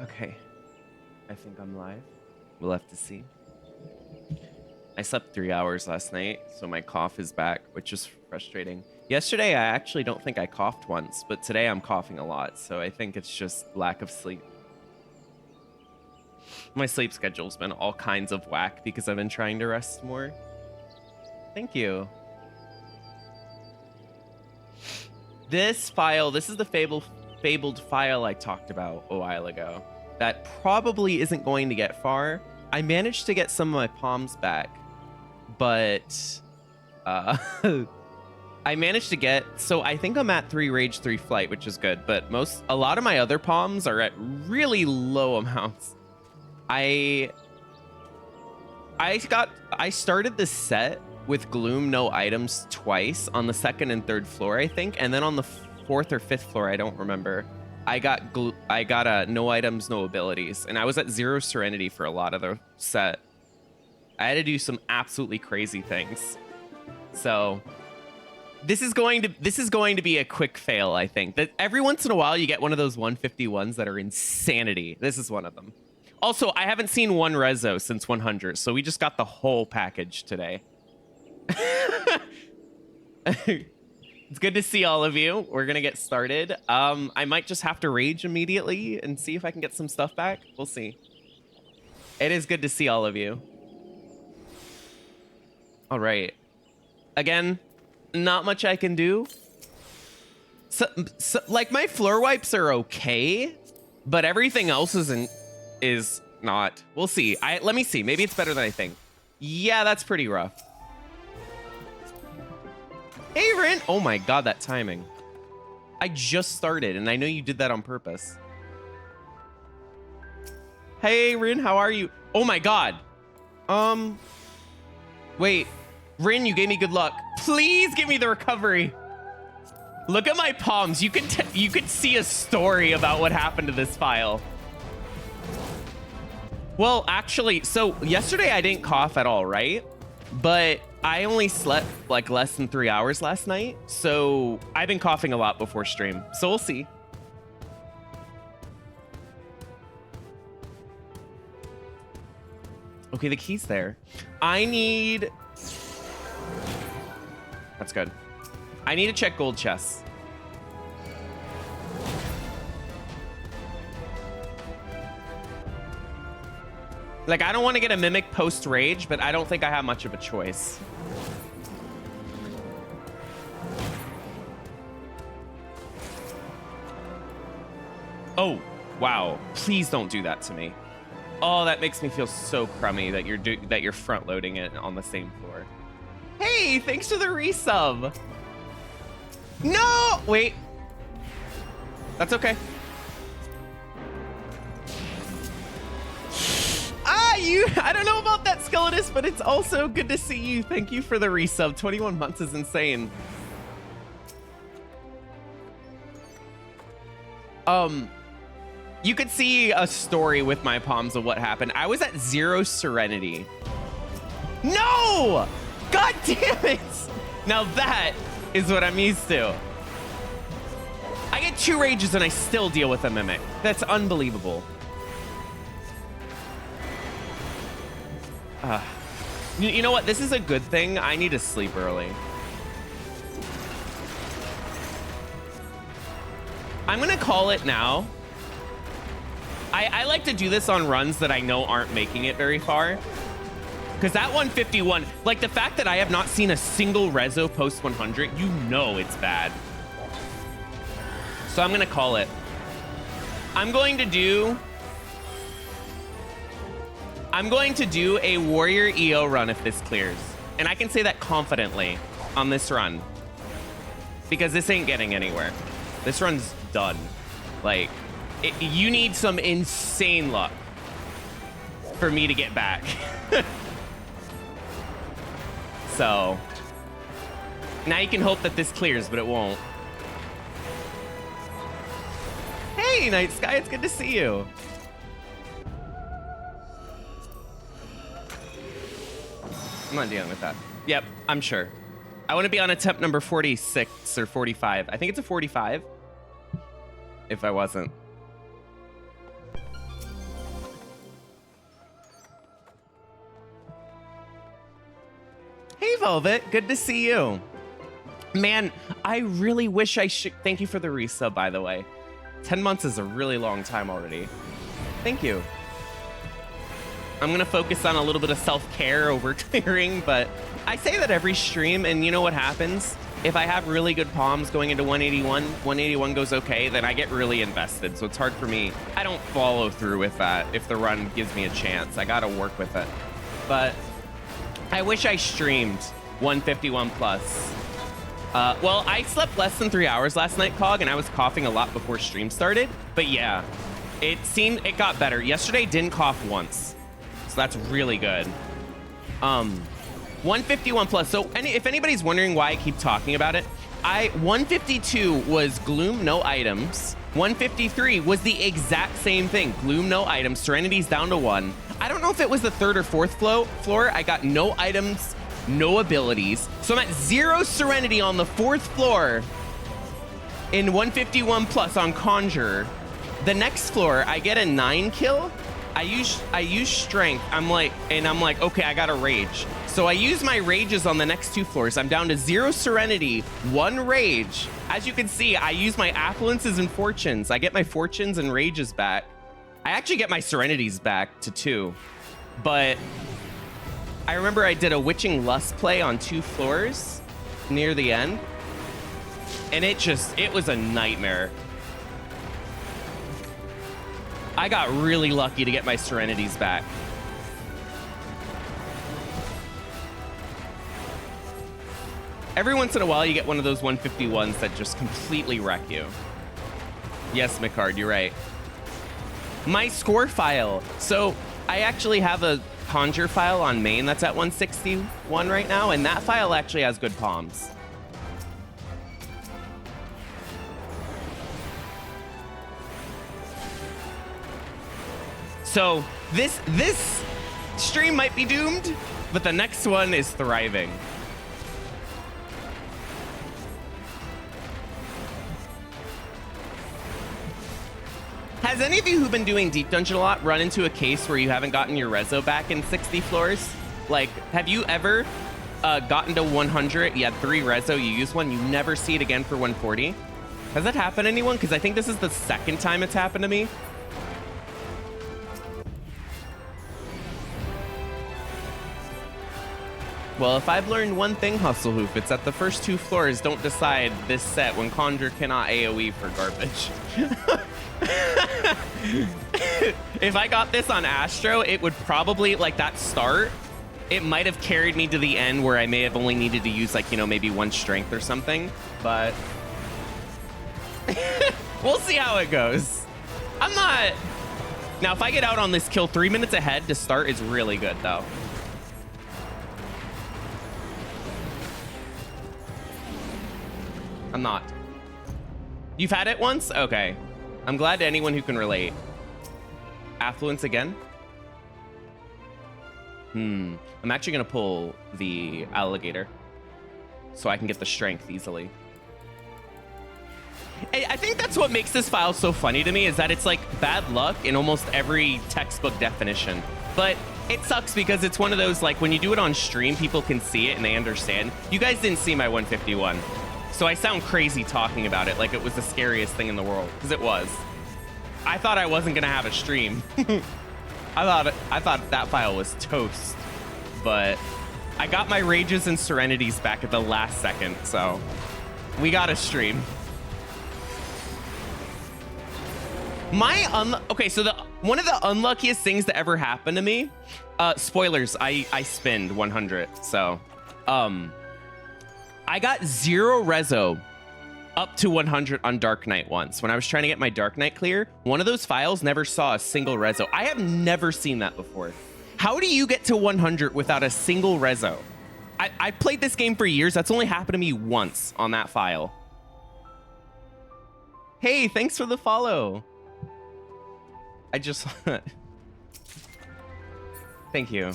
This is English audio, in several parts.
Okay. I think I'm live. We'll have to see. I slept 3 hours last night, so my cough is back, which is frustrating. Yesterday, I actually don't think I coughed once, but today I'm coughing a lot, so I think it's just lack of sleep. My sleep schedule's been all kinds of whack because I've been trying to rest more. Thank you. This file, this is the fabled file I talked about a while ago. That probably isn't going to get far. I managed to get some of my palms back, but I managed to get, so I think I'm at 3 rage, 3 flight, which is good, but a lot of my other palms are at really low amounts. I started this set with gloom no items twice on the 2nd and 3rd floor, I think, and then on the 4th or 5th floor, I don't remember. I got no items, no abilities, and I was at 0 serenity for a lot of the set. I had to do some absolutely crazy things. So this is going to be a quick fail, I think. That every once in a while you get one of those 151s that are insanity. This is one of them. Also, I haven't seen one rezo since 100, so we just got the whole package today. It's good to see all of you. We're gonna get started. I might just have to rage immediately and see if I can get some stuff back. We'll see. It is good to see all of you. All right. Again, not much I can do. So like my floor wipes are okay, but everything else is not. We'll see. Let me see. Maybe it's better than I think. Yeah, that's pretty rough. Hey, Rin. Oh my god, that timing. I just started, and I know you did that on purpose. Hey, Rin, how are you? Oh my god. Wait. Rin, you gave me good luck. Please give me the recovery. Look at my palms. You could see a story about what happened to this file. Well, actually, so yesterday I didn't cough at all, right? But I only slept like less than 3 hours last night, so I've been coughing a lot before stream, so we'll see. Okay, the key's there. That's good. I need to check gold chests. Like, I don't want to get a mimic post-rage, but I don't think I have much of a choice. Oh, wow. Please don't do that to me. Oh, that makes me feel so crummy that you're front-loading it on the same floor. Hey, thanks for the resub. No! Wait. That's okay. I don't know about that, Skeletus, but it's also good to see you. Thank you for the resub. 21 months is insane. You could see a story with my palms of what happened. I was at 0 serenity. No! God damn it! Now that is what I'm used to. I get 2 rages and I still deal with a mimic. That's unbelievable. You know what? This is a good thing. I need to sleep early. I'm gonna call it now. I like to do this on runs that I know aren't making it very far. Because that 151, like the fact that I have not seen a single rezo post 100, you know it's bad. So I'm gonna call it. I'm going to do a warrior EO run if this clears. And I can say that confidently on this run. Because this ain't getting anywhere. This run's done. Like, you need some insane luck for me to get back. So, now you can hope that this clears, but it won't. Hey, Night Sky, it's good to see you. I'm not dealing with that. Yep, I'm sure. I want to be on attempt number 46 or 45. I think it's a 45. If I wasn't. Velvet. Good to see you. Man, I really wish I should... Thank you for the resub, by the way. 10 months is a really long time already. Thank you. I'm going to focus on a little bit of self-care over clearing, but I say that every stream, and you know what happens? If I have really good palms going into 181 goes okay, then I get really invested. So it's hard for me. I don't follow through with that if the run gives me a chance. I got to work with it. But I wish I streamed 151 plus. Well, I slept less than 3 hours last night, Cog, and I was coughing a lot before stream started. But yeah, it got better. Yesterday didn't cough once. So that's really good. 151 plus. So if anybody's wondering why I keep talking about it, 152 was Gloom, no items. 153 was the exact same thing. Gloom, no items. Serenity's down to 1. I don't know if it was the 3rd or 4th floor. I got no items, no abilities. So I'm at 0 Serenity on the 4th floor in 151 plus on Conjurer. The next floor, I get a 9 kill. I use strength. I'm like, okay, I got a rage. So I use my rages on the next 2 floors. I'm down to 0 Serenity, 1 rage. As you can see, I use my affluences and fortunes. I get my fortunes and rages back. I actually get my serenities back to 2. But I remember I did a Witching Lust play on 2 floors near the end. And it was a nightmare. I got really lucky to get my serenities back. Every once in a while, you get one of those 151s that just completely wreck you. Yes, McCard, you're right. My score file. So I actually have a Conjure file on main that's at 161 right now, and that file actually has good palms. So this stream might be doomed, but the next one is thriving. Has any of you who've been doing Deep Dungeon a lot run into a case where you haven't gotten your reso back in 60 floors? Like, have you ever gotten to 100, you had 3 reso, you use one, you never see it again for 140? Has that happened to anyone? Because I think this is the 2nd time it's happened to me. Well, if I've learned one thing, Hustle Hoof, it's that the first 2 floors don't decide this set when Conjure cannot AoE for garbage. If I got this on Astro, it would probably, like, that start, it might have carried me to the end where I may have only needed to use, like, you know, maybe 1 strength or something, but we'll see how it goes. I'm not... Now, if I get out on this kill 3 minutes ahead to start, is really good, though. I'm not. You've had it once? Okay. I'm glad to anyone who can relate. Affluence again? I'm actually going to pull the alligator so I can get the strength easily. I think that's what makes this file so funny to me, is that it's like bad luck in almost every textbook definition. But it sucks because it's one of those, like, when you do it on stream, people can see it and they understand. You guys didn't see my 151. So I sound crazy talking about it like it was the scariest thing in the world, because it was. I thought I wasn't gonna have a stream. I thought that file was toast, but I got my rages and serenities back at the last second, so we got a stream. Okay, so one of the unluckiest things that ever happened to me, spoilers, I spinned 100, so I got 0 reso up to 100 on Dark Knight once. When I was trying to get my Dark Knight clear, one of those files never saw a single reso. I have never seen that before. How do you get to 100 without a single reso? I played this game for years. That's only happened to me once on that file. Hey, thanks for the follow. I just... Thank you.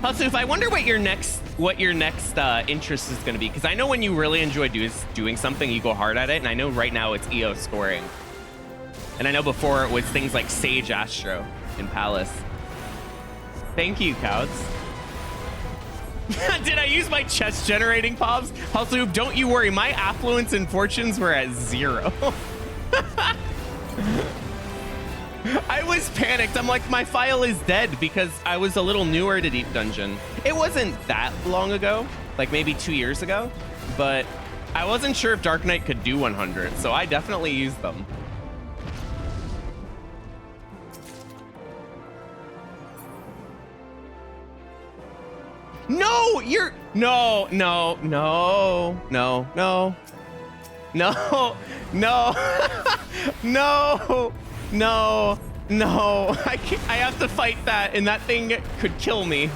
Hasuf, I wonder what your next interest is going to be, because I know when you really enjoy doing something, you go hard at it, and I know right now it's EO scoring, and I know before it was things like Sage Astro in Palace. Thank you, Couts. Did I use my chest generating pops? Hasuf, don't you worry, my affluence and fortunes were at 0. I was panicked. I'm like, my file is dead because I was a little newer to Deep Dungeon. It wasn't that long ago, like maybe 2 years ago, but I wasn't sure if Dark Knight could do 100, so I definitely used them. No, you're... No, no, no, no, no. No, no, no. No, no, I can't, I have to fight that, and that thing could kill me.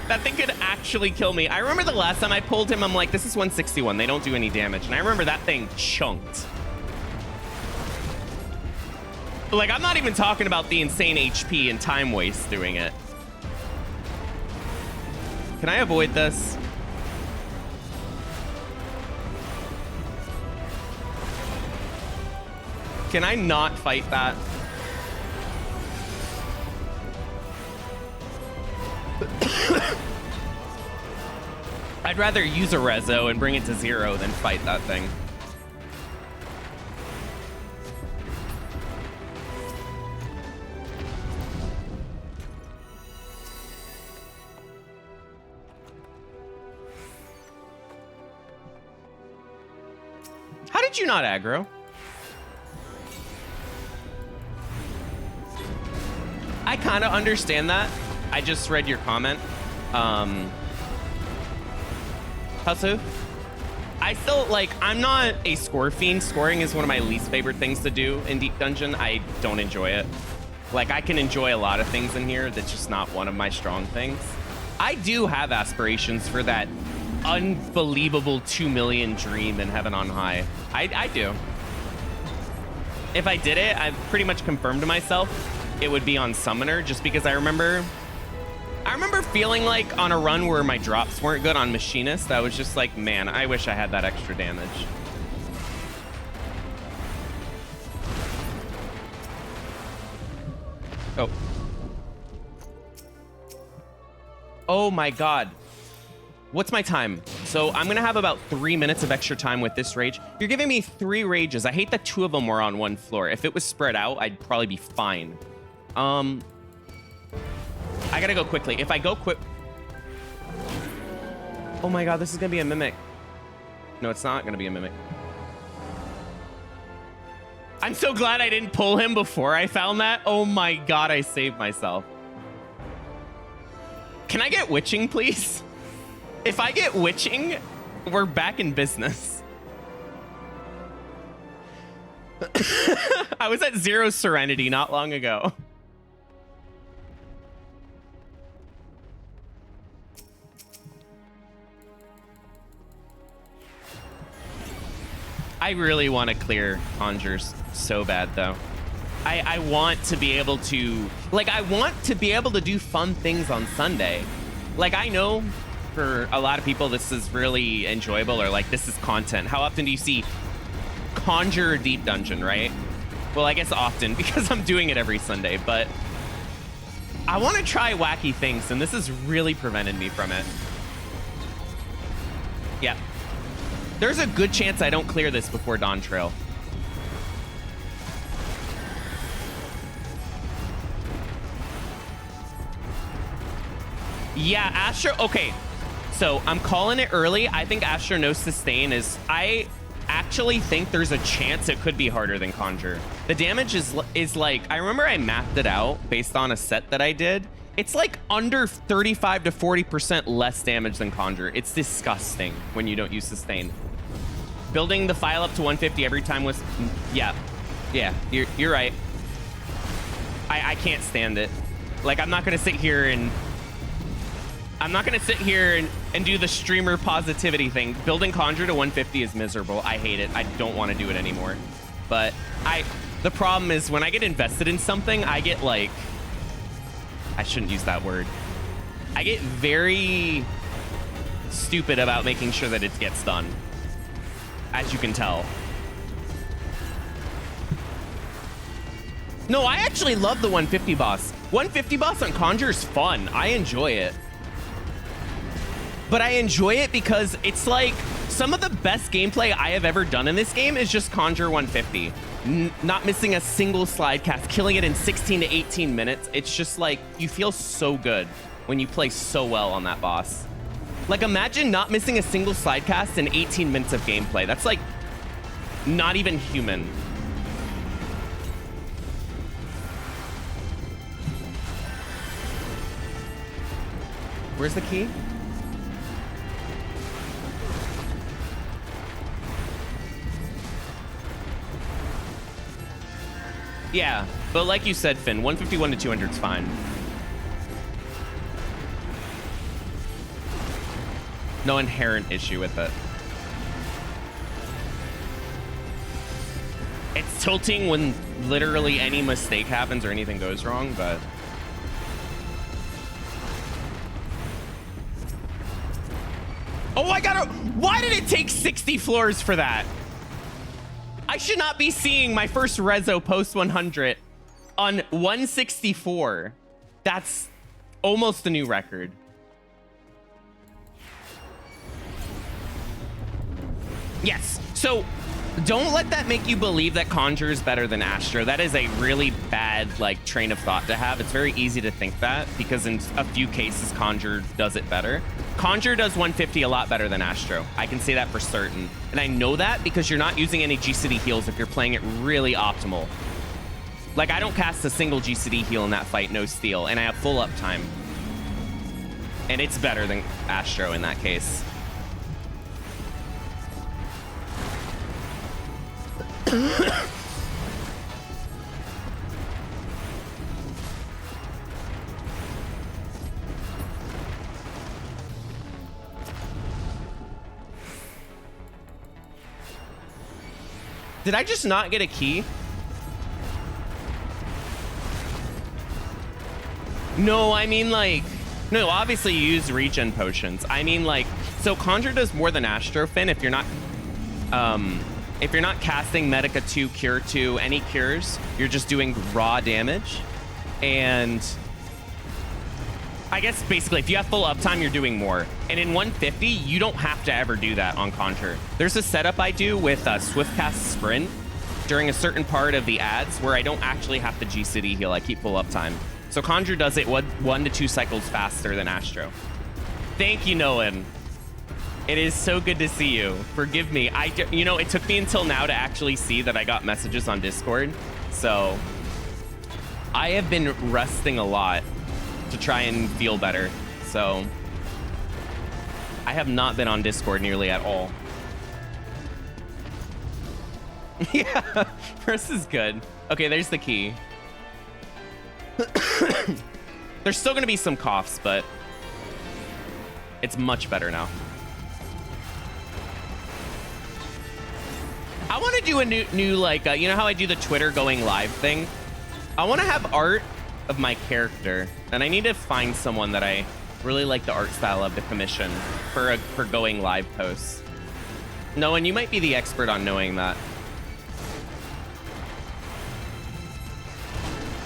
That thing could actually kill me. I remember the last time I pulled him, I'm like, this is 161. They don't do any damage. And I remember that thing chunked. Like, I'm not even talking about the insane HP and time waste doing it. Can I avoid this? Can I not fight that? I'd rather use a rezo and bring it to 0 than fight that thing. How did you not aggro? I kind of understand that. I just read your comment. Hasu, I still, like, I'm not a score fiend. Scoring is one of my least favorite things to do in Deep Dungeon. I don't enjoy it. Like, I can enjoy a lot of things in here. That's just not one of my strong things. I do have aspirations for that unbelievable 2 million dream in Heaven on High. I do. If I did it, I've pretty much confirmed to myself it would be on Summoner, just because I remember feeling like on a run where my drops weren't good on Machinist, I was just like, man, I wish I had that extra damage. Oh. Oh my God. What's my time? So I'm gonna have about 3 minutes of extra time with this rage. You're giving me 3 rages. I hate that 2 of them were on one floor. If it was spread out, I'd probably be fine. I gotta go quickly. If I go quick... Oh my God, this is gonna be a Mimic. No, it's not gonna be a Mimic. I'm so glad I didn't pull him before I found that. Oh my God, I saved myself. Can I get Witching, please? If I get Witching, we're back in business. I was at 0 Serenity not long ago. I really want to clear Conjures so bad, though. I want to be able to... Like, I want to be able to do fun things on Sunday. Like, I know for a lot of people this is really enjoyable, or like, this is content. How often do you see Conjurer Deep Dungeon, right? Well, I guess often, because I'm doing it every Sunday, but I want to try wacky things, and this has really prevented me from it. Yeah. There's a good chance I don't clear this before Dawn Trail. Yeah, Astro... Okay, so I'm calling it early. I think Astro No Sustain is... I actually think there's a chance it could be harder than Conjure. The damage is like... I remember I mapped it out based on a set that I did. It's like under 35 to 40% less damage than Conjure. It's disgusting when you don't use Sustain. Building the file up to 150 every time was... Yeah. Yeah, you're right. I can't stand it. Like, I'm not going to sit here and... I'm not going to sit here and do the streamer positivity thing. Building Conjure to 150 is miserable. I hate it. I don't want to do it anymore. But the problem is when I get invested in something, I get like... I shouldn't use that word. I get very stupid about making sure that it gets done, as you can tell. No, I actually love the 150 boss. 150 boss on Conjurer is fun. I enjoy it. But I enjoy it because it's like some of the best gameplay I have ever done in this game is just Conjurer 150. Not missing a single slide cast, killing it in 16 to 18 minutes. It's just like, you feel so good when you play so well on that boss. Like, imagine not missing a single slide cast in 18 minutes of gameplay. That's like not even human. Where's the key? Yeah, but like you said, Finn, 151 to 200 is fine. No inherent issue with it. It's tilting when literally any mistake happens or anything goes wrong, but... Oh, I gotta... Why did it take 60 floors for that? I should not be seeing my first Rezo post 100 on 164. That's almost a new record. Yes. So don't let that make you believe that Conjurer is better than Astro. That is a really bad like train of thought to have. It's very easy to think that because in a few cases Conjurer does it better. Conjurer does 150 a lot better than Astro. I can say that for certain. And I know that because you're not using any GCD heals if you're playing it really optimal. Like, I don't cast a single GCD heal in that fight, no steal, and I have full uptime. And it's better than Astro in that case. Did I just not get a key? No, I mean like, no, obviously you use regen potions. I mean like, so Conjurer does more than Astro, Finn, if you're not casting Medica 2, Cure 2, any cures, you're just doing raw damage. And I guess basically if you have full uptime, you're doing more. And in 150, you don't have to ever do that on Conjurer. There's a setup I do with Swift Cast Sprint during a certain part of the ads where I don't actually have to GCD heal. I keep full uptime. So Conjurer does it 1 to 2 cycles faster than Astro. Thank you, Nolan. It is so good to see you. Forgive me. You know, it took me until now to actually see that I got messages on Discord. So I have been resting a lot to try and feel better. So I have not been on Discord nearly at all. Yeah, first is good. Okay, there's the key. There's still gonna be some coughs, but it's much better now. I want to do a new like, you know how I do the Twitter going live thing? I want to have art of my character, and I need to find someone that I really like the art style of to commission for going live posts. No, and you might be the expert on knowing that.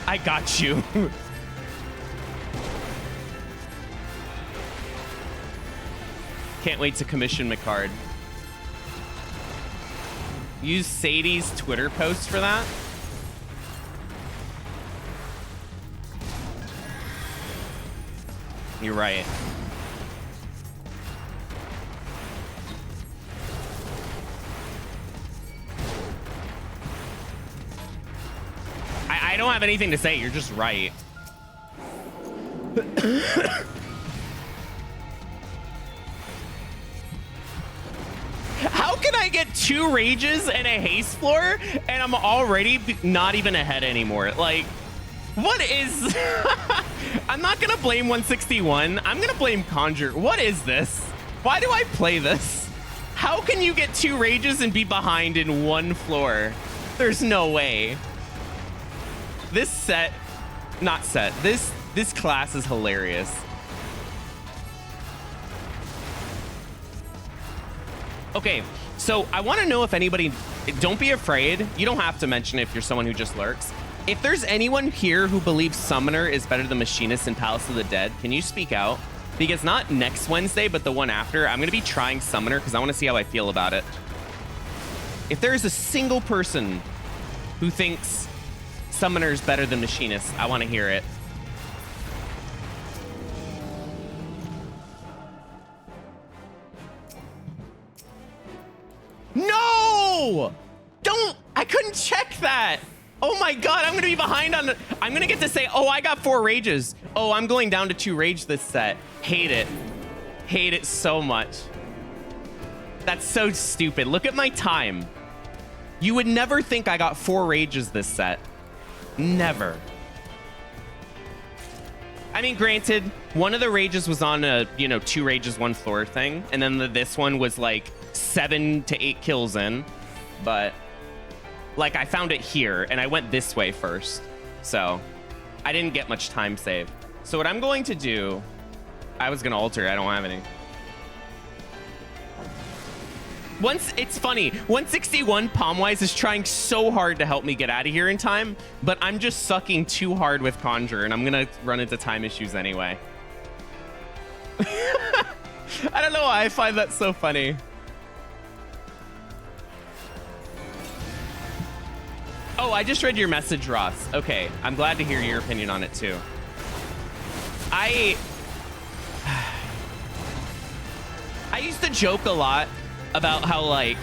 I got you. Can't wait to commission McCard. Use Sadie's Twitter post for that. You're right. I don't have anything to say. You're just right. How can I get 2 rages and a haste floor and I'm already not even ahead anymore? Like, what is... I'm not gonna blame 161. I'm gonna blame Conjurer. What is this? Why do I play this? How can you get 2 rages and be behind in 1 floor? There's no way. This class is hilarious. Okay, so I want to know if anybody, don't be afraid. You don't have to mention it if you're someone who just lurks. If there's anyone here who believes Summoner is better than Machinist in Palace of the Dead, can you speak out? Because not next Wednesday, but the one after, I'm going to be trying Summoner because I want to see how I feel about it. If there is a single person who thinks Summoner is better than Machinist, I want to hear it. No! Don't! I couldn't check that! Oh my god, I'm gonna be behind on the... I'm gonna get to say, oh, I got 4 rages. Oh, I'm going down to 2 rage this set. Hate it. Hate it so much. That's so stupid. Look at my time. You would never think I got 4 rages this set. Never. I mean, granted, one of the rages was on a, 2 rages, 1 floor thing. And then this one was like 7 to 8 kills in. But like I found it here and I went this way first. So I didn't get much time saved. So what I'm going to do, I was going to alter. I don't have any. It's funny, 161 Palmwise is trying so hard to help me get out of here in time, but I'm just sucking too hard with Conjurer, and I'm gonna run into time issues anyway. I don't know why I find that so funny. Oh, I just read your message, Ross. Okay, I'm glad to hear your opinion on it too. I used to joke a lot about how, like,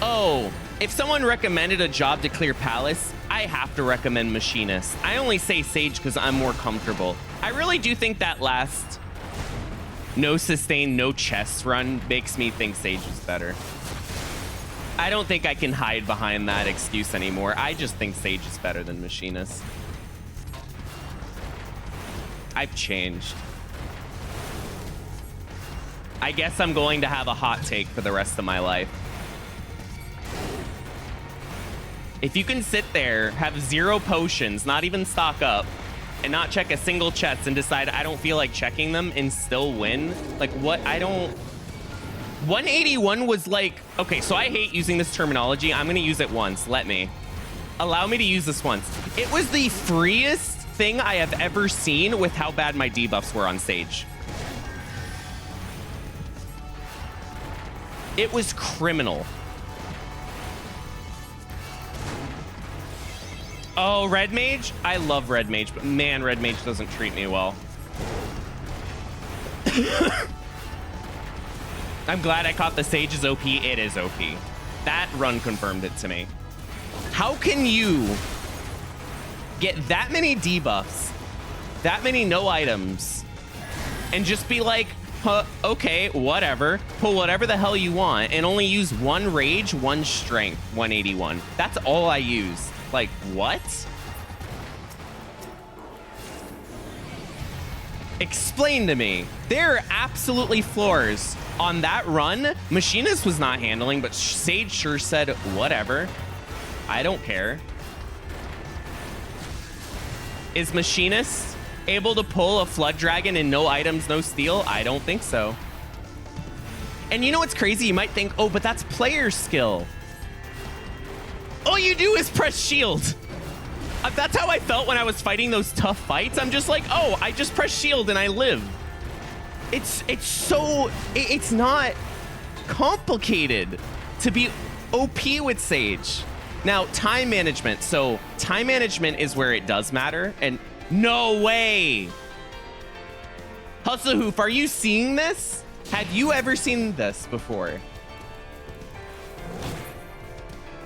oh, if someone recommended a job to clear Palace, I have to recommend Machinist. I only say Sage because I'm more comfortable. I really do think that last no sustain, no chest run makes me think Sage is better. I don't think I can hide behind that excuse anymore. I just think Sage is better than Machinist. I've changed. I guess I'm going to have a hot take for the rest of my life. If you can sit there, have 0 potions, not even stock up, and not check a single chest and decide I don't feel like checking them and still win, like what? I don't... 181 was like... Okay, so I hate using this terminology. I'm going to use it once. Let me. Allow me to use this once. It was the freest thing I have ever seen with how bad my debuffs were on Sage. It was criminal. Oh, Red Mage? I love Red Mage, but man, Red Mage doesn't treat me well. I'm glad I caught the Sage's OP. It is OP. That run confirmed it to me. How can you get that many debuffs, that many no items, and just be like, okay, whatever. Pull whatever the hell you want and only use 1 rage, 1 strength, 181. That's all I use. Like, what? Explain to me. There are absolutely floors on that run. Machinist was not handling, but Sage sure said, whatever. I don't care. Is Machinist able to pull a Flood Dragon and no items, no steal? I don't think so. And you know what's crazy? You might think, oh, but that's player skill. All you do is press shield. That's how I felt when I was fighting those tough fights. I'm just like, oh, I just press shield and I live. It's not complicated to be OP with Sage. Now, time management. So time management is where it does matter. And no way. Hustle Hoof, are you seeing this? Have you ever seen this before?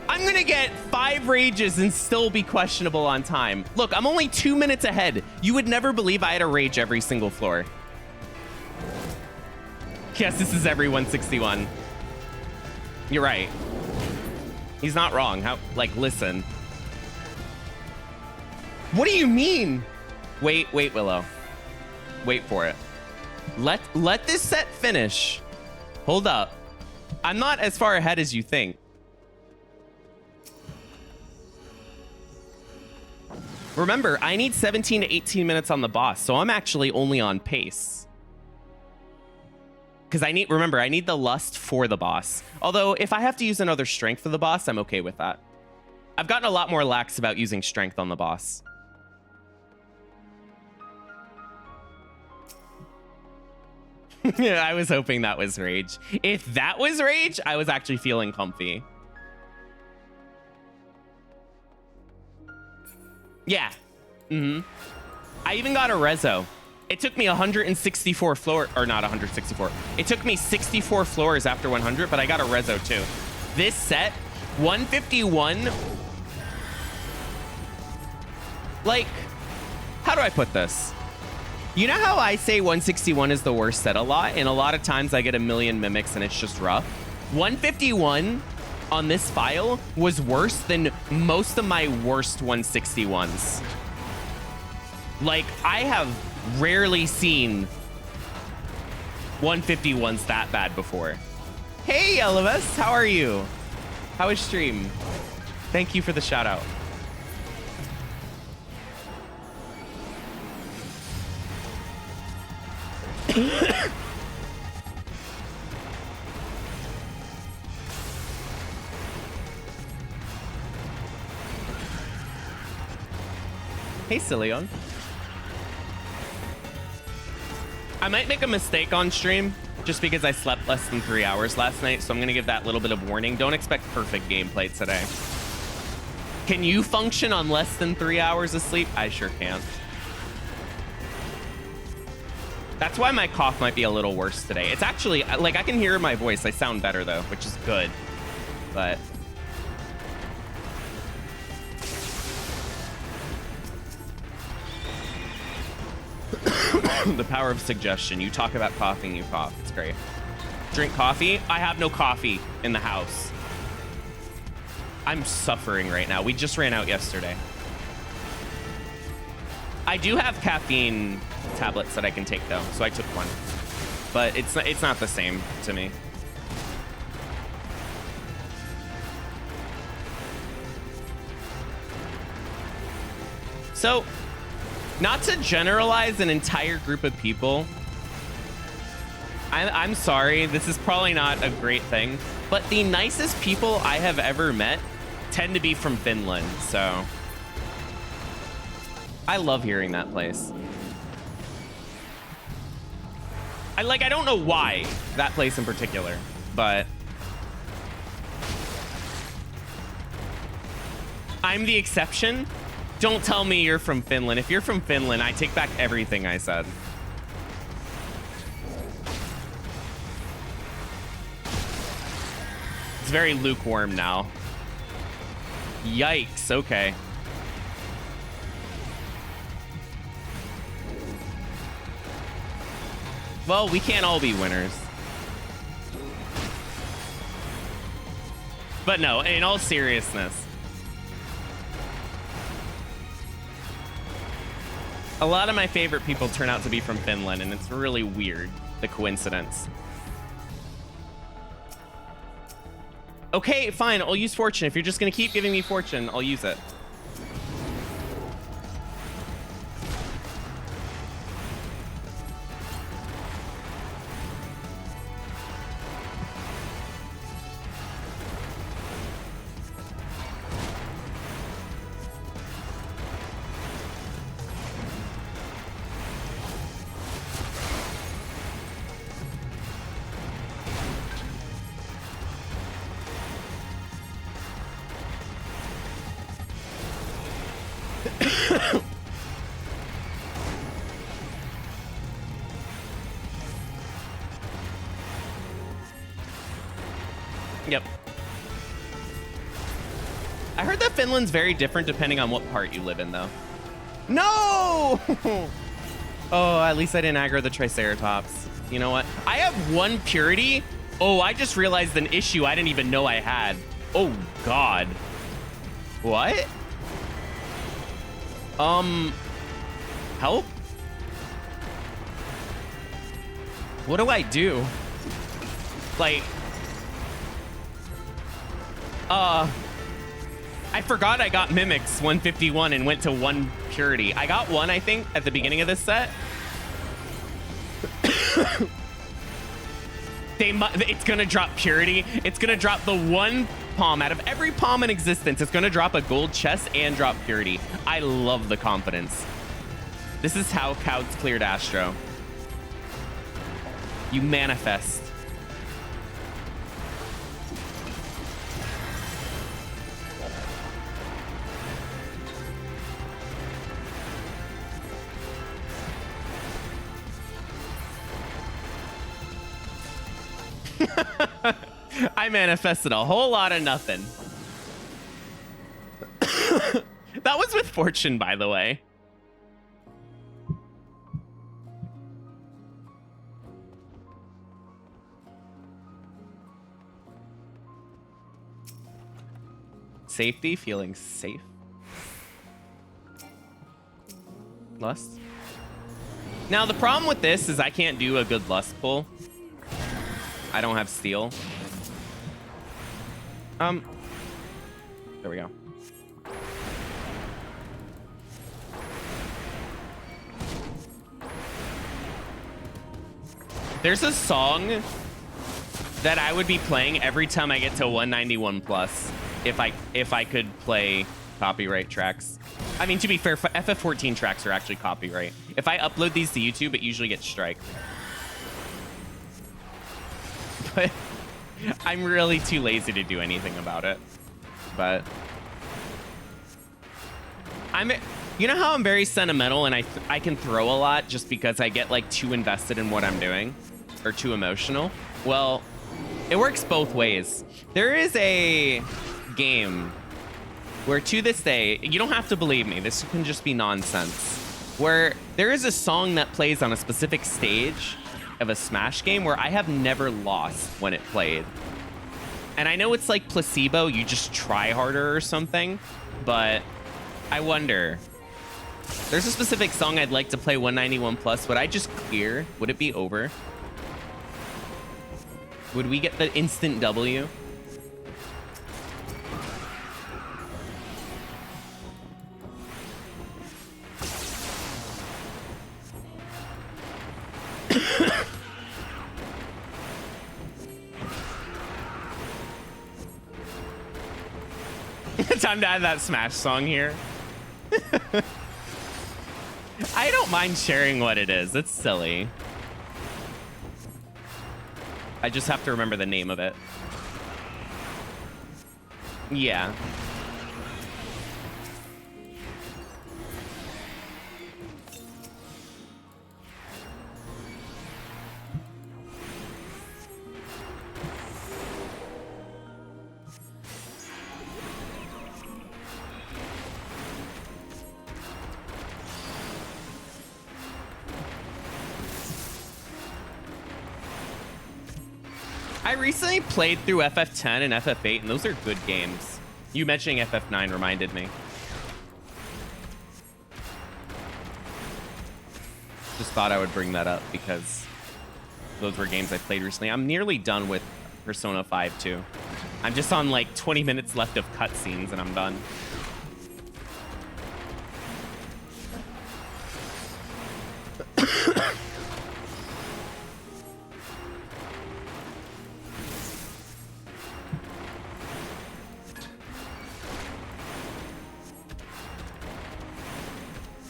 I'm gonna get 5 rages and still be questionable on time. Look, I'm only 2 minutes ahead. You would never believe I had a rage every single floor. Yes, this is every 161. You're right. He's not wrong. Listen. What do you mean? Wait, Willow. Wait for it. Let this set finish. Hold up. I'm not as far ahead as you think. Remember, I need 17 to 18 minutes on the boss, so I'm actually only on pace. Because remember, I need the lust for the boss. Although, if I have to use another strength for the boss, I'm okay with that. I've gotten a lot more lax about using strength on the boss. I was hoping that was rage. If that was rage, I was actually feeling comfy. Yeah. I even got a rezo. It took me 164 floor, or not 164. It took me 64 floors after 100, but I got a rezo too. This set, 151. Like, how do I put this? You know how I say 161 is the worst set a lot, and a lot of times I get a million mimics and it's just rough? 151 on this file was worse than most of my worst 161s. Like, I have rarely seen 151s that bad before. Hey, Elvis, how are you? How is stream? Thank you for the shout out. Hey, Cillion. I might make a mistake on stream just because I slept less than 3 hours last night, so I'm going to give that little bit of warning. Don't expect perfect gameplay today. Can you function on less than 3 hours of sleep? I sure can. That's why my cough might be a little worse today. It's actually, like, I can hear my voice. I sound better, though, which is good. But... the power of suggestion. You talk about coughing, you cough. It's great. Drink coffee? I have no coffee in the house. I'm suffering right now. We just ran out yesterday. I do have caffeine tablets that I can take, though, so I took one. But it's not the same to me. So, not to generalize an entire group of people, I'm sorry, this is probably not a great thing, but the nicest people I have ever met tend to be from Finland, so I love hearing that place. I don't know why that place in particular, but I'm the exception. Don't tell me you're from Finland. If you're from Finland, I take back everything I said. It's very lukewarm now. Yikes, okay. Well, we can't all be winners. But no, in all seriousness, a lot of my favorite people turn out to be from Finland, and it's really weird, the coincidence. Okay, fine, I'll use fortune. If you're just gonna keep giving me fortune, I'll use it. Yep. I heard that Finland's very different depending on what part you live in, though. No! Oh, at least I didn't aggro the Triceratops. You know what? I have one purity. Oh, I just realized an issue I didn't even know I had. Oh, God. What? Help? What do I do? Like... I forgot I got Mimics 151 and went to 1 purity. I got 1, I think, at the beginning of this set. It's gonna drop Purity. It's gonna drop the one palm out of every palm in existence. It's gonna drop a gold chest and drop Purity. I love the confidence. This is how Couds cleared Astro. You manifest. I manifested a whole lot of nothing. That was with Fortune, by the way. Safety, feeling safe. Lust. Now, the problem with this is I can't do a good lust pull. I don't have steel. There we go. There's a song that I would be playing every time I get to 191 plus if I could play copyright tracks. I mean, to be fair, FF14 tracks are actually copyright. If I upload these to YouTube, it usually gets striked. But I'm really too lazy to do anything about it. But you know how I'm very sentimental and I can throw a lot just because I get like too invested in what I'm doing or too emotional? Well, it works both ways. There is a game where to this day, you don't have to believe me, this can just be nonsense, where there is a song that plays on a specific stage of a Smash game where I have never lost when it played. And I know it's like placebo, you just try harder or something, but I wonder, there's a specific song I'd like to play 191 plus. Would I just clear? Would it be over? Would we get the instant W? Time to add that Smash song here. I don't mind sharing what it is. It's silly. I just have to remember the name of it. Yeah. I recently played through FF10 and FF8, and those are good games. You mentioning FF9 reminded me. Just thought I would bring that up because those were games I played recently. I'm nearly done with Persona 5 too. I'm just on like 20 minutes left of cutscenes and I'm done.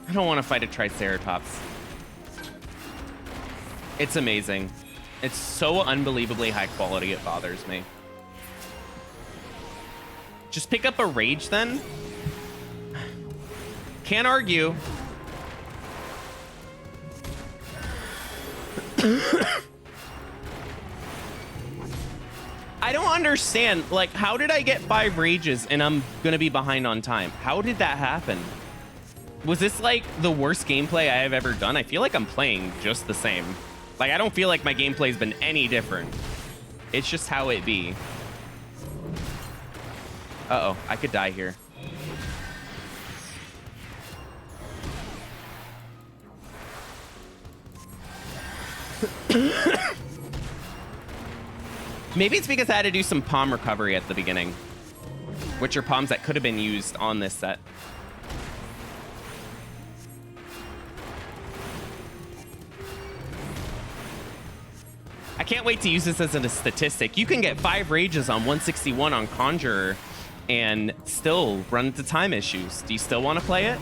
I don't want to fight a Triceratops. It's amazing. It's so unbelievably high quality, it bothers me. Just pick up a Rage then. Can't argue. I don't understand. Like, how did I get 5 Rages and I'm gonna be behind on time? How did that happen? Was this like the worst gameplay I have ever done? I feel like I'm playing just the same. Like, I don't feel like my gameplay's been any different. It's just how it be. Uh-oh, I could die here. Maybe it's because I had to do some palm recovery at the beginning, which are palms that could have been used on this set. I can't wait to use this as a statistic. You can get 5 rages on 161 on Conjurer and still run into time issues. Do you still want to play it?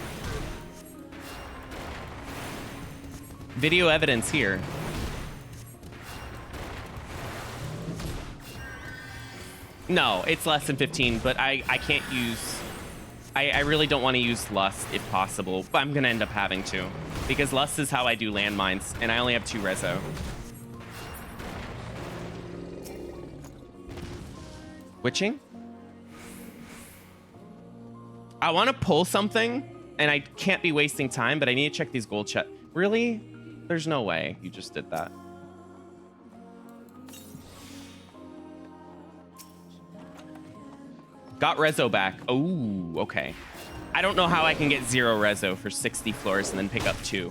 Video evidence here. No, it's less than 15, but I can't use... I really don't want to use Lust if possible, but I'm going to end up having to. Because Lust is how I do landmines, and I only have 2 reso. Witching? I want to pull something, and I can't be wasting time, but I need to check these gold chests. Really? There's no way you just did that. Got reso back. Oh, okay. I don't know how I can get 0 reso for 60 floors and then pick up 2.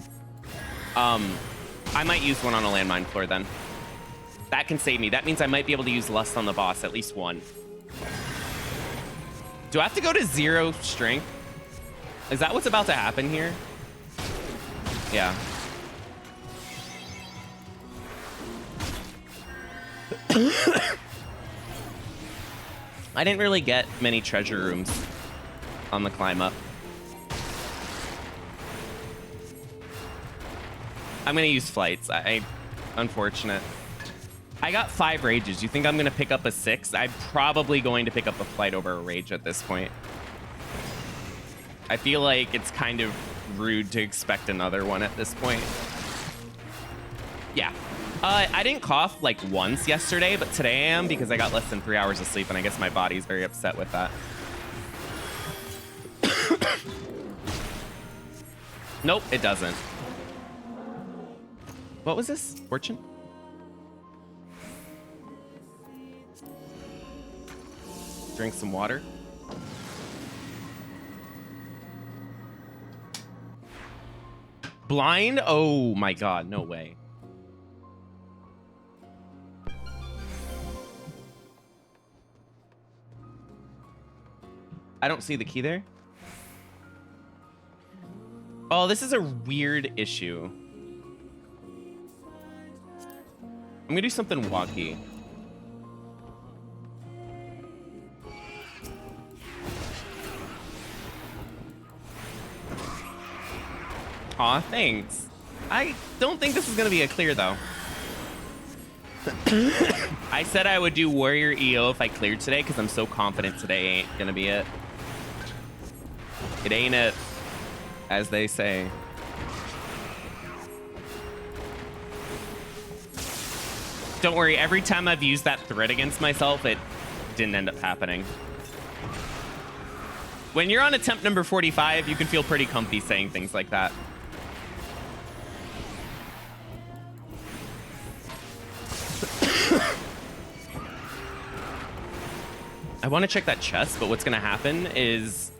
I might use one on a landmine floor then. That can save me. That means I might be able to use Lust on the boss, at least 1. Do I have to go to 0 strength? Is that what's about to happen here? Yeah. I didn't really get many treasure rooms on the climb up. I'm gonna use flights. Unfortunate. I got 5 rages. You think I'm gonna pick up a 6? I'm probably going to pick up a flight over a rage at this point. I feel like it's kind of rude to expect another one at this point. Yeah. I didn't cough like once yesterday, but today I am because I got less than 3 hours of sleep, and I guess my body's very upset with that. Nope, it doesn't. What was this? Fortune? Drink some water. Blind? Oh my god, no way. I don't see the key there. Oh, this is a weird issue. I'm gonna do something wonky. Aw, thanks. I don't think this is gonna be a clear though. I said I would do Warrior EO if I cleared today because I'm so confident today ain't gonna be it. It ain't it, as they say. Don't worry, every time I've used that threat against myself, it didn't end up happening. When you're on attempt number 45, you can feel pretty comfy saying things like that. I want to check that chest, but what's going to happen is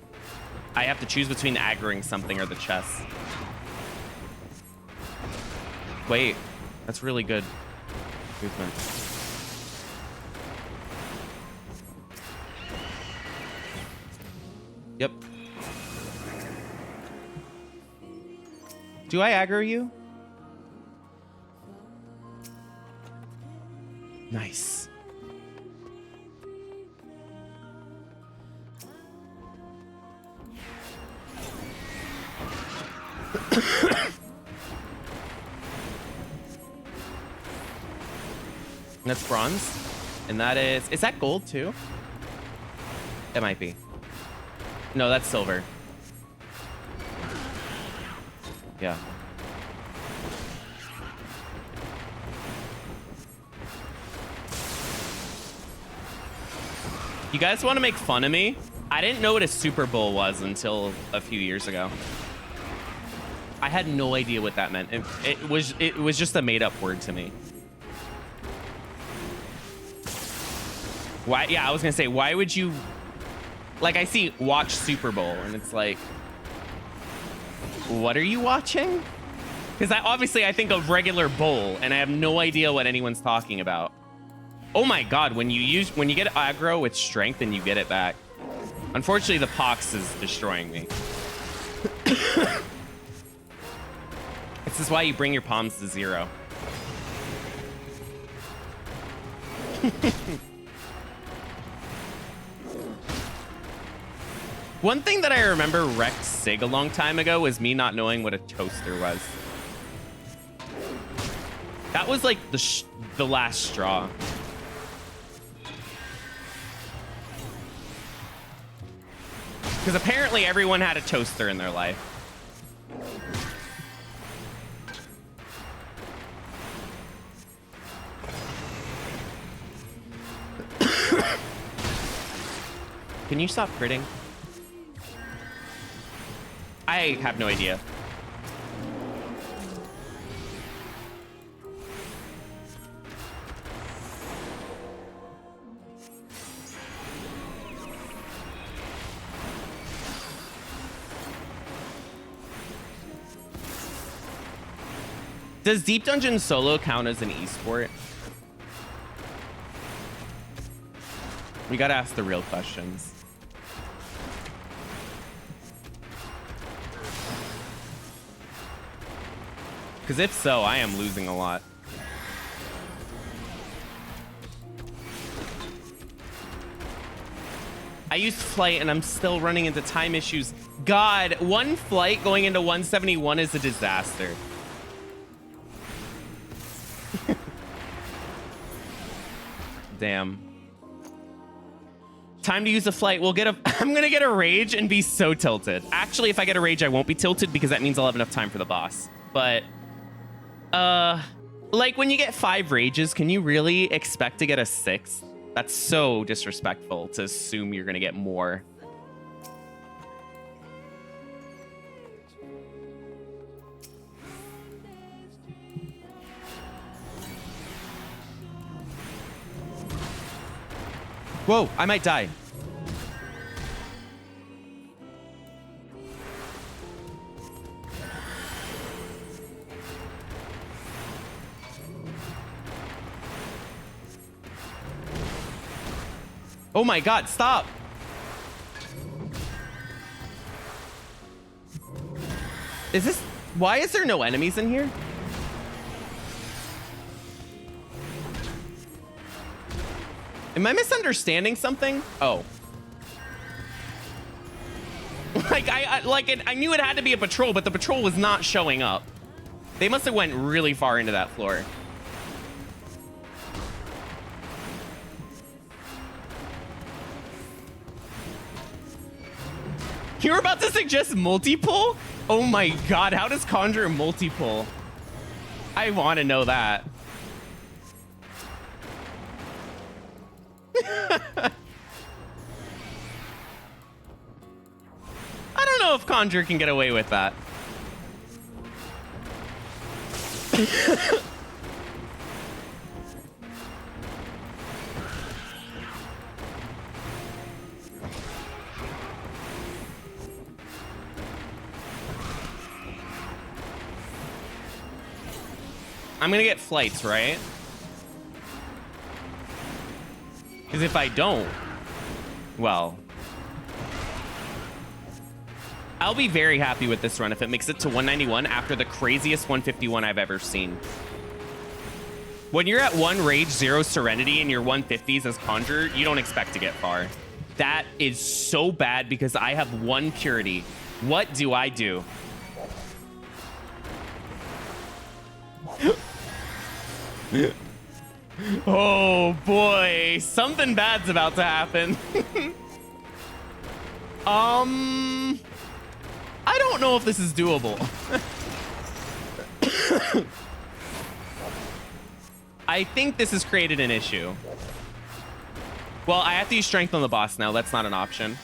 I have to choose between aggroing something or the chest. Wait, that's really good movement. Yep. Do I aggro you? Nice. That's bronze. And that is that gold too? It might be. No, that's silver. Yeah. You guys want to make fun of me? I didn't know what a Super Bowl was until a few years ago. I had no idea what that meant. It was just a made-up word to me. Why? Yeah, I was gonna say, why would you? Like, I see watch Super Bowl, and it's like, what are you watching? Because I think of regular bowl, and I have no idea what anyone's talking about. Oh my god, when you get aggro with strength and you get it back. Unfortunately, the pox is destroying me. This is why you bring your palms to 0. One thing that I remember wrecked Sig a long time ago was me not knowing what a toaster was. That was like the last straw. Because apparently everyone had a toaster in their life. Can you stop critting? I have no idea. Does Deep Dungeon Solo count as an esport? We gotta ask the real questions. Because if so, I am losing a lot. I used flight and I'm still running into time issues. God, one flight going into 171 is a disaster. Damn. Time to use a flight. We'll get a... I'm gonna get a rage and be so tilted. Actually, if I get a rage, I won't be tilted because that means I'll have enough time for the boss. But... like when you get 5 rages, can you really expect to get a 6th? That's so disrespectful to assume you're gonna get more. Whoa, I might die. Oh my God, stop. Is this... Why is there no enemies in here? Am I misunderstanding something? Oh. Like, I knew it had to be a patrol, but the patrol was not showing up. They must have went really far into that floor. You were about to suggest multi-pull? Oh my God, how does Conjurer multi-pull? I want to know that. I don't know if Conjurer can get away with that. I'm gonna get flights, right? Because if I don't, well, I'll be very happy with this run if it makes it to 191 after the craziest 151 I've ever seen. When you're at 1 rage, 0 serenity, and you're 150s as Conjurer, you don't expect to get far. That is so bad because I have 1 purity. What do I do? Oh boy, something bad's about to happen. I don't know if this is doable. I think this has created an issue. Well, I have to use strength on the boss now. That's not an option.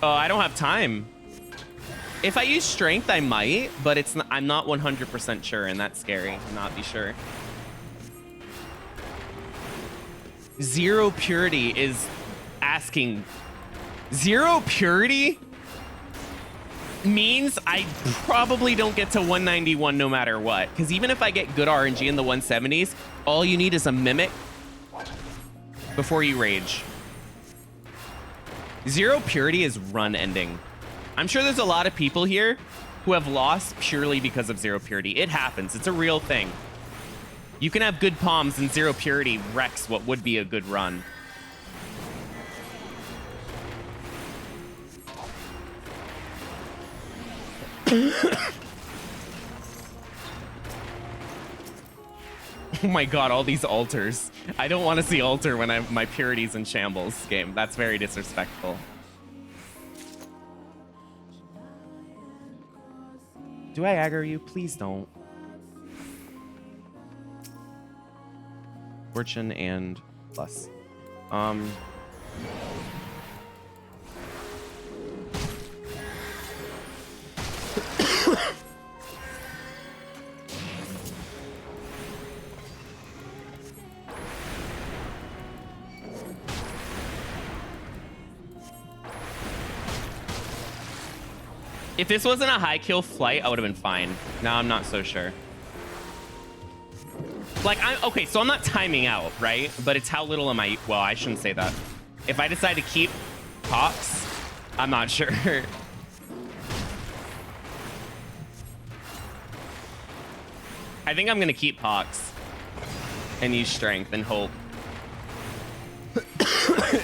Oh, I don't have time. If I use strength, I might, but it's not, I'm not 100% sure, and that's scary. Not be sure. 0 purity is asking. 0 purity means I probably don't get to 191 no matter what. Because even if I get good RNG in the 170s, all you need is a mimic before you rage. 0 purity is run ending. I'm sure there's a lot of people here who have lost purely because of 0 purity. It happens. It's a real thing. You can have good palms and zero purity wrecks what would be a good run. Oh my god, all these altars. I don't want to see altar when my purity's in shambles game. That's very disrespectful. Do I aggro you? Please don't. Fortune and plus. If this wasn't a high kill flight, I would have been fine. Now I'm not so sure. Like, okay, so I'm not timing out, right? But it's how little am I... Well, I shouldn't say that. If I decide to keep Pox, I'm not sure. I think I'm going to keep Pox and use Strength and hope.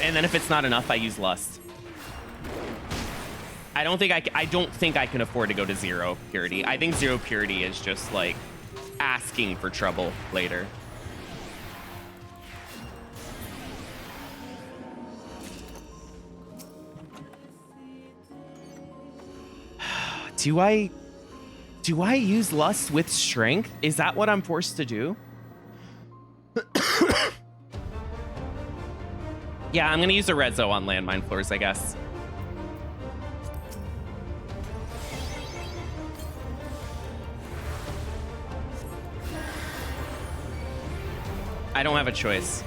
And then if it's not enough, I use Lust. I don't think I can afford to go to zero purity. I think zero purity is just like asking for trouble later. Do I use Lust with Strength? Is that what I'm forced to do? Yeah, I'm gonna use a Rezo on landmine floors, I guess. I don't have a choice.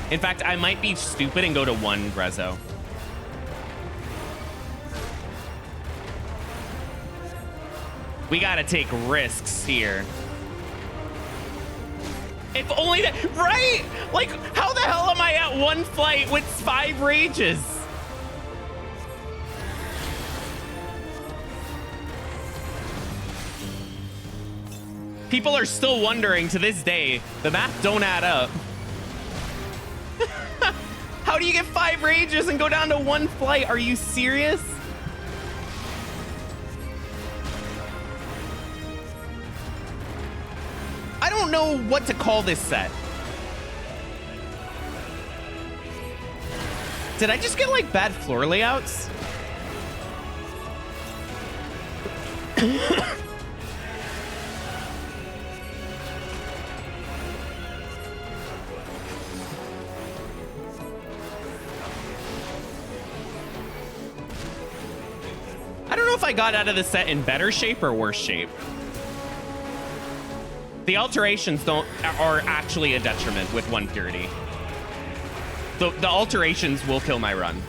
In fact, I might be stupid and go to one Rezo. We gotta take risks here. If only that, right? Like, how the hell am I at one flight with 5 rages? People are still wondering to this day. The math don't add up. How do you get 5 rages and go down to 1 flight? Are you serious? I don't know what to call this set. Did I just get like bad floor layouts? I don't know if I got out of the set in better shape or worse shape. The alterations are actually a detriment with 1 purity. The alterations will kill my run.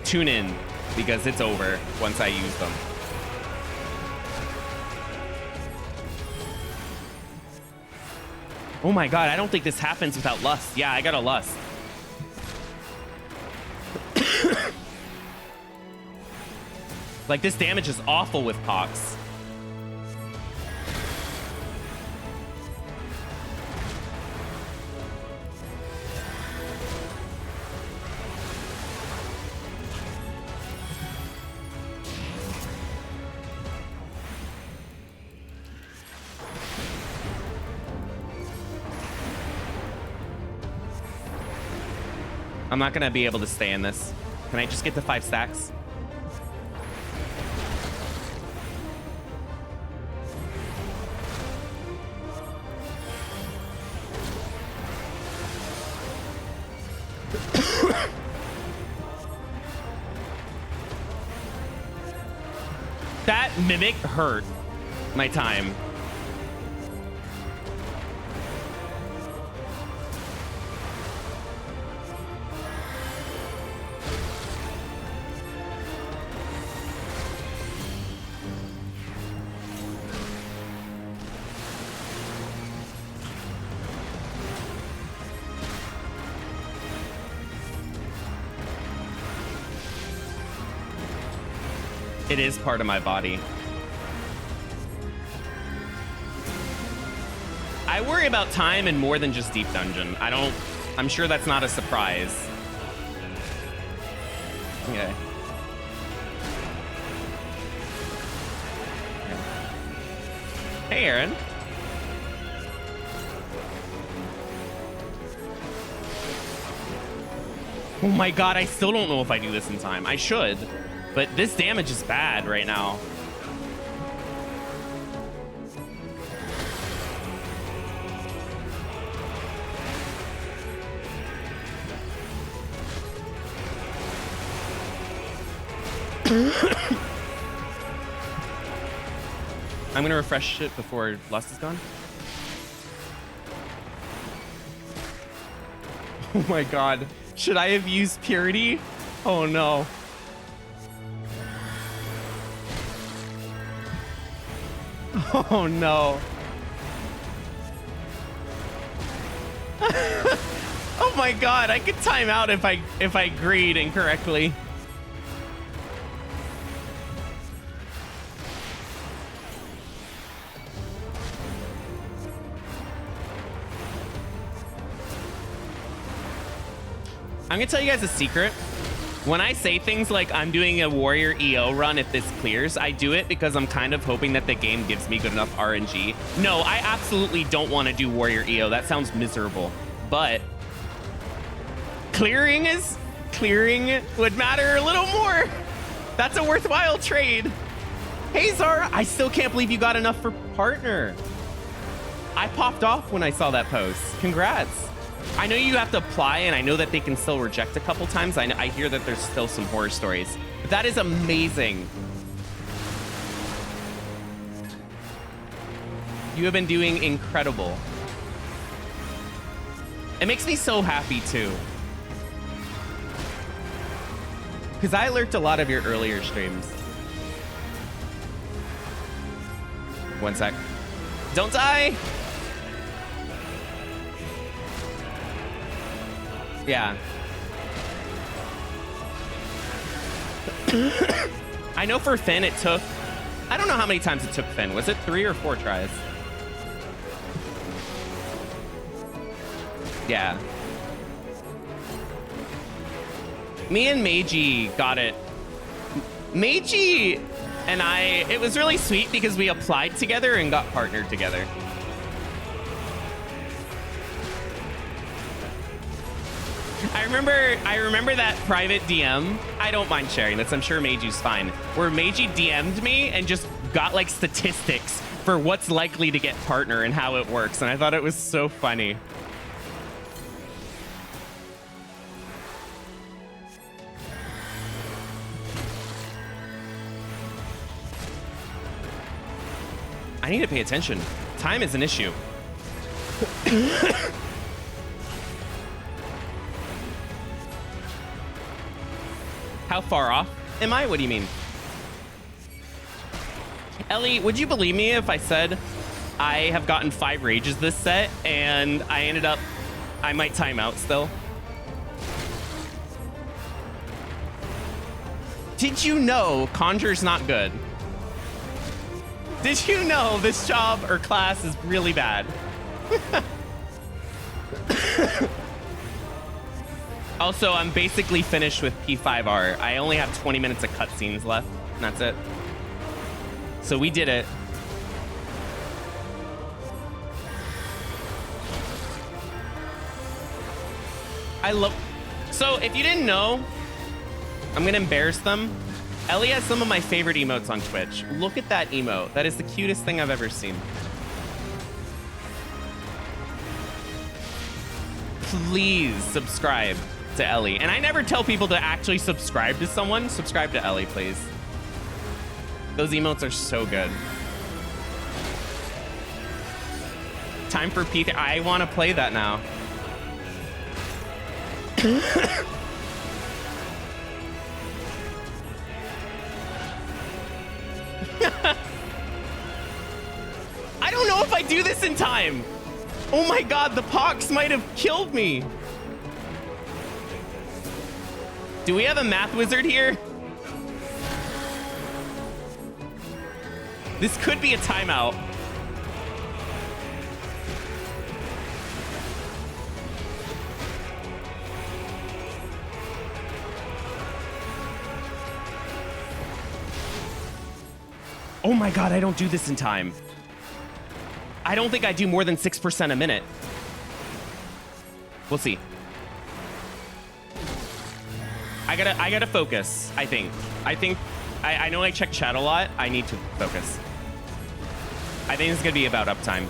Tune in, because it's over once I use them. Oh my god, I don't think this happens without Lust. Yeah, I got a Lust. Like, this damage is awful with Pox. I'm not gonna be able to stay in this. Can I just get to 5 stacks? That Mimic hurt my time. It is part of my body. I worry about time and more than just deep dungeon. I'm sure that's not a surprise. Okay. Hey, Aaron. Oh my god, I still don't know if I do this in time. I should, but this damage is bad right now. I'm gonna refresh it before Lust is gone. Oh my god. Should I have used Purity? Oh no. Oh no. Oh my god, I could time out if I greed incorrectly. I'm gonna tell you guys a secret. When I say things like I'm doing a warrior EO run if this clears, I do it because I'm kind of hoping that the game gives me good enough RNG. No, I absolutely don't want to do warrior EO. That sounds miserable. But clearing would matter a little more. That's a worthwhile trade. Hey Zara, I still can't believe you got enough for partner. I popped off when I saw that post. Congrats. I know you have to apply, and I know that they can still reject a couple times. I hear that there's still some horror stories. But that is amazing. You have been doing incredible. It makes me so happy, too. Because I lurked a lot of your earlier streams. One sec. Don't die! Yeah. I know for Finn it took... I don't know how many times it took Finn. Was it 3 or 4 tries? Yeah. Me and Meiji got it. Meiji and I... It was really sweet because we applied together and got partnered together. I remember that private DM. I don't mind sharing this. I'm sure Meiji's fine. Where Meiji DM'd me and just got like statistics for what's likely to get partner and how it works. And I thought it was so funny. I need to pay attention. Time is an issue. How far off am I? What do you mean? Ellie, would you believe me if I said I have gotten 5 rages this set and I might time out still? Did you know Conjurer's not good? Did you know this job or class is really bad? Also, I'm basically finished with P5R. I only have 20 minutes of cutscenes left, and that's it. So we did it. So if you didn't know, I'm gonna embarrass them. Ellie has some of my favorite emotes on Twitch. Look at that emote. That is the cutest thing I've ever seen. Please subscribe to Ellie. And I never tell people to actually subscribe to someone. Subscribe to Ellie, please. Those emotes are so good. Time for P3. I want to play that now. I don't know if I do this in time. Oh my god, the pox might have killed me. Do we have a math wizard here? This could be a timeout. Oh my God, I don't do this in time. I don't think I do more than 6% a minute. We'll see. I gotta focus, I think. I know I check chat a lot. I need to focus. I think it's gonna be about uptime.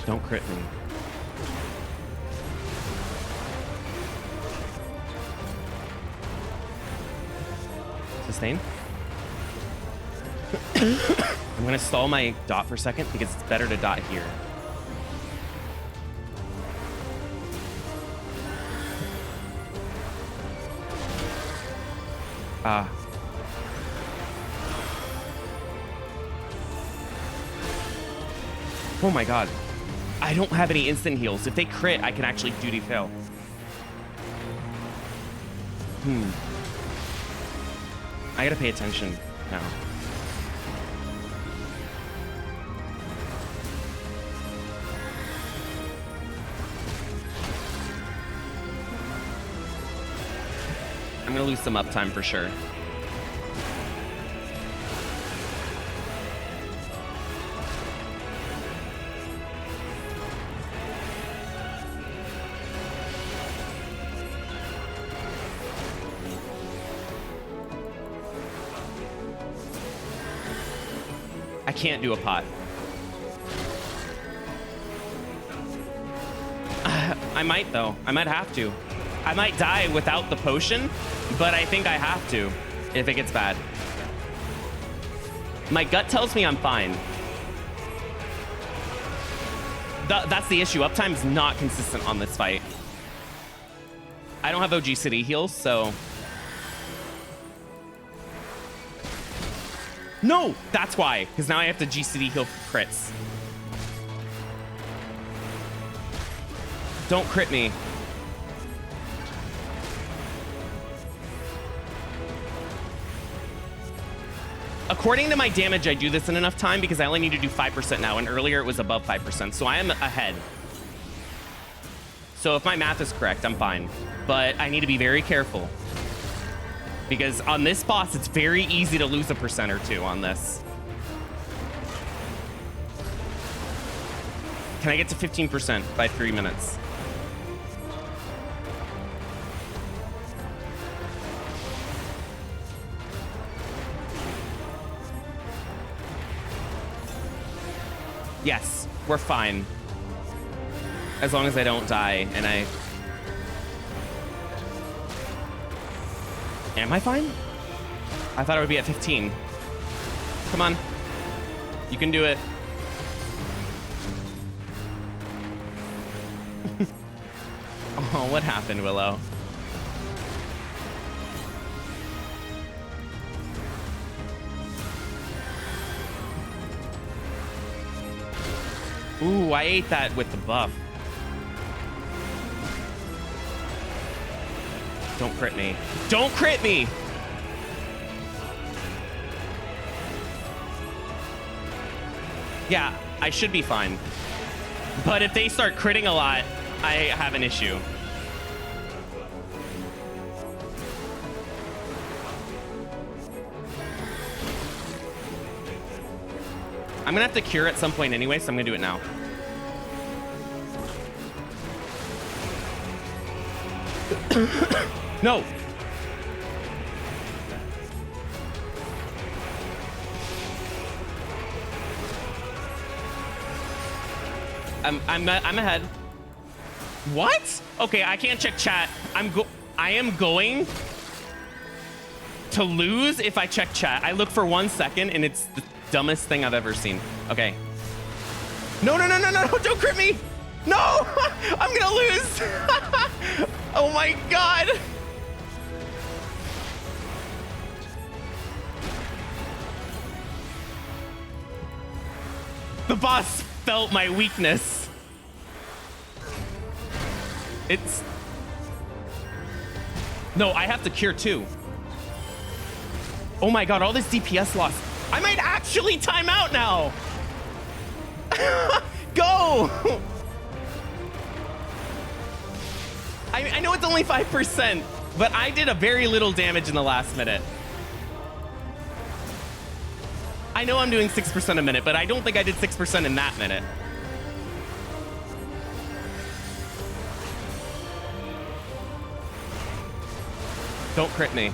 Don't crit me. Sustain. I'm gonna stall my dot for a second because it's better to dot here. Oh my God. I don't have any instant heals. If they crit, I can actually duty fail. I gotta pay attention now. I'm gonna lose some uptime for sure. I can't do a pot. I might though. I might have to. I might die without the potion, but I think I have to if it gets bad. My gut tells me I'm fine. That's the issue. Uptime's not consistent on this fight. I don't have OG City heals, so... No! That's why, because now I have to GCD heal for crits. Don't crit me. According to my damage, I do this in enough time because I only need to do 5% now, and earlier it was above 5%, so I am ahead. So if my math is correct, I'm fine. But I need to be very careful. Because on this boss, it's very easy to lose a percent or two on this. Can I get to 15% by 3 minutes? Yes, we're fine. As long as I don't die and I... Am I fine? I thought I would be at 15. Come on. You can do it. Oh, what happened, Willow? Ooh, I ate that with the buff. Don't crit me. Don't crit me! Yeah, I should be fine. But if they start critting a lot, I have an issue. I'm gonna have to cure at some point anyway, so I'm gonna do it now. No! I'm ahead. What? Okay, I can't check chat. I am going to lose if I check chat. I look for 1 second and it's the dumbest thing I've ever seen. Okay. No, no, no, no, no, don't crit me! No! I'm gonna lose! Oh my God! The boss felt my weakness. No, I have to cure too. Oh my god, all this DPS loss. I might actually time out now. Go! I know it's only 5%, but I did a very little damage in the last minute. I know I'm doing 6% a minute, but I don't think I did 6% in that minute. Don't crit me.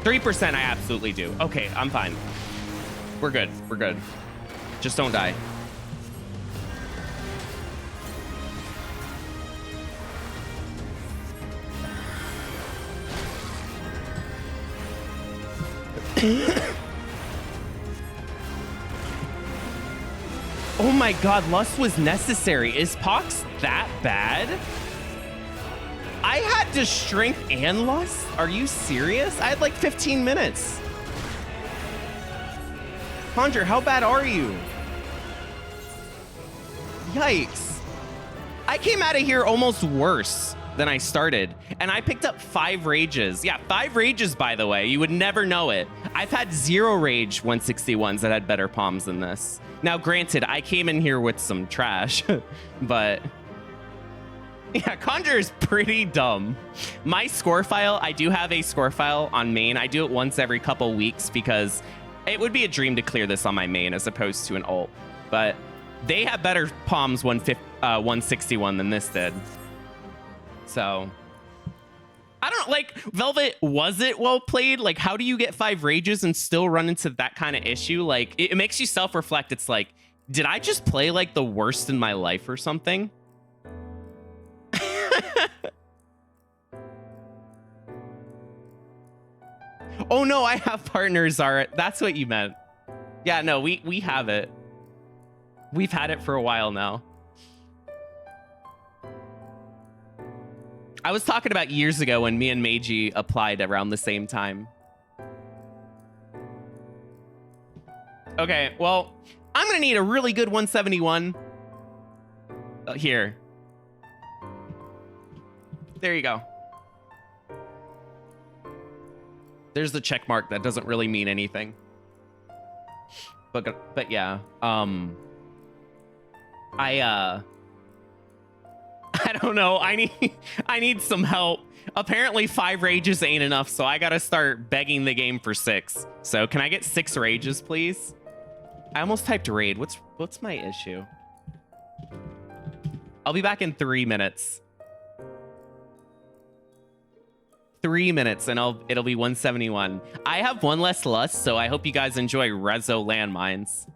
3% I absolutely do. Okay, I'm fine. We're good. We're good. Just don't die. Oh my god, Lust was necessary. Is Pox that bad? I had to Strength and Lust? Are you serious? I had like 15 minutes. Conjurer, how bad are you? Yikes. I came out of here almost worse than I started, and I picked up 5 rages. Yeah, 5 rages, by the way. You would never know it. I've had 0 rage 161s that had better palms than this. Now, granted, I came in here with some trash, but yeah, Conjurer is pretty dumb. My score file, I do have a score file on main. I do it once every couple weeks because it would be a dream to clear this on my main as opposed to an ult, but they have better palms 161 than this did. So I don't like Velvet. Was it well played? Like, how do you get 5 rages and still run into that kind of issue? Like, it makes you self-reflect. It's like, did I just play like the worst in my life or something? Oh no, I have partners, Zara. That's what you meant. Yeah, no, we have it. We've had it for a while now. I was talking about years ago when me and Meiji applied around the same time. Okay, well, I'm gonna need a really good 171. Here. There you go. There's the check mark that doesn't really mean anything. But yeah, I don't know. I need some help. Apparently 5 rages ain't enough, so I gotta start begging the game for 6. So can I get 6 rages, please? I almost typed raid. What's my issue? I'll be back in 3 minutes. 3 minutes and it'll be 171. I have 1 less lust, so I hope you guys enjoy Rezo landmines.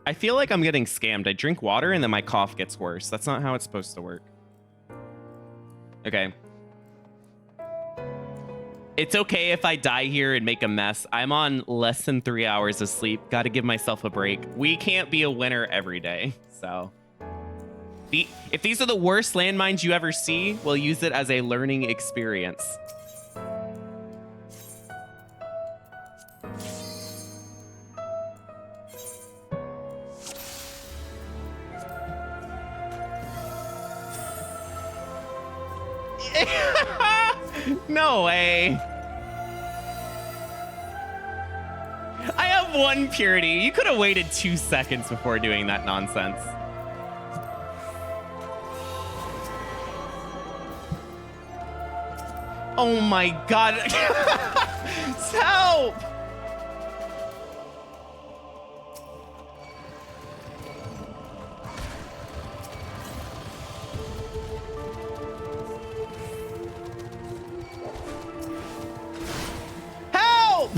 I feel like I'm getting scammed. I drink water and then my cough gets worse. That's not how it's supposed to work. Okay. It's okay if I die here and make a mess. I'm on less than 3 hours of sleep. Got to give myself a break. We can't be a winner every day. So if these are the worst landmines you ever see, we'll use it as a learning experience. No way. I have 1 purity. You could have waited 2 seconds before doing that nonsense. Oh my god. Help! Help!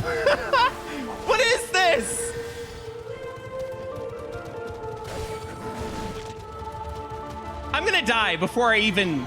What is this? I'm gonna die before I even...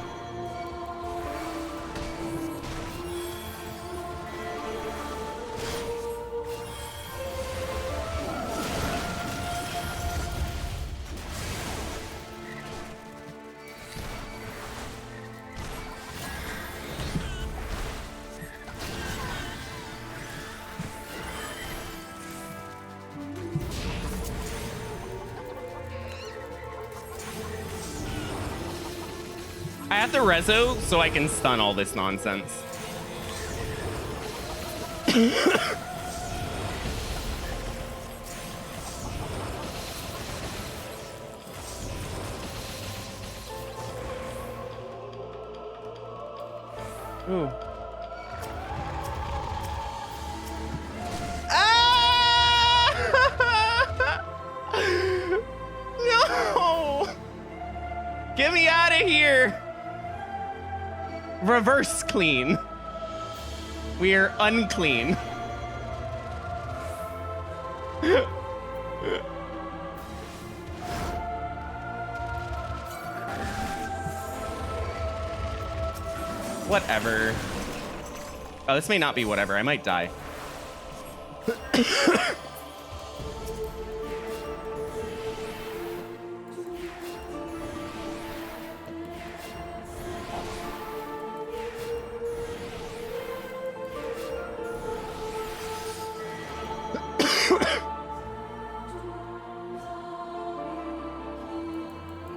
I have to rezo so I can stun all this nonsense. Ooh. Ah! No! Get me out of here! Reverse clean. We're unclean. Whatever. Oh, this may not be whatever. I might die.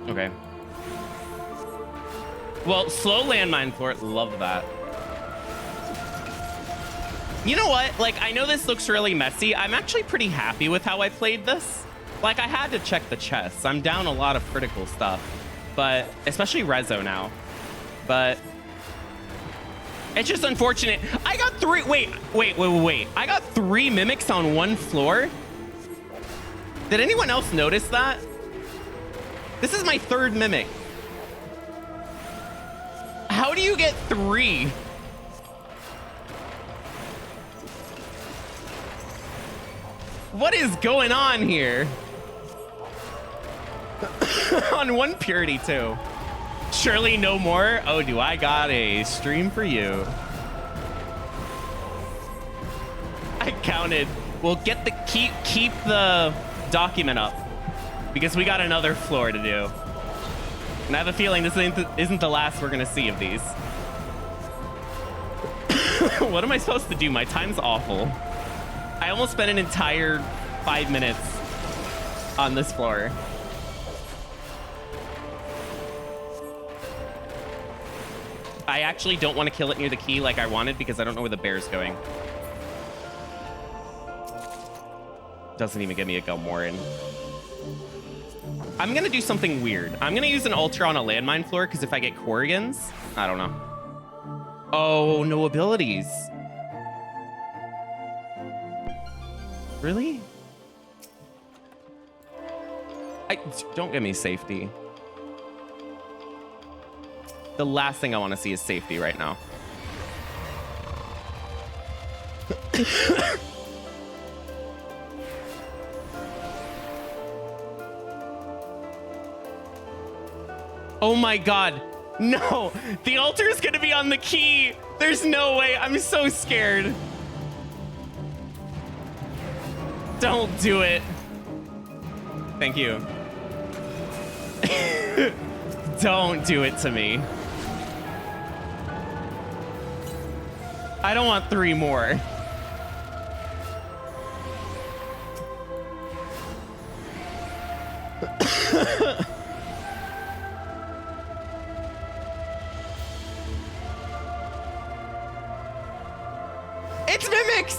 Okay. Well, slow landmine floor, love that. You know what? Like, I know this looks really messy. I'm actually pretty happy with how I played this. Like, I had to check the chests. I'm down a lot of critical stuff, but especially Rezo now. But it's just unfortunate. I got 3. Wait. I got 3 mimics on 1 floor. Did anyone else notice that? This is my 3rd mimic. How do you get 3? What is going on here? On 1 purity too. Surely no more. Oh, do I got a stream for you? I counted. We'll get the keep the document up because we got another floor to do. And I have a feeling this isn't the last we're gonna see of these. What am I supposed to do? My time's awful. I almost spent an entire 5 minutes on this floor. I actually don't want to kill it near the key like I wanted because I don't know where the bear's going. Doesn't even give me a Gelmorin. I'm gonna do something weird. I'm gonna use an Ultra on a landmine floor because if I get Corrigans, I don't know. Oh, no abilities. Really? Don't give me safety. The last thing I want to see is safety right now. Oh my God. No, the altar is gonna be on the key. There's no way. I'm so scared. Don't do it. Thank you. Don't do it to me. I don't want 3 more. It's mimics!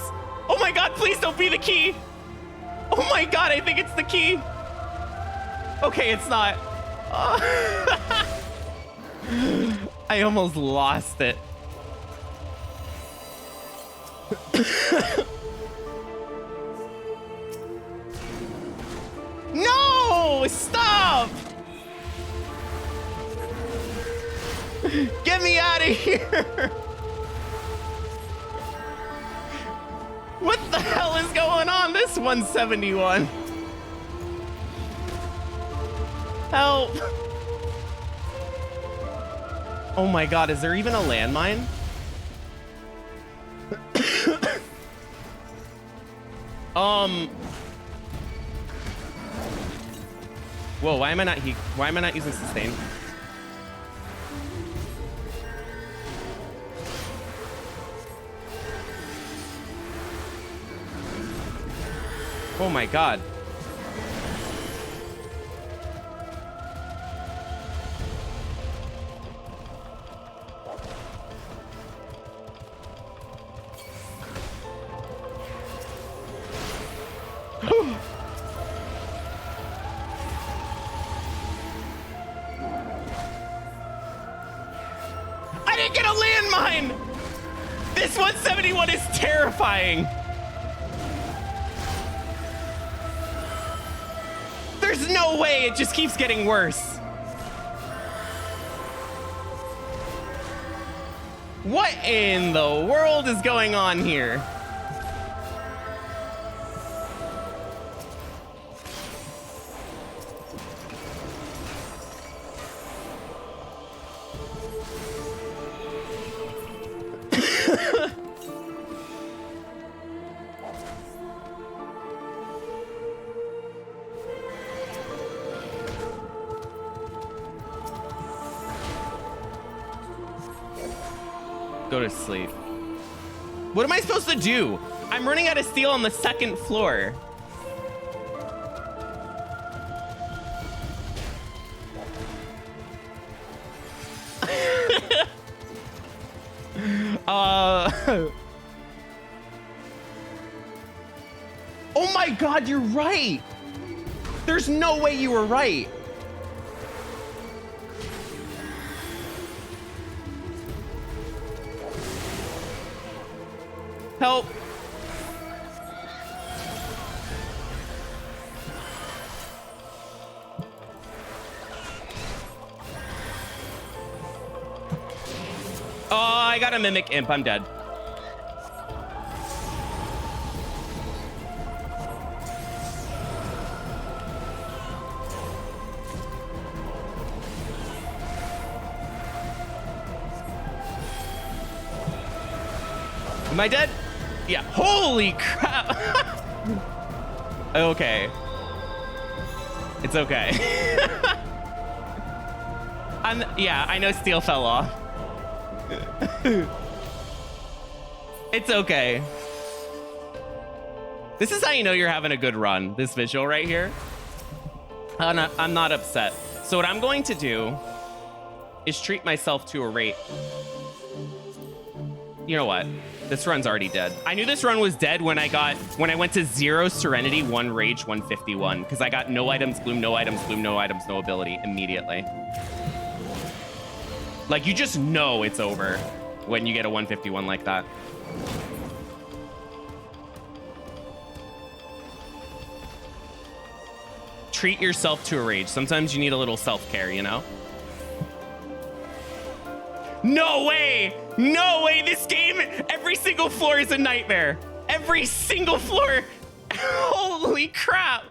Oh my God, please don't be the key. Oh my God, I think it's the key. Okay, it's not. I almost lost it. No! Stop! Get me out of here! What the hell is going on? This 171. Help! Oh my God, is there even a landmine? Whoa, why am I not using sustain? Oh my God. I didn't get a landmine! This 171 is terrifying. There's no way, it just keeps getting worse. What in the world is going on here? Go to sleep. What am I supposed to do? I'm running out of steel on the 2nd floor. Oh my God, you're right. There's no way you were right. Help. Oh, I got a mimic imp. I'm dead. Am I dead? Yeah. Holy crap. Okay. It's okay. Yeah, I know steel fell off. It's okay. This is how you know you're having a good run. This visual right here. I'm not upset. So what I'm going to do is treat myself to a rate. You know what? This run's already dead. I knew this run was dead when I went to 0 Serenity, 1 Rage, 151, because I got no items, gloom, no items, gloom, no items, no ability immediately. Like, you just know it's over when you get a 151 like that. Treat yourself to a rage. Sometimes you need a little self-care, you know? No way! No way! This game, every single floor is a nightmare. Every single floor. Holy crap.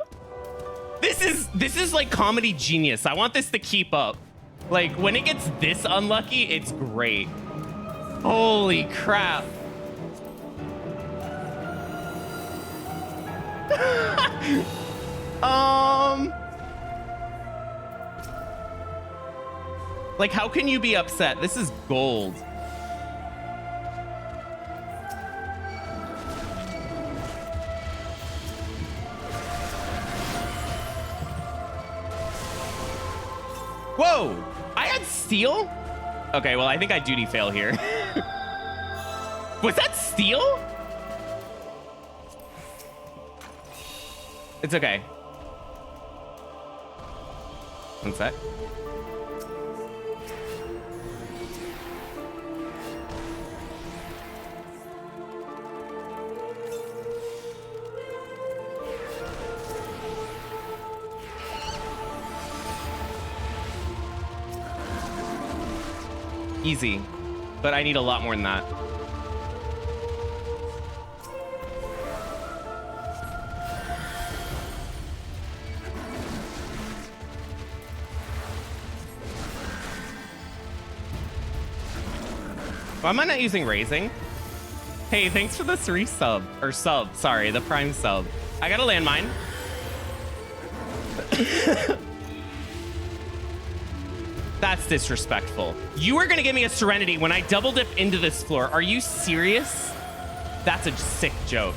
This is like comedy genius. I want this to keep up. Like, when it gets this unlucky, it's great. Holy crap. Like, how can you be upset? This is gold. Whoa! I had steel? Okay, well, I think I duty fail here. Was that steel? It's okay. One sec. Easy, but I need a lot more than that. Why am I not using raising? Hey, thanks for the 3 sub, or sub, sorry, the prime sub. I got a landmine. That's disrespectful. You are gonna give me a Serenity when I double dip into this floor. Are you serious? That's a sick joke.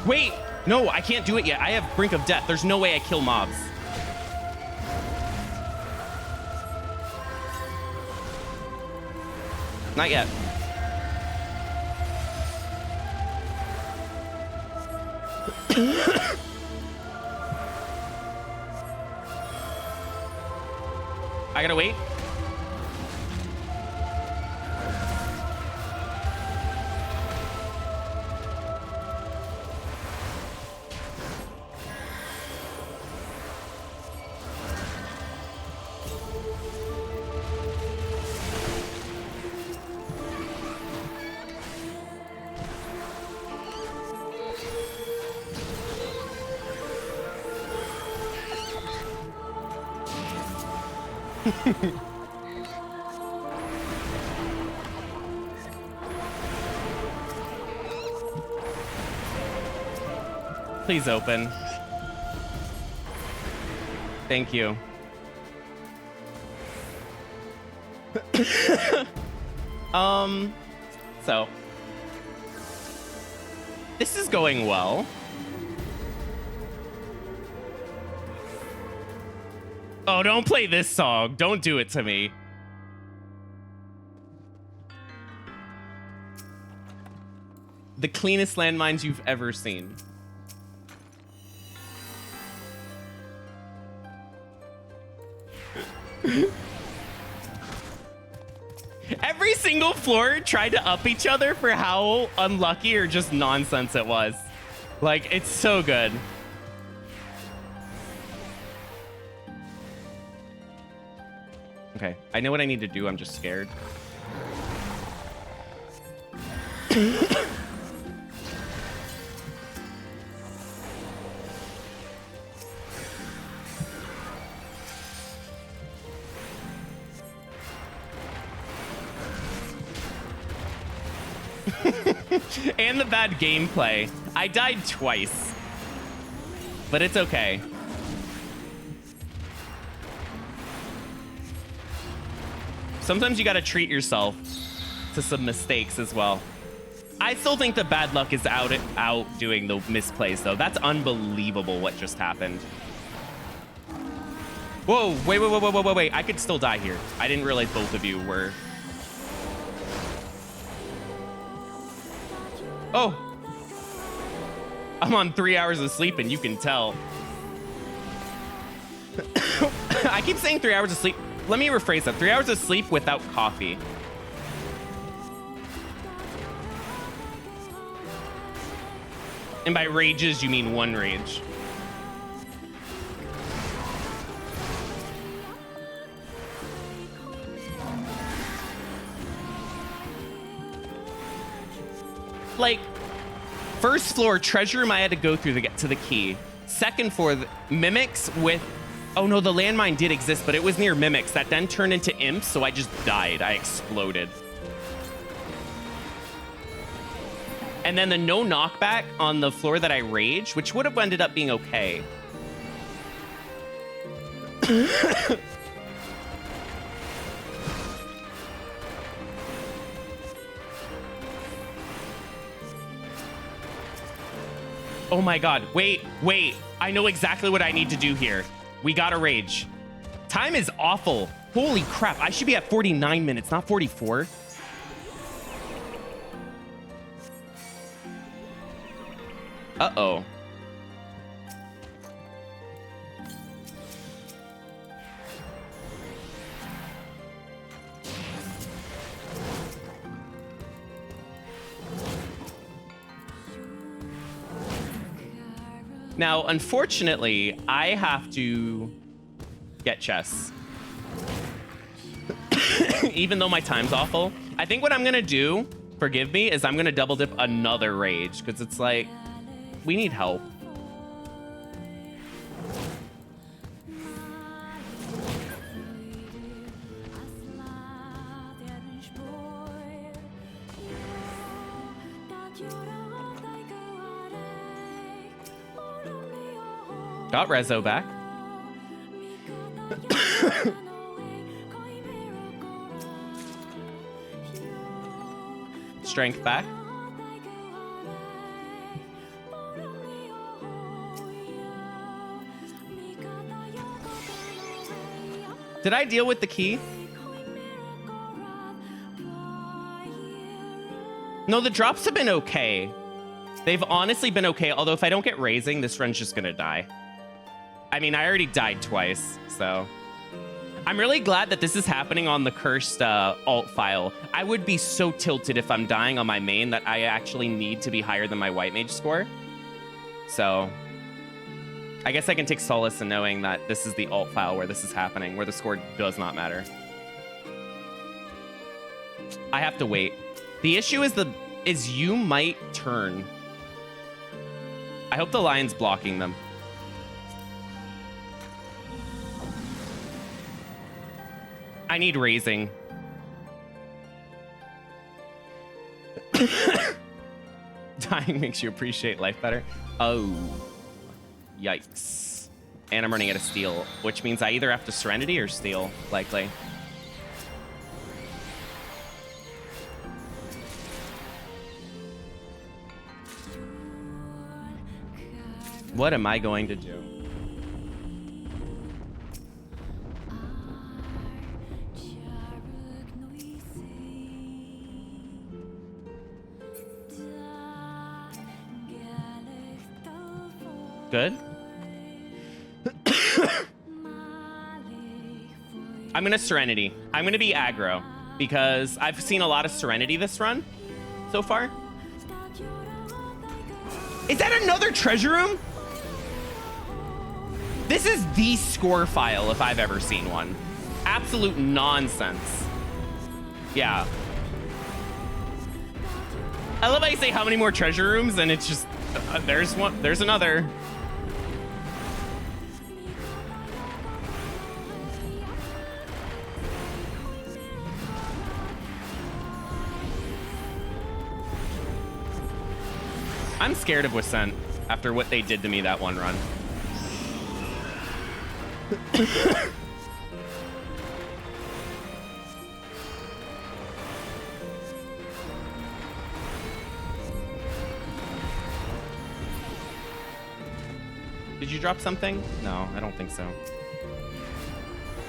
Wait, no, I can't do it yet. I have Brink of Death. There's no way I kill mobs. Not yet. I gotta wait. Please open. Thank you. So this is going well. Oh, don't play this song. Don't do it to me. The cleanest landmines you've ever seen. Every single floor tried to up each other for how unlucky or just nonsense it was. Like, it's so good. Okay, I know what I need to do. I'm just scared. And the bad gameplay. I died twice, but it's okay. Sometimes you gotta treat yourself to some mistakes as well. I still think the bad luck is outdoing the misplays, though. That's unbelievable what just happened. Whoa, wait. I could still die here. I didn't realize both of you were... Oh. I'm on 3 hours of sleep, and you can tell. I keep saying 3 hours of sleep. Let me rephrase that. 3 hours of sleep without coffee. And by rages, you mean one rage. Like, First floor, treasure room I had to go through to get to the key. Second floor, mimics with... Oh no, the landmine did exist, but it was near mimics that then turned into imps, so I just died. I exploded. And then the no knockback on the floor that I raged, which would have ended up being okay. Oh my god, wait. I know exactly what I need to do here. We gotta rage. Time is awful. Holy crap, I should be at 49 minutes, not 44. Uh-oh. Now, unfortunately, I have to get chess. Even though my time's awful. I think what I'm gonna do, forgive me, is I'm gonna double dip another rage, because it's like, we need help. Got Rezo back. Strength back. Did I deal with the key? No, the drops have been okay. They've honestly been okay, although if I don't get raising, this run's just gonna die. I mean, I already died twice, so... I'm really glad that this is happening on the cursed alt file. I would be so tilted if I'm dying on my main that I actually need to be higher than my white mage score. So... I guess I can take solace in knowing that this is the alt file where this is happening, where the score does not matter. I have to wait. The issue is you might turn. I hope the lion's blocking them. I need raising. Dying makes you appreciate life better. Oh. Yikes. And I'm running out of steel, which means I either have to Serenity or steal, likely. What am I going to do? Good. I'm gonna Serenity. I'm gonna be aggro because I've seen a lot of Serenity this run so far. Is that another treasure room? This is the score file if I've ever seen one. Absolute nonsense. Yeah. I love how you say how many more treasure rooms and it's just, there's one, there's another. I'm scared of Wissent after what they did to me that one run. Did you drop something? No, I don't think so.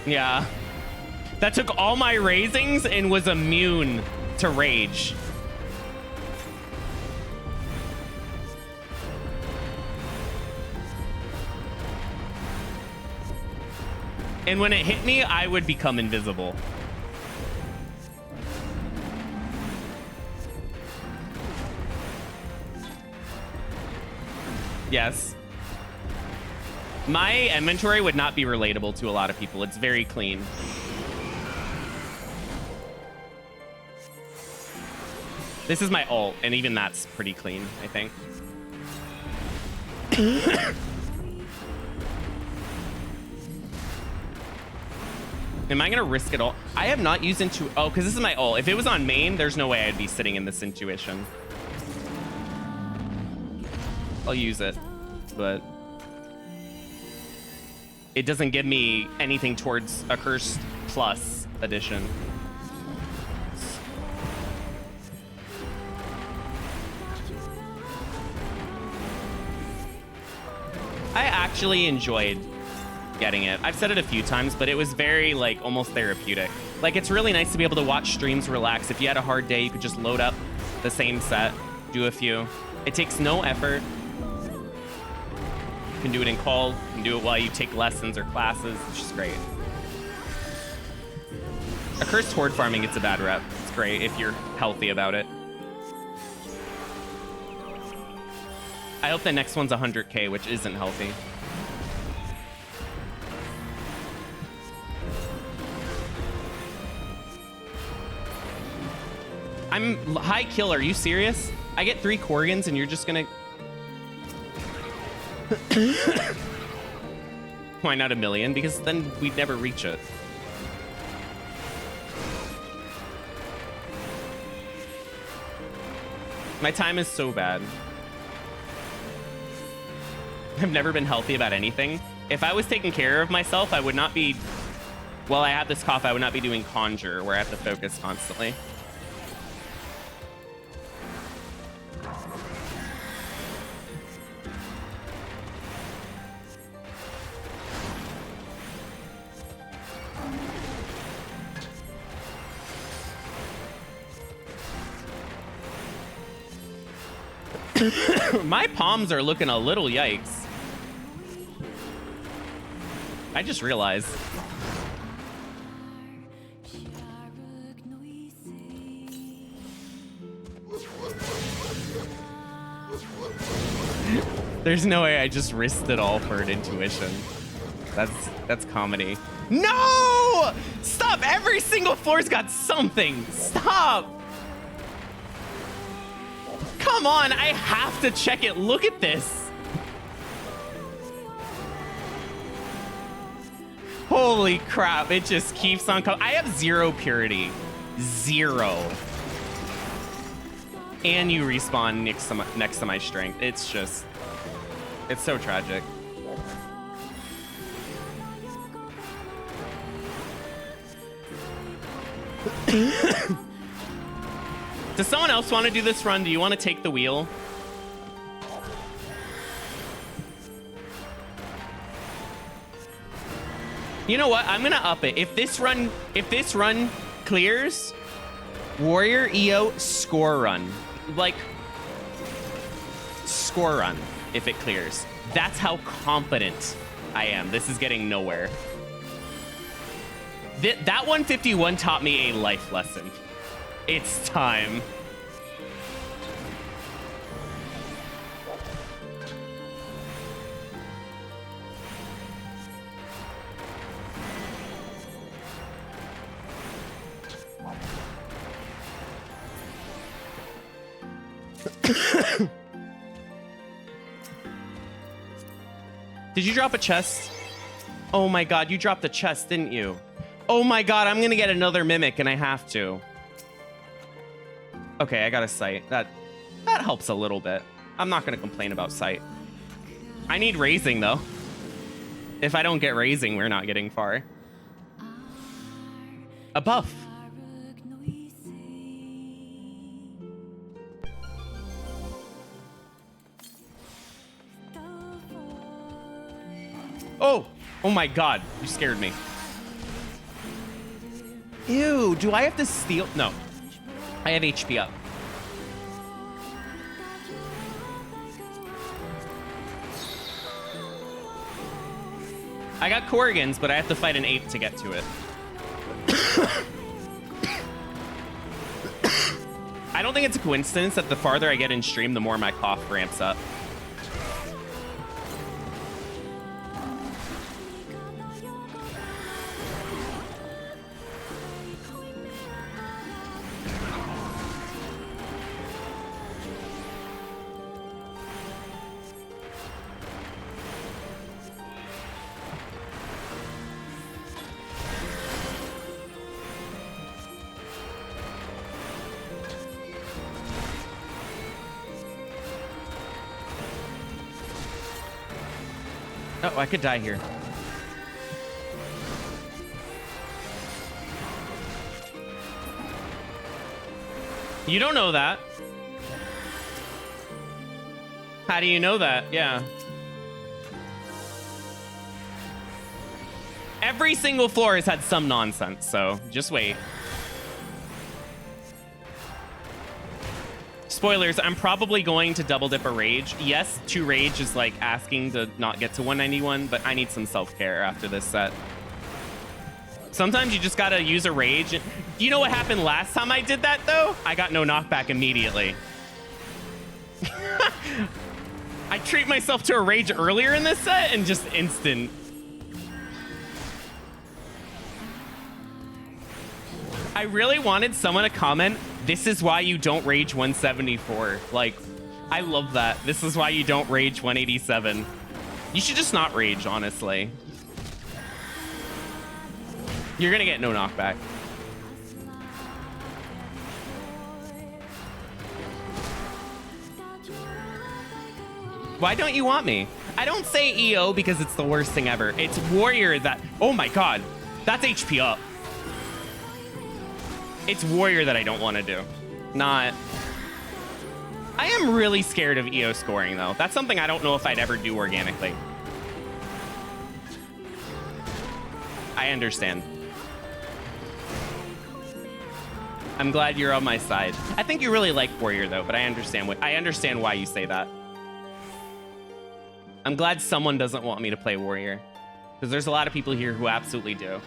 Yeah. That took all my raisings and was immune to rage. And when it hit me, I would become invisible. Yes. My inventory would not be relatable to a lot of people. It's very clean. This is my ult, and even that's pretty clean, I think. Am I gonna risk it all? I have not used Intu. Oh, because this is my ult. If it was on main, there's no way I'd be sitting in this intuition. I'll use it, but it doesn't give me anything towards a Cursed Plus edition. I actually enjoyed getting it. I've said it a few times, but it was very, like, almost therapeutic. Like, it's really nice to be able to watch streams relax. If you had a hard day, you could just load up the same set, do a few. It takes no effort. You can do it in call. You can do it while you take lessons or classes. It's just great. Accursed Horde farming gets a bad rep. It's great if you're healthy about it. I hope the next one's 100k, which isn't healthy. I'm high kill. Are you serious? I get 3 Korgans and you're just gonna... Why not 1 million? Because then we'd never reach it. My time is so bad. I've never been healthy about anything. If I was taking care of myself, I would not be... While I have this cough, I would not be doing Conjurer, where I have to focus constantly. My palms are looking a little yikes. I just realized. There's no way I just risked it all for an intuition. That's comedy. No! Stop! Every single floor's got something. Stop! Come on, I have to check it. Look at this. Holy crap, it just keeps on coming. I have 0 purity. 0. And you respawn next to my strength. It's just... It's so tragic. Does someone else want to do this run? Do you want to take the wheel? You know what? I'm gonna up it. If this run clears, Warrior EO score run. Like, score run if it clears. That's how confident I am. This is getting nowhere. That 151 taught me a life lesson. It's time. Did you drop a chest? Oh my god, you dropped a chest, didn't you? Oh my god, I'm gonna get another mimic and I have to. Okay, I got a sight. That helps a little bit. I'm not gonna complain about sight. I need raising though. If I don't get raising, we're not getting far. A buff. Oh my god, you scared me. Ew, do I have to steal? No. I have HP up. I got Korgans, but I have to fight an ape to get to it. I don't think it's a coincidence that the farther I get in stream, the more my cough ramps up. Oh, I could die here. You don't know that. How do you know that? Yeah. Every single floor has had some nonsense, so just wait. Spoilers, I'm probably going to double dip a rage. Yes, 2 rage is like asking to not get to 191, but I need some self-care after this set. Sometimes you just gotta use a rage. You know what happened last time I did that, though? I got no knockback immediately. I treat myself to a rage earlier in this set and just instant. I really wanted someone to comment, this is why you don't rage 174. Like, I love that. This is why you don't rage 187. You should just not rage, honestly. You're gonna get no knockback. Why don't you want me? I don't say EO because it's the worst thing ever. It's Warrior that... Oh my god. That's HP up. It's Warrior that I don't want to do. Not... I am really scared of EO scoring, though. That's something I don't know if I'd ever do organically. I understand. I'm glad you're on my side. I think you really like Warrior, though, but I understand why you say that. I'm glad someone doesn't want me to play Warrior, because there's a lot of people here who absolutely do.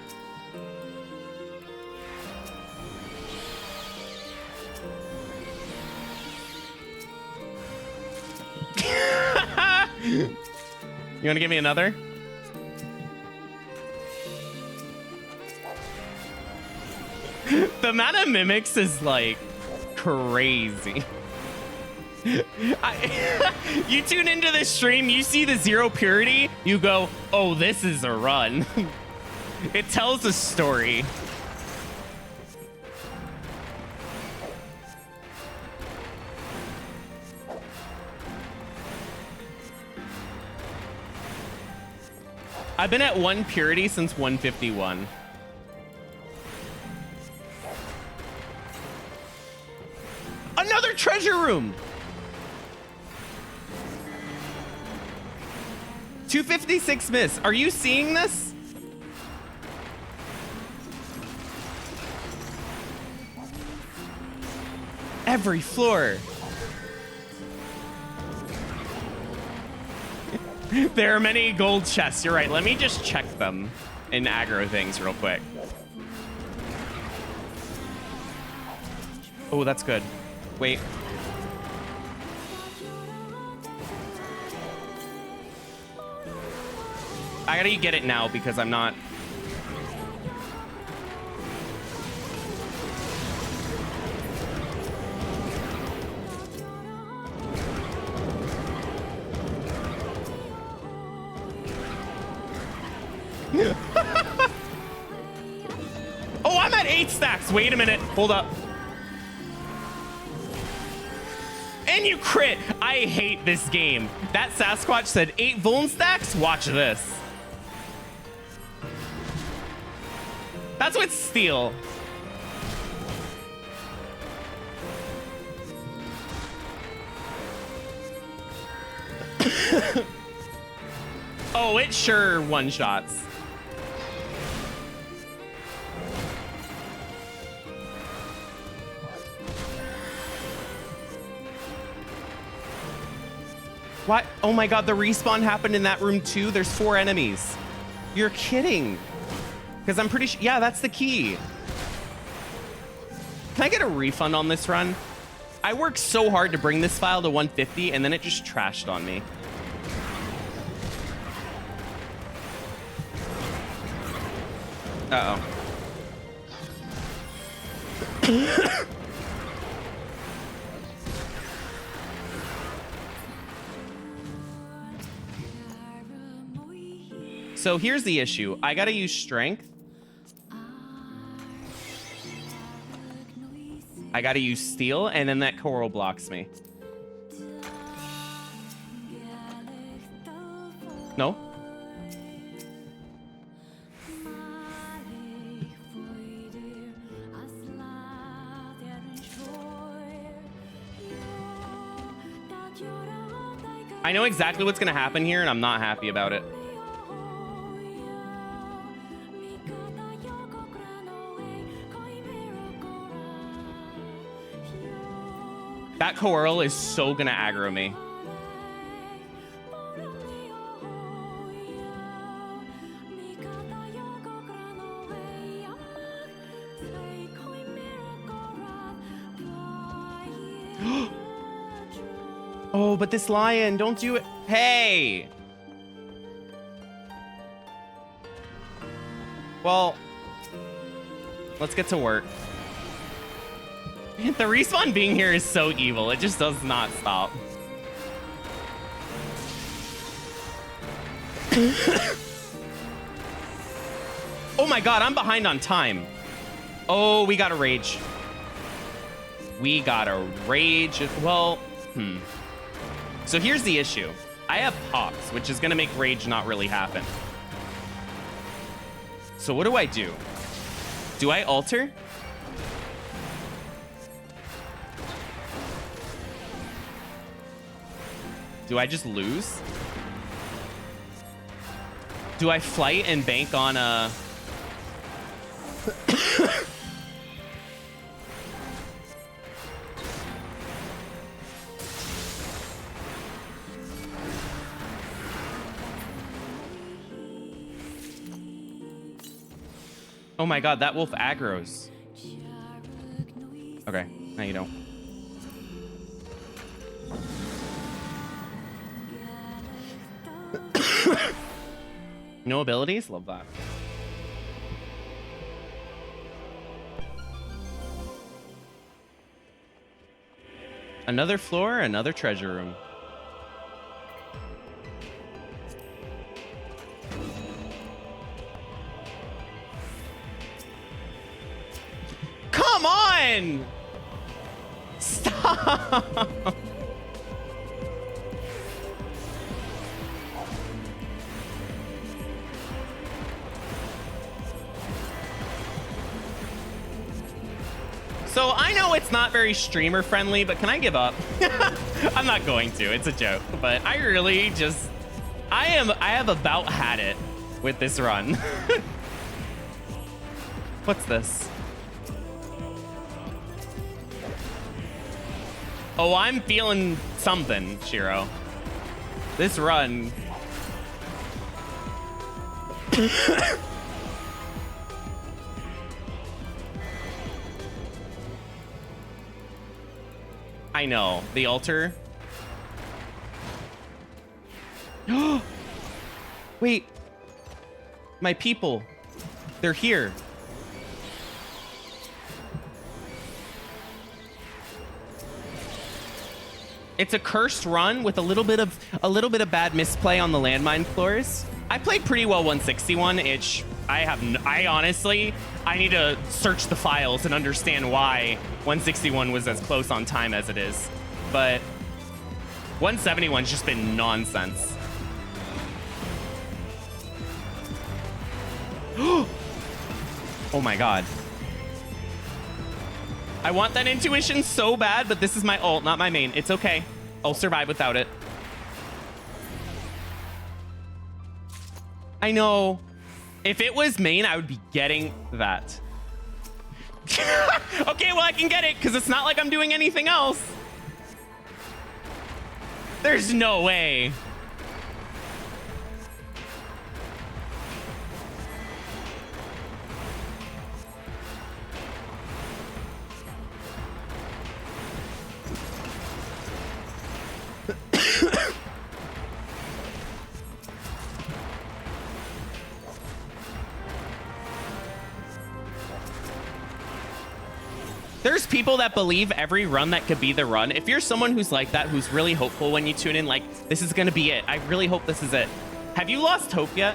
You want to give me another? The amount of mimics is like crazy. You tune into this stream, you see the 0 purity, you go, oh, this is a run. It tells a story. I've been at 1 purity since 151. Another treasure room. 256 miss. Are you seeing this? Every floor. There are many gold chests. You're right. Let me just check them and aggro things real quick. Oh, that's good. Wait. I gotta get it now because I'm not... Oh, I'm at 8 stacks. Wait a minute. Hold up. And you crit. I hate this game. That Sasquatch said 8 Vuln stacks. Watch this. That's what's steal. Oh, it sure one-shots. What? Oh my god, the respawn happened in that room too? There's 4 enemies. You're kidding. Because I'm pretty sure... Yeah, that's the key. Can I get a refund on this run? I worked so hard to bring this file to 150 and then it just trashed on me. Uh-oh. So here's the issue. I gotta use strength. I gotta use steel, and then that coral blocks me. No? I know exactly what's gonna happen here, and I'm not happy about it. That Coral is so gonna aggro me. Oh, but this lion, don't do it. Hey! Well, let's get to work. The respawn being here is so evil. It just does not stop. Oh my god, I'm behind on time. Oh, we gotta rage. We gotta rage. Well, So here's the issue. I have pops, which is gonna make rage not really happen. So what do I do? Do I alter? Do I just lose? Do I flight and bank on a... Oh my god, that wolf aggroes. Okay, now you know. No abilities? Love that. Another floor, another treasure room. Come on! Stop! So I know it's not very streamer friendly, but can I give up? I'm not going to. It's a joke, but I really just I have about had it with this run. What's this? Oh, I'm feeling something, Shiro. This run. I know. The altar. Wait. My people. They're here. It's a cursed run with a little bit of bad misplay on the landmine floors. I played pretty well 161. I honestly need to search the files and understand why 161 was as close on time as it is. But 171's just been nonsense. Oh my god. I want that intuition so bad, but this is my ult, not my main. It's okay. I'll survive without it. I know. If it was main, I would be getting that. Okay, well, I can get it because it's not like I'm doing anything else. There's no way. There's people that believe every run that could be the run. If you're someone who's like that, who's really hopeful when you tune in, like, this is gonna be it. I really hope this is it. Have you lost hope yet?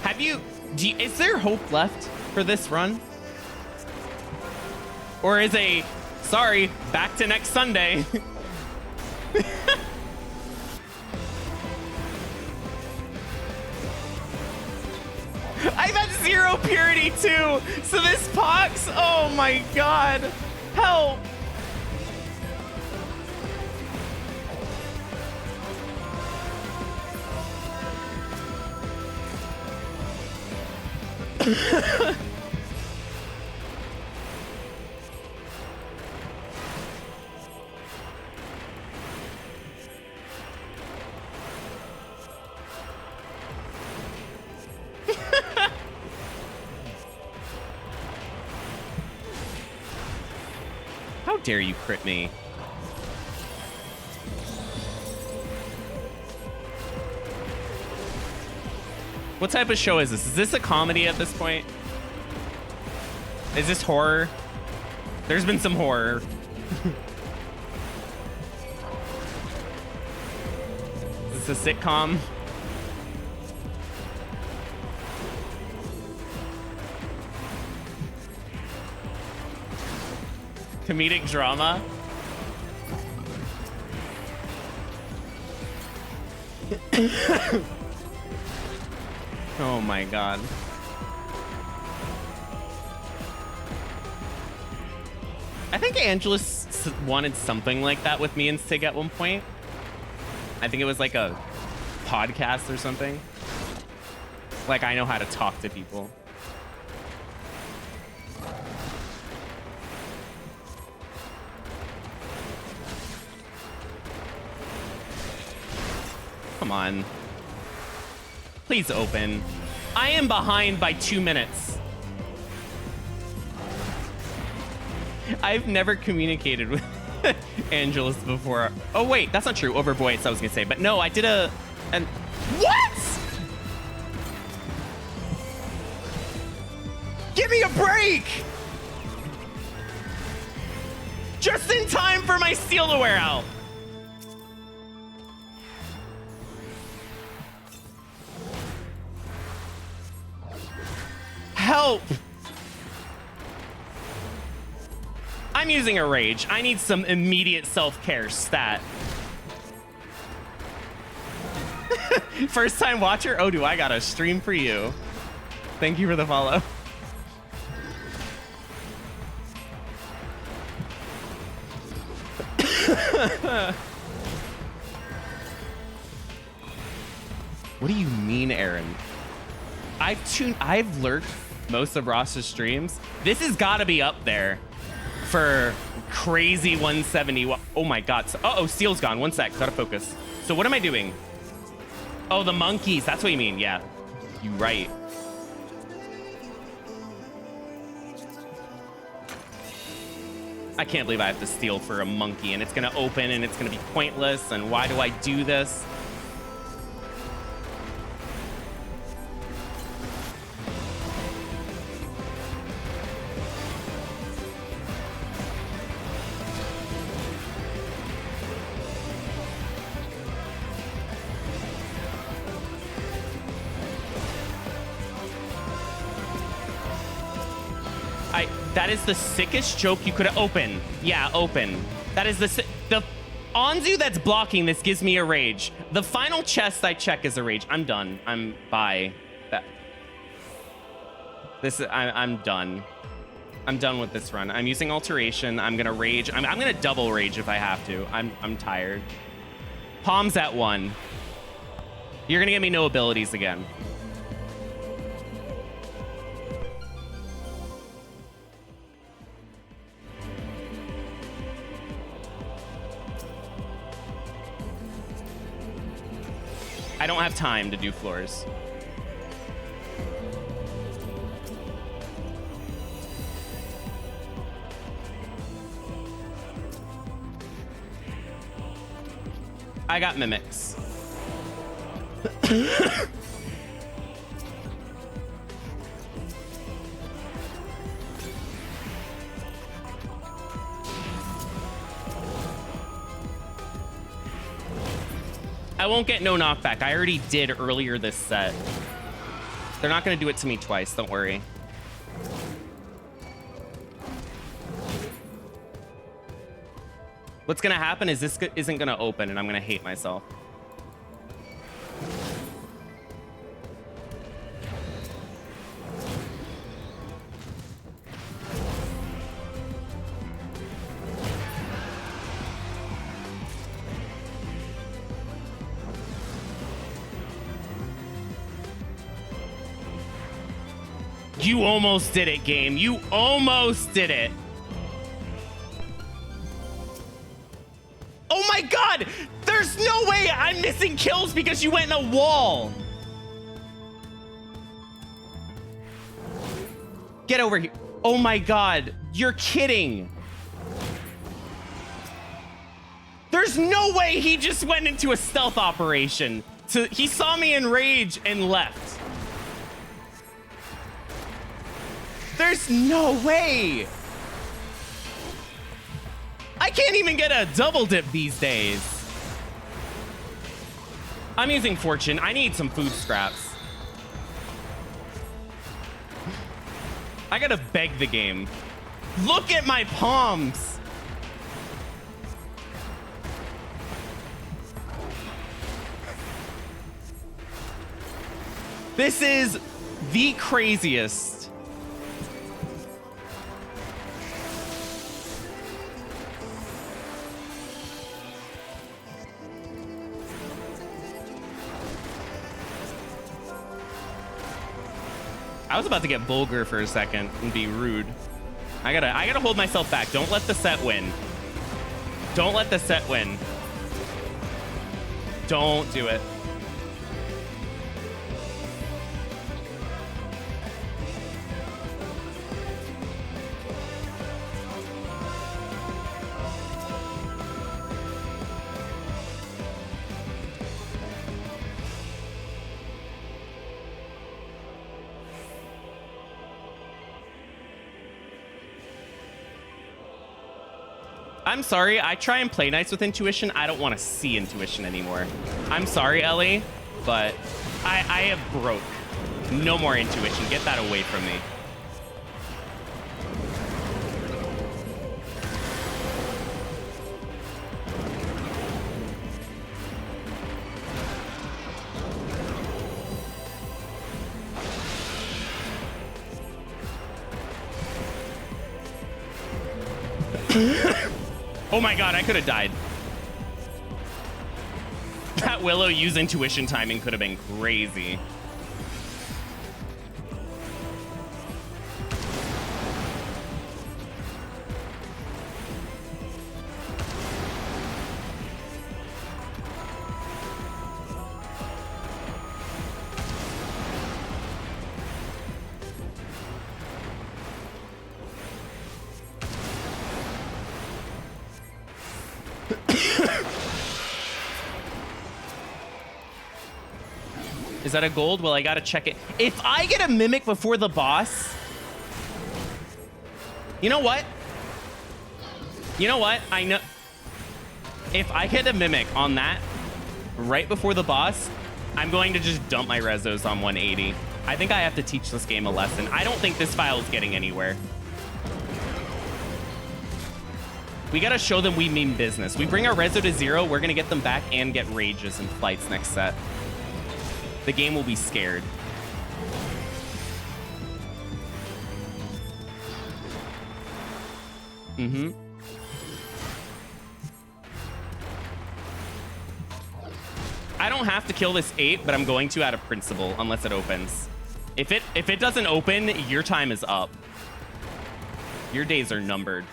Have you, is there hope left for this run? Or is a, sorry, back to next Sunday? I've had 0 purity too, so this pox, oh my god, help. How dare you crit me? What type of show is this? Is this a comedy at this point? Is this horror? There's been some horror. Is this a sitcom? Comedic drama? Oh my god. I think Angelus wanted something like that with me and Sig at one point. I think it was like a podcast or something. Like, I know how to talk to people. Come on. Please open. I am behind by 2 minutes. I've never communicated with Angelus before. Oh, wait, that's not true. Over voice, I was gonna say. But no, I did an... What? Give me a break! Just in time for my steel to wear out. Help! I'm using a rage. I need some immediate self-care stat. First time watcher? Oh, do I got a stream for you. Thank you for the follow. What do you mean, Aaron? I've lurked most of Ross's streams. This has got to be up there for crazy 170. Oh my god. Uh-oh, Steel's gone. One sec. Gotta focus. So what am I doing? Oh, the monkeys. That's what you mean. Yeah. You right. I can't believe I have to steal for a monkey and it's gonna open and it's gonna be pointless. And why do I do this? That is the sickest joke you could have. Open. Yeah, open. That is the Anzu that's blocking this gives me a rage. The final chest I check is a rage. I'm done. I'm bye. I'm done. I'm done with this run. I'm using alteration. I'm gonna rage. I'm gonna double rage if I have to. I'm tired. Palms at 1. You're gonna give me no abilities again. I don't have time to do floors. I got mimics. I won't get no knockback. I already did earlier this set. They're not going to do it to me twice. Don't worry. What's going to happen is this isn't going to open and I'm going to hate myself. You almost did it, game. You almost did it. Oh my God! There's no way I'm missing kills because you went in a wall. Get over here. Oh my God. You're kidding. There's no way he just went into a stealth operation. So he saw me in rage and left. There's no way. I can't even get a double dip these days. I'm using fortune. I need some food scraps. I gotta beg the game. Look at my palms. This is the craziest. I was about to get vulgar for a second and be rude. I gotta hold myself back. Don't let the set win. Don't let the set win. Don't do it. I'm sorry, I try and play nice with intuition. I don't want to see intuition anymore. I'm sorry, Ellie, but I have broke. No more intuition. Get that away from me. Oh my God, I could have died. That Willow use intuition timing could have been crazy. Is that a gold? Well, I gotta check it. If I get a mimic before the boss, you know what? You know what? I know. If I get a mimic on that right before the boss, I'm going to just dump my rezos on 180. I think I have to teach this game a lesson. I don't think this file is getting anywhere. We gotta show them we mean business. We bring our rezo to 0, we're gonna get them back and get rages and flights next set. The game will be scared. Mm-hmm. I don't have to kill this 8, but I'm going to out of principle unless it opens. If it doesn't open, your time is up. Your days are numbered.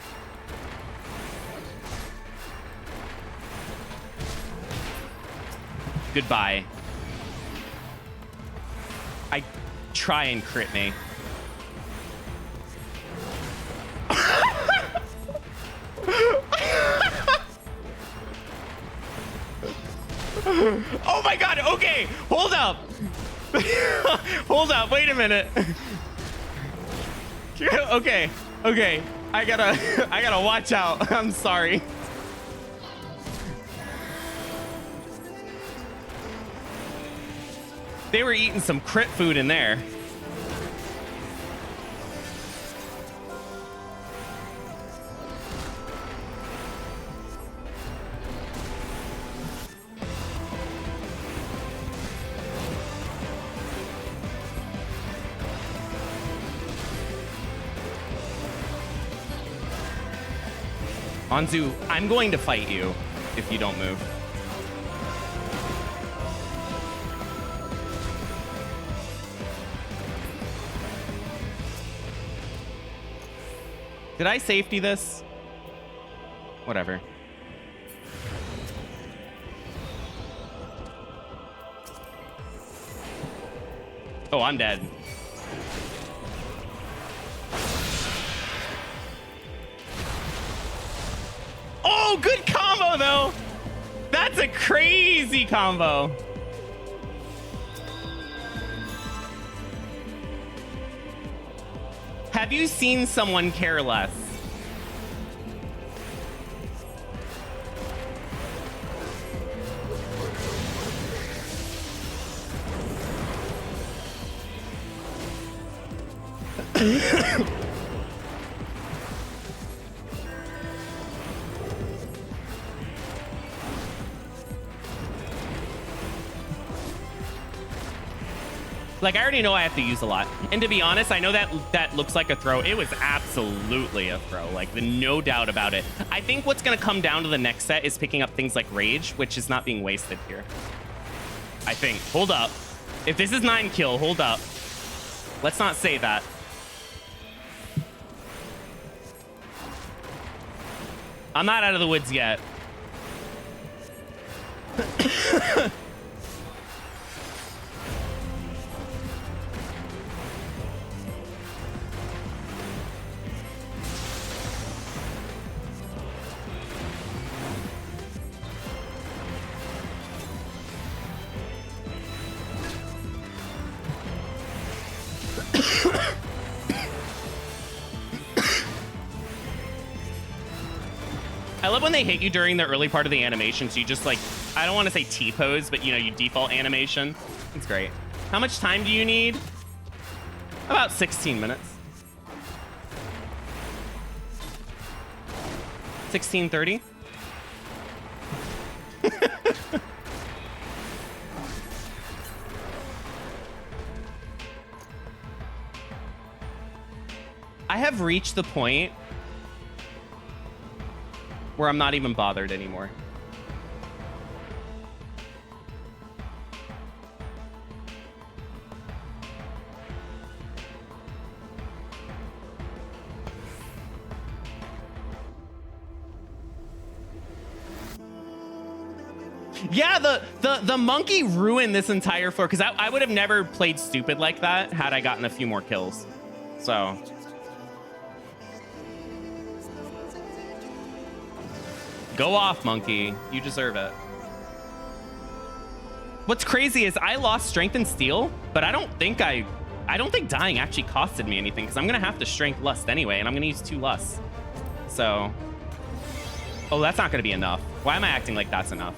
Goodbye. I try and crit me. Oh my God, okay, hold up. Hold up, wait a minute. Okay, I gotta watch out. I'm sorry. They were eating some crit food in there. Anzu, I'm going to fight you if you don't move. Did I safety this? Whatever. Oh, I'm dead. Oh, good combo, though. That's a crazy combo. Have you seen someone care less? Like, I already know I have to use a lot. And to be honest, I know that that looks like a throw. It was absolutely a throw, like no doubt about it. I think what's going to come down to the next set is picking up things like Rage, which is not being wasted here. I think. Hold up. If this is 9 kill, hold up. Let's not say that. I'm not out of the woods yet. I love when they hit you during the early part of the animation, so you just like, I don't want to say T-pose, but you know, you default animation. It's great. How much time do you need? About 16 minutes. 16:30. I have reached the point where I'm not even bothered anymore. Yeah, the monkey ruined this entire floor, because I would have never played stupid like that had I gotten a few more kills. So go off, monkey. You deserve it. What's crazy is I lost strength and steel, but I don't think dying actually costed me anything, because I'm gonna have to strength lust anyway, and I'm gonna use 2 lusts. So, oh, that's not gonna be enough. Why am I acting like that's enough?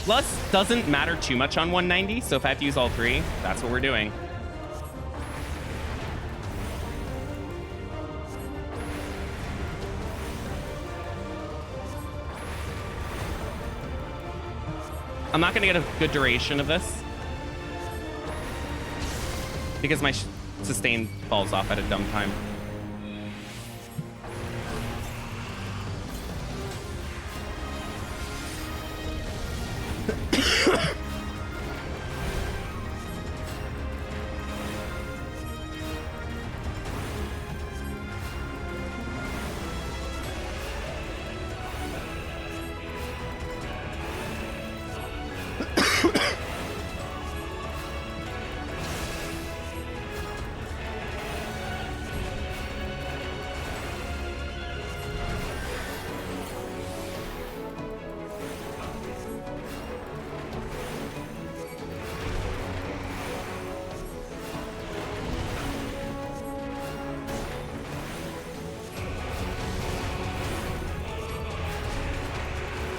Lust doesn't matter too much on 190, so if I have to use all 3, that's what we're doing. I'm not gonna get a good duration of this because my sustain falls off at a dumb time.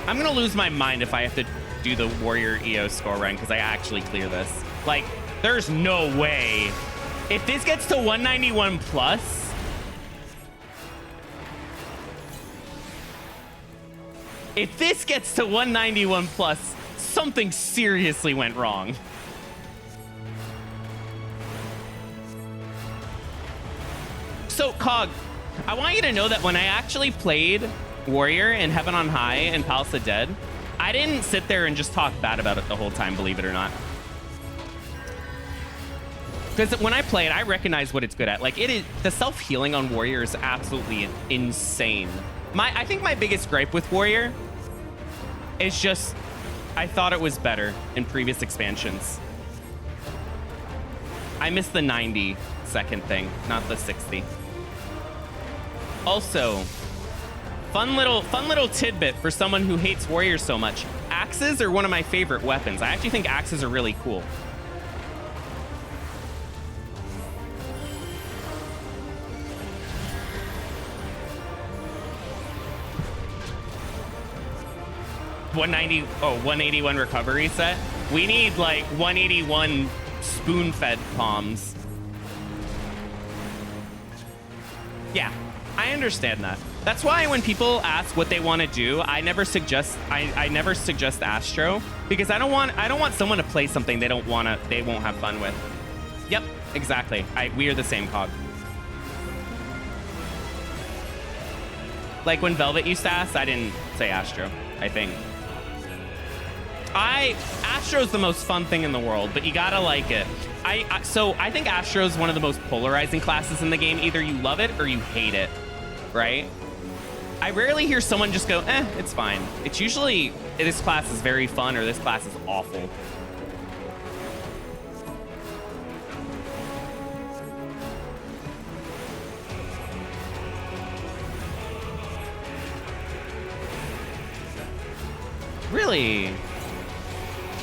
I'm gonna lose my mind if I have to do the warrior EO score run, because I actually clear this. Like, there's no way. If this gets to 191 plus, if this gets to 191 plus, something seriously went wrong. So, Cog, I want you to know that when I actually played Warrior in Heaven on High and Palace of the Dead, I didn't sit there and just talk bad about it the whole time, believe it or not. Because when I play it, I recognize what it's good at. Like, it is, the self-healing on Warrior is absolutely insane. I think my biggest gripe with Warrior is just, I thought it was better in previous expansions. I missed the 90-second thing, not the 60. Also, fun little tidbit for someone who hates Warriors so much. Axes are one of my favorite weapons. I actually think axes are really cool. Oh, 181 recovery set. We need like 181 spoon-fed palms. Yeah, I understand that. That's why when people ask what they want to do, I never suggest Astro, because I don't want someone to play something they won't have fun with. Yep, exactly. We are the same cog. Like when Velvet used to ask, I didn't say Astro, I think. Astro's the most fun thing in the world, but you gotta like it. So I think Astro's one of the most polarizing classes in the game. Either you love it or you hate it, right? I rarely hear someone just go, it's fine. It's usually, this class is very fun or this class is awful. Really?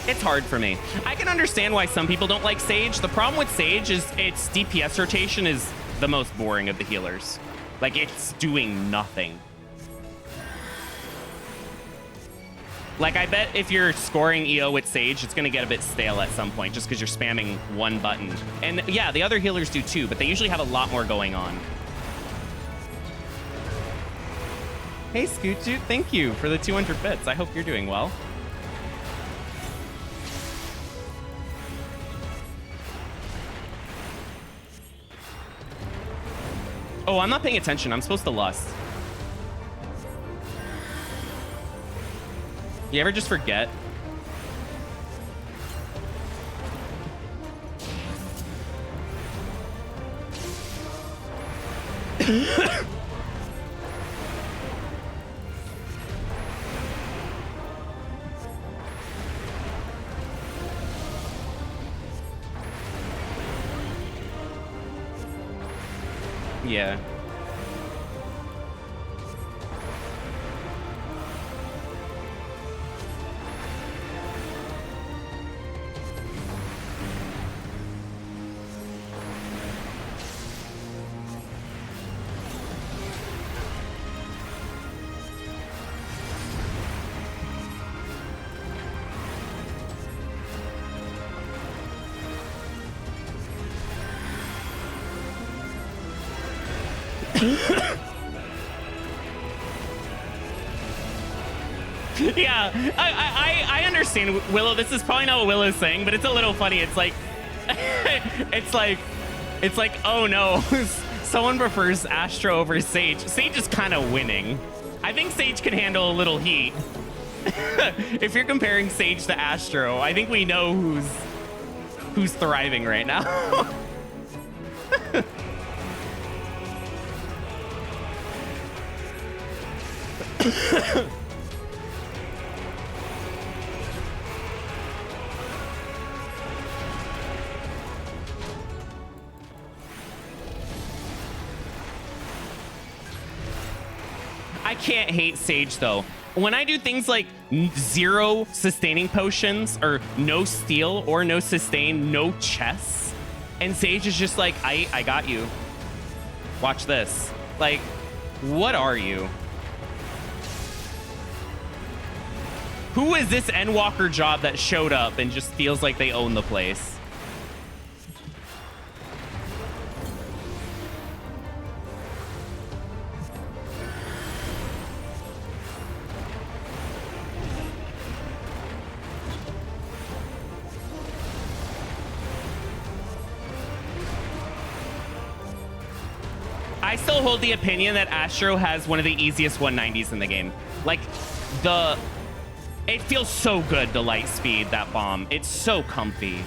It's hard for me. I can understand why some people don't like Sage. The problem with Sage is its DPS rotation is the most boring of the healers. Like, it's doing nothing. Like, I bet if you're scoring EO with Sage, it's going to get a bit stale at some point just because you're spamming one button. And yeah, the other healers do too, but they usually have a lot more going on. Hey, Scoochoo, thank you for the 200 bits. I hope you're doing well. Oh, I'm not paying attention. I'm supposed to lust. You ever just forget? Yeah. Yeah, I understand, Willow. This is probably not what Willow's saying, but it's a little funny. It's like, it's like, oh no, someone prefers Astro over Sage. Sage is kind of winning. I think Sage can handle a little heat. If you're comparing Sage to Astro, I think we know who's thriving right now. I can't hate Sage though. When I do things like 0 sustaining potions or no steal or no sustain, no chess, and Sage is just like, I got you. Watch this. Like, what are you? Who is this Endwalker job that showed up and just feels like they own the place? I still hold the opinion that Astro has one of the easiest 190s in the game. Like, It feels so good to light speed that bomb. It's so comfy.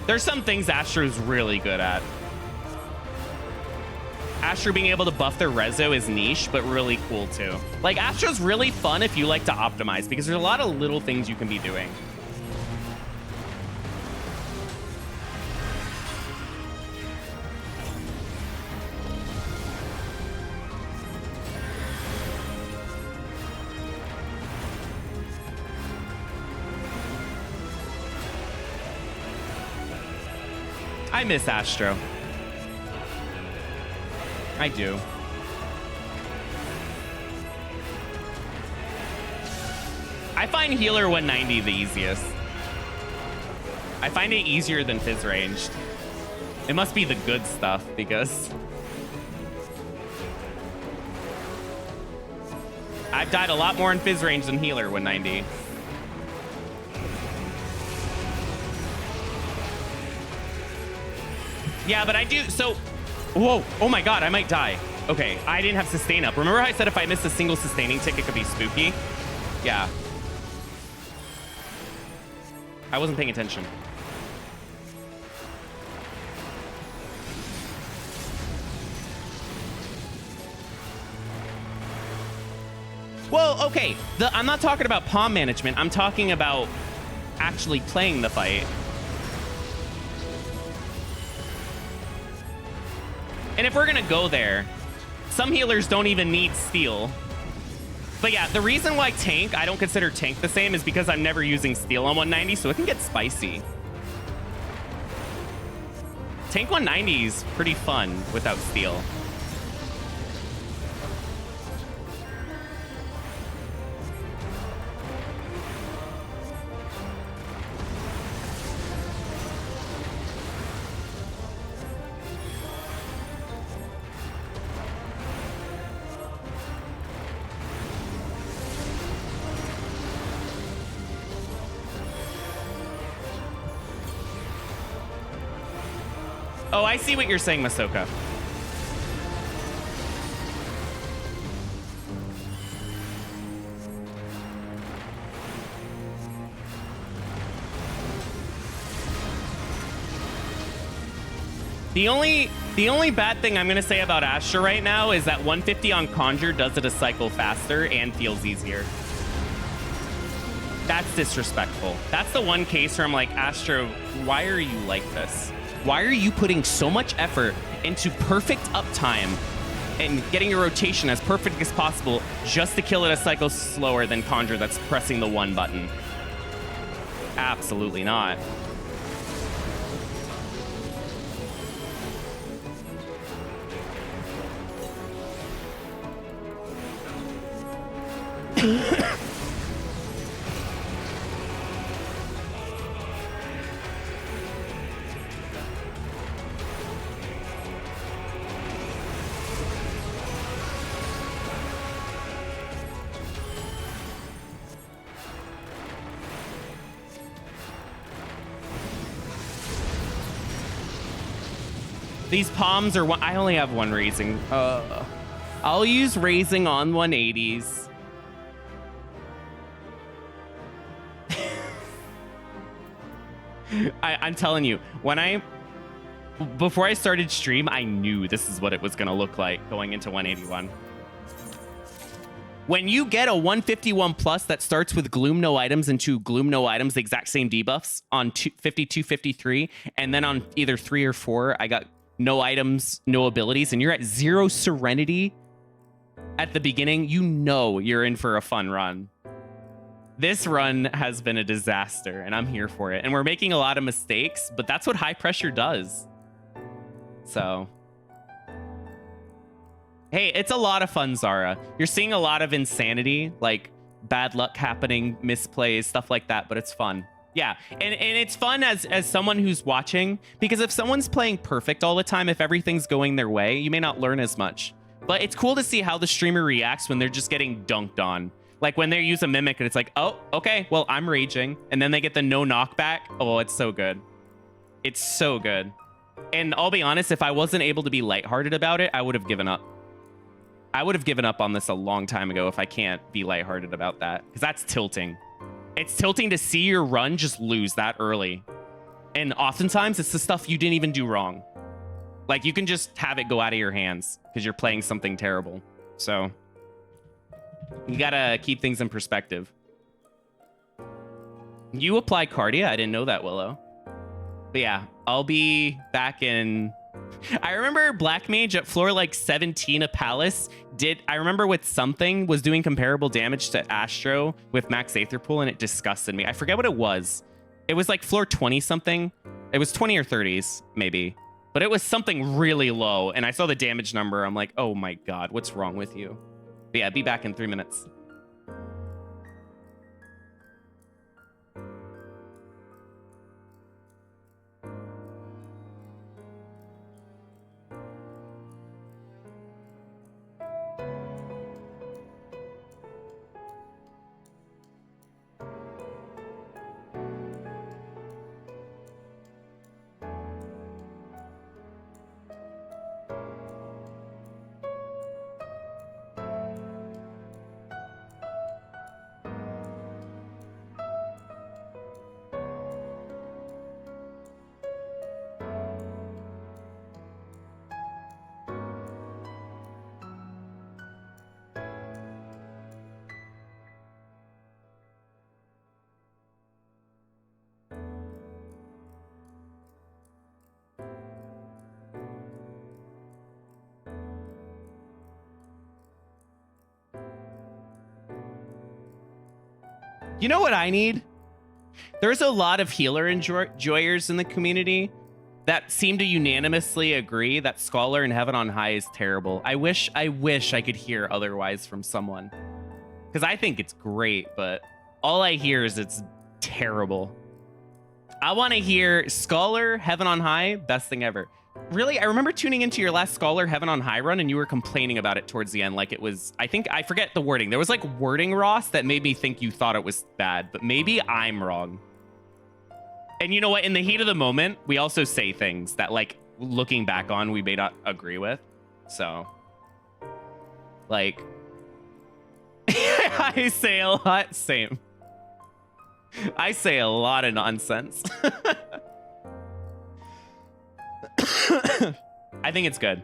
There's some things Astro's really good at. Astro being able to buff their reso is niche, but really cool too. Like, Astro's really fun if you like to optimize, because there's a lot of little things you can be doing. I miss Astro. I do. I find healer 190 the easiest. I find it easier than Fizz ranged. It must be the good stuff, because I've died a lot more in Fizz range than healer 190. Yeah, but I do, so, whoa, oh my God, I might die. Okay, I didn't have sustain up. Remember how I said if I missed a single sustaining tick, it could be spooky? Yeah. I wasn't paying attention. Well, okay, I'm not talking about palm management. I'm talking about actually playing the fight. And if we're gonna go there, some healers don't even need steal. But yeah, the reason why tank, I don't consider tank the same, is because I'm never using steal on 190, so it can get spicy. Tank 190 is pretty fun without steal. Oh, I see what you're saying, Masoka. The only bad thing I'm gonna say about Astra right now is that 150 on Conjure does it a cycle faster and feels easier. That's disrespectful. That's the one case where I'm like, Astra, why are you like this? Why are you putting so much effort into perfect uptime and getting your rotation as perfect as possible just to kill it a cycle slower than Conjure that's pressing the 1 button? Absolutely not. These palms are one. I only have one raising. I'll use raising on 180s. I'm telling you, before I started stream, I knew this is what it was going to look like going into 181. When you get a 151 plus that starts with Gloom no items and 2 Gloom no items, the exact same debuffs on 52, 53, and then on either 3 or 4, I got no items, no abilities, and you're at 0 Serenity at the beginning, you know you're in for a fun run. This run has been a disaster, and I'm here for it. And we're making a lot of mistakes, but that's what high pressure does. So, hey, it's a lot of fun, Zara. You're seeing a lot of insanity, like bad luck happening, misplays, stuff like that, but it's fun. Yeah, and it's fun as someone who's watching, because if someone's playing perfect all the time, if everything's going their way, you may not learn as much. But it's cool to see how the streamer reacts when they're just getting dunked on. Like when they use a mimic and it's like, oh, okay, well, I'm raging. And then they get the no knockback. Oh, it's so good. It's so good. And I'll be honest, if I wasn't able to be lighthearted about it, I would have given up. I would have given up on this a long time ago if I can't be lighthearted about that, because that's tilting. It's tilting to see your run just lose that early. And oftentimes it's the stuff you didn't even do wrong. Like, you can just have it go out of your hands because you're playing something terrible. So you gotta keep things in perspective. You apply Cardia? I didn't know that, Willow. But yeah, I'll be back in... I remember Black Mage at floor like 17 of Palace I remember with something was doing comparable damage to Astro with Max Aether Pool, and it disgusted me. I forget what it was. It was like floor 20 something. It was 20 or 30s maybe, but it was something really low, and I saw the damage number. I'm like, oh my god, what's wrong with you? But yeah, be back in 3 minutes. You know what I need? There's a lot of healer enjoyers in the community that seem to unanimously agree that Scholar in Heaven on High is terrible. I wish I could hear otherwise from someone, because I think it's great, but all I hear is it's terrible. I want to hear Scholar Heaven on High, best thing ever. Really, I remember tuning into your last Scholar Heaven on High run, and you were complaining about it towards the end. Like, it was, I forget the wording. There was like wording, Ross, that made me think you thought it was bad, but maybe I'm wrong. And you know what? In the heat of the moment, we also say things that, like, looking back on, we may not agree with. So, like, I say a lot. Same. I say a lot of nonsense. I think it's good.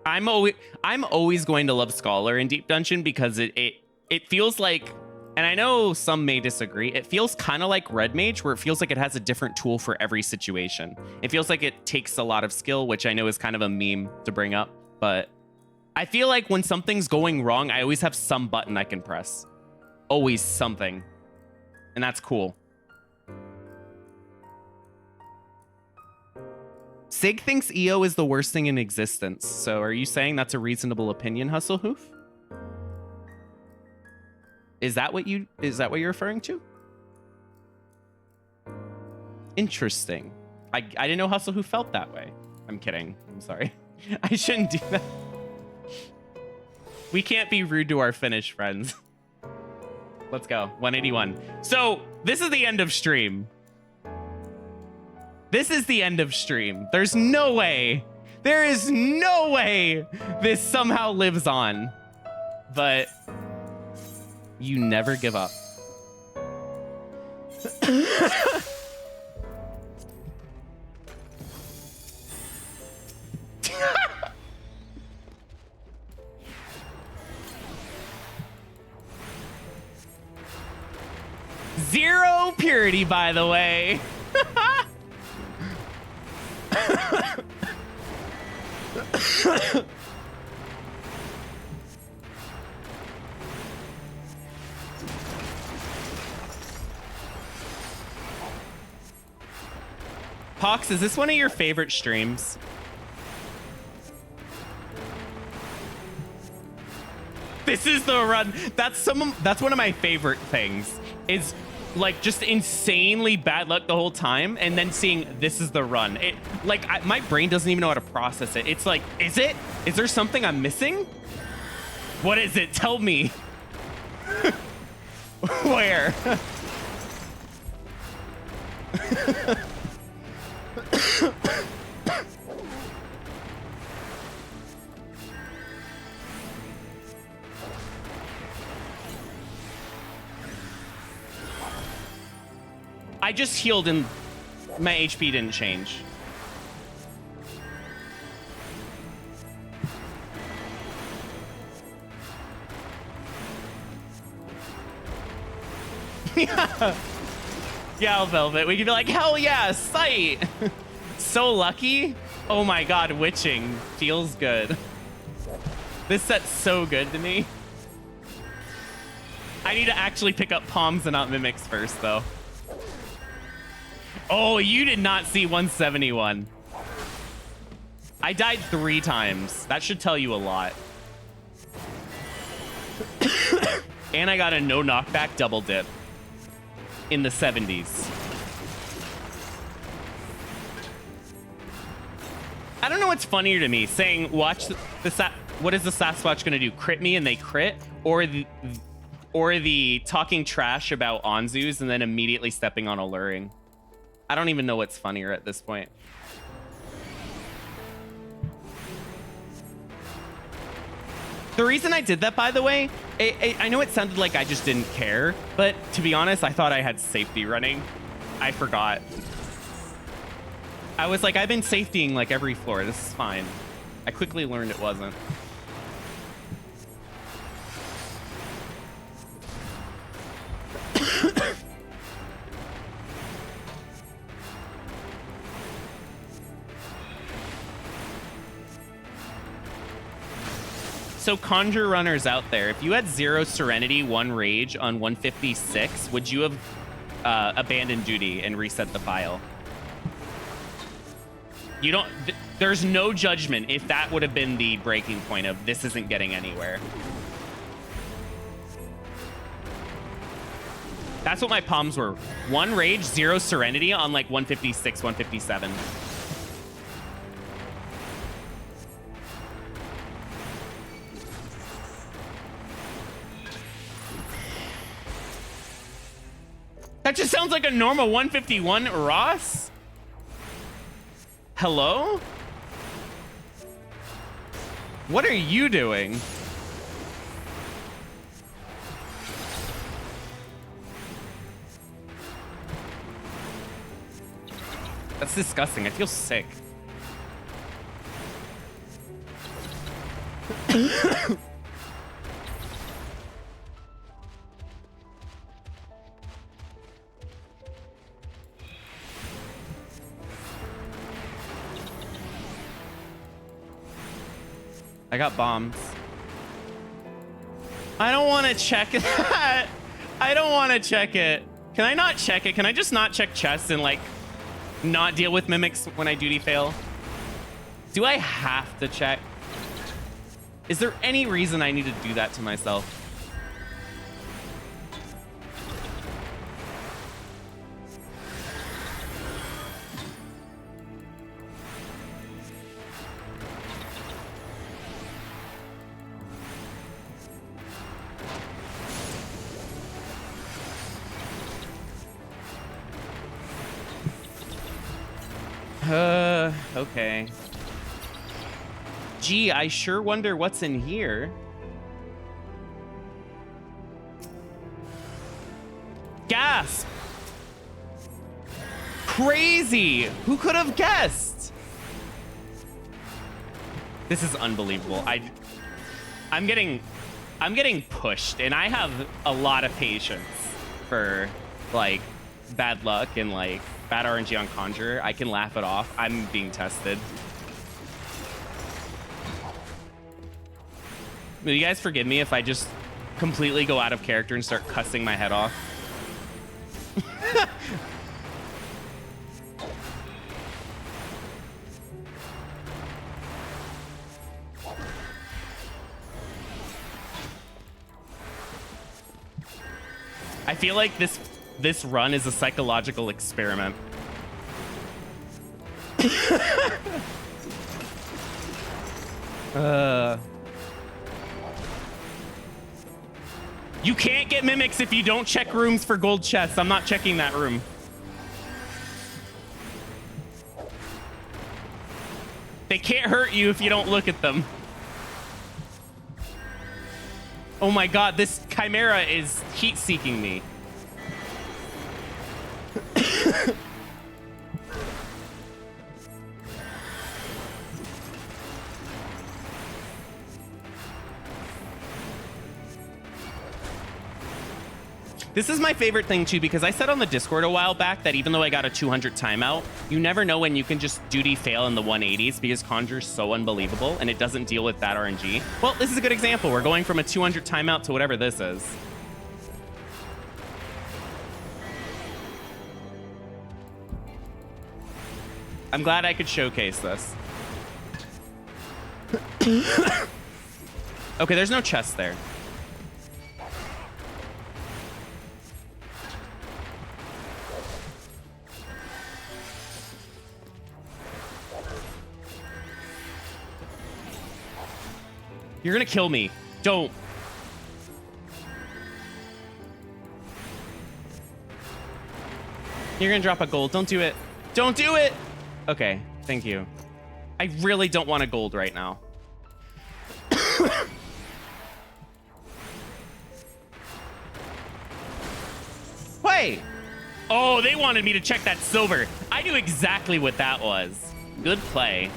I'm always going to love Scholar in Deep Dungeon because it feels like, and I know some may disagree, it feels kind of like Red Mage, where it feels like it has a different tool for every situation. It feels like it takes a lot of skill, which I know is kind of a meme to bring up, but I feel like when something's going wrong, I always have some button I can press. Always something. And that's cool. Sig thinks EO is the worst thing in existence. So are you saying that's a reasonable opinion, Hustlehoof? Is that what you're referring to? Interesting. I didn't know Hustlehoof felt that way. I'm kidding. I'm sorry. I shouldn't do that. We can't be rude to our Finnish friends. Let's go. 181. So this is the end of stream. This is the end of stream. There's no way. There is no way this somehow lives on. But you never give up. Zero purity, by the way. Pox, is this one of your favorite streams? This is the run. That's one of my favorite things. Is like just insanely bad luck the whole time, and then seeing this is the run. It like my brain doesn't even know how to process it. It's like, is there something I'm missing? What is it? Tell me. Where? I just healed and my HP didn't change. Yeah, Velvet. We could be like, hell yeah, sight. So lucky. Oh my god, witching feels good. This set's so good to me. I need to actually pick up palms and not mimics first, though. Oh, you did not see 171. I died 3 times. That should tell you a lot. And I got a no knockback double dip in the 70s. I don't know what's funnier to me, saying watch what is the Sasquatch gonna do? Crit me and they crit, or the talking trash about Onzus and then immediately stepping on alluring. I don't even know what's funnier at this point. The reason I did that, by the way, I know it sounded like I just didn't care, but to be honest, I thought I had safety running. I forgot. I was like, I've been safetying like every floor. This is fine. I quickly learned it wasn't. So Conjure runners out there, if you had 0 Serenity, 1 Rage on 156, would you have abandoned duty and reset the file? You don't, there's no judgment if that would have been the breaking point of this isn't getting anywhere. That's what my palms were. 1 Rage, 0 Serenity on like 156, 157. That just sounds like a normal 151 Ross. Hello? What are you doing? That's disgusting. I feel sick. I got bombs. I don't want to check that. I don't want to check it. Can I not check it? Can I just not check chests and like not deal with mimics when I duty fail? Do I have to check? Is there any reason I need to do that to myself? Okay. Gee, I sure wonder what's in here. Gasp! Crazy! Who could have guessed? This is unbelievable. I'm getting pushed, and I have a lot of patience for like bad luck and like bad RNG on Conjurer. I can laugh it off. I'm being tested. Will you guys forgive me if I just completely go out of character and start cussing my head off? I feel like this run is a psychological experiment. You can't get mimics if you don't check rooms for gold chests. I'm not checking that room. They can't hurt you if you don't look at them. Oh my god, this Chimera is heat-seeking me. This is my favorite thing too, because I said on the Discord a while back that even though I got a 200 timeout, you never know when you can just duty fail in the 180s because Conjurer's so unbelievable and it doesn't deal with that RNG. Well, this is a good example. We're going from a 200 timeout to whatever this is. I'm glad I could showcase this. Okay, there's no chest there. You're gonna kill me. Don't. You're gonna drop a gold. Don't do it. Don't do it. Okay, thank you. I really don't want a gold right now. Wait. Oh, they wanted me to check that silver. I knew exactly what that was. Good play.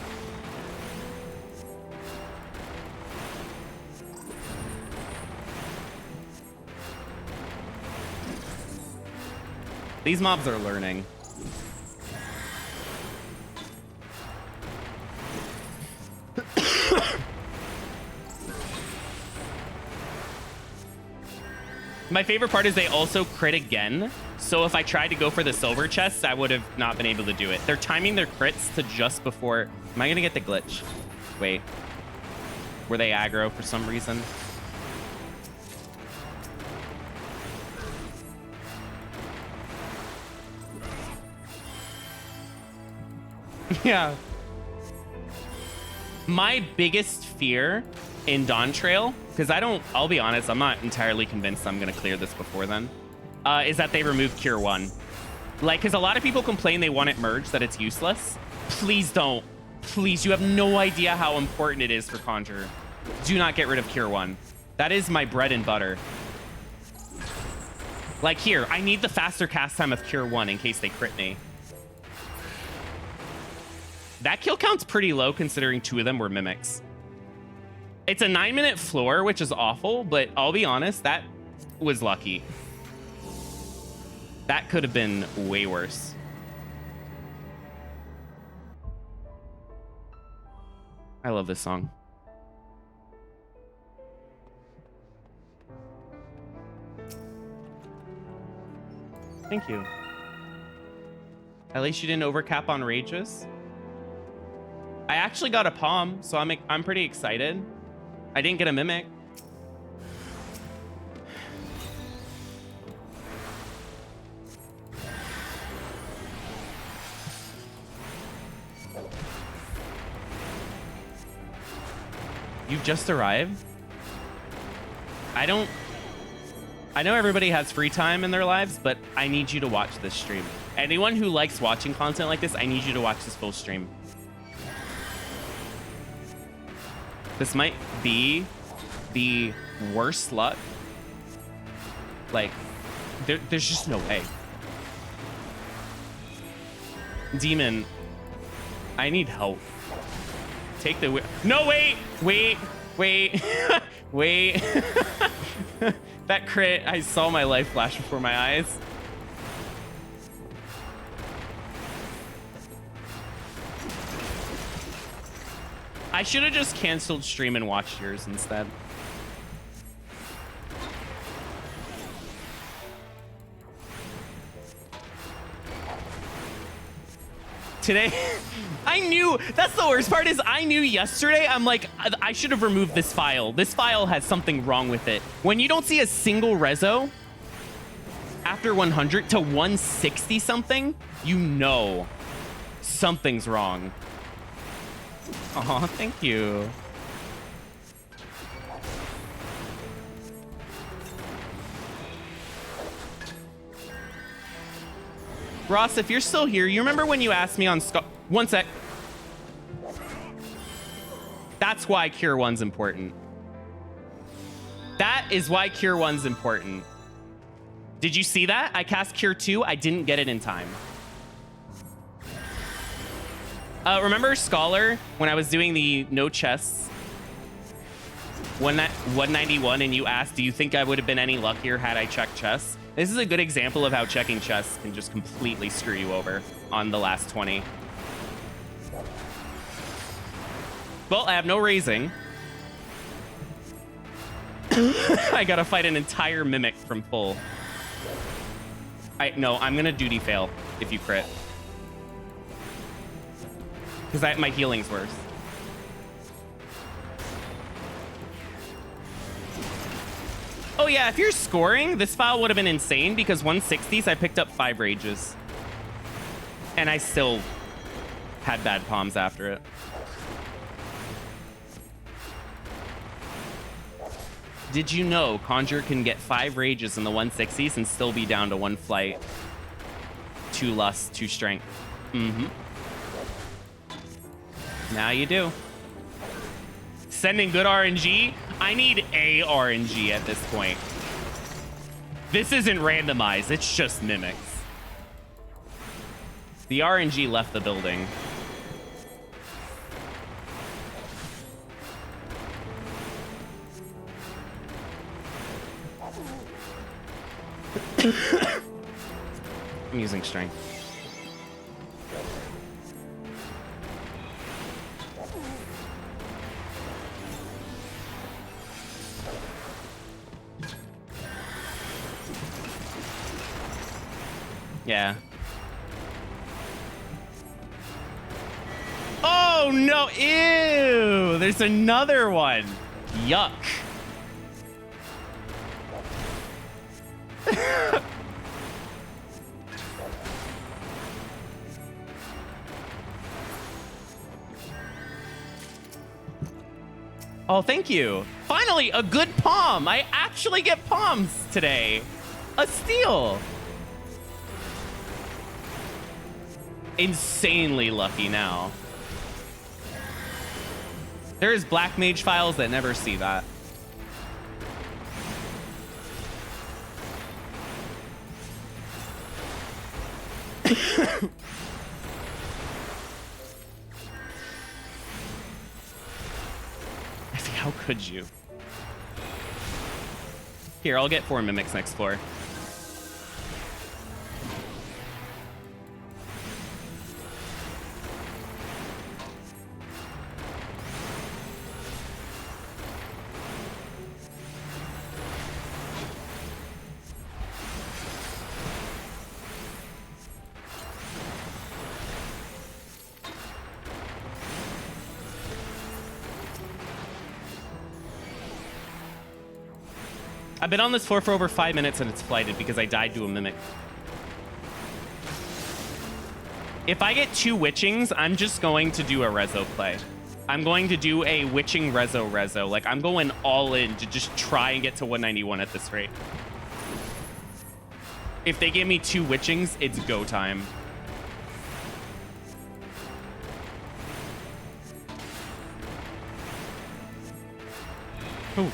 These mobs are learning. My favorite part is they also crit again. So if I tried to go for the silver chest, I would have not been able to do it. They're timing their crits to just before. Am I going to get the glitch? Wait. Were they aggro for some reason? Yeah. My biggest fear in Dawn Trail, because I'll be honest, I'm not entirely convinced I'm going to clear this before then, is that they remove Cure 1. Like, because a lot of people complain they want it merged, that it's useless. Please don't. Please, you have no idea how important it is for Conjurer. Do not get rid of Cure 1. That is my bread and butter. Like here, I need the faster cast time of Cure 1 in case they crit me. That kill count's pretty low considering 2 of them were mimics. It's a 9-minute floor, which is awful, but I'll be honest, that was lucky. That could have been way worse. I love this song. Thank you. At least you didn't overcap on rages. I actually got a palm, so I'm pretty excited. I didn't get a mimic. You've just arrived? I know everybody has free time in their lives, but I need you to watch this stream. Anyone who likes watching content like this, I need you to watch this full stream. This might be the worst luck. Like, there's just no way. Demon, I need help. Take the... No, wait! Wait! Wait! Wait! That crit, I saw my life flash before my eyes. I should have just canceled stream and watched yours instead. Today, I knew, that's the worst part is I knew yesterday, I'm like, I should have removed this file. This file has something wrong with it. When you don't see a single reso after 100 to 160 something, you know something's wrong. Aw, thank you. Ross, if you're still here, you remember when you asked me on one sec. That's why Cure 1's important. That is why Cure 1's important. Did you see that? I cast Cure 2. I didn't get it in time. Remember Scholar when I was doing the no chests? 191, and you asked, do you think I would have been any luckier had I checked chess? This is a good example of how checking chess can just completely screw you over on the last 20. Well, I have no raising. I gotta fight an entire mimic from full. No, I'm gonna duty fail if you crit. Because my healing's worse. Oh yeah, if you're scoring, this file would have been insane because 160s, I picked up 5 rages. And I still had bad palms after it. Did you know Conjurer can get 5 rages in the 160s and still be down to 1 flight, 2 lust, 2 strength? Mm-hmm. Now you do. Sending good RNG? I need a RNG at this point. This isn't randomized, it's just mimics. The RNG left the building. I'm using strength. Yeah. Oh no, ew! There's another one. Yuck. Oh, thank you. Finally, a good palm. I actually get palms today. A steal. Insanely lucky now. There's black mage files that never see that. How could you? Here, I'll get 4 mimics next floor. I've been on this floor for over 5 minutes and it's flighted because I died to a mimic. If I get 2 witchings, I'm just going to do a rezo play. I'm going to do a witching rezo. Like, I'm going all in to just try and get to 191 at this rate. If they give me 2 witchings, it's go time. Ooh.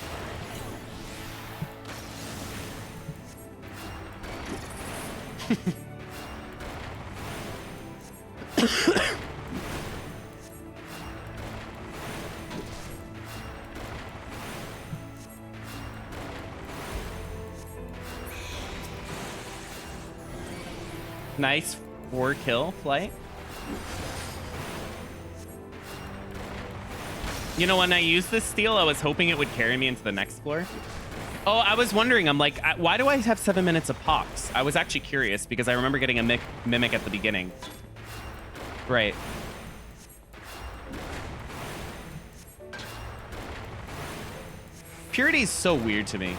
Nice 4-kill flight. You know, when I used this steal, I was hoping it would carry me into the next floor. Oh, I was wondering, I'm like, why do I have 7 minutes of pox? I was actually curious because I remember getting a mimic at the beginning. Right. Purity is so weird to me.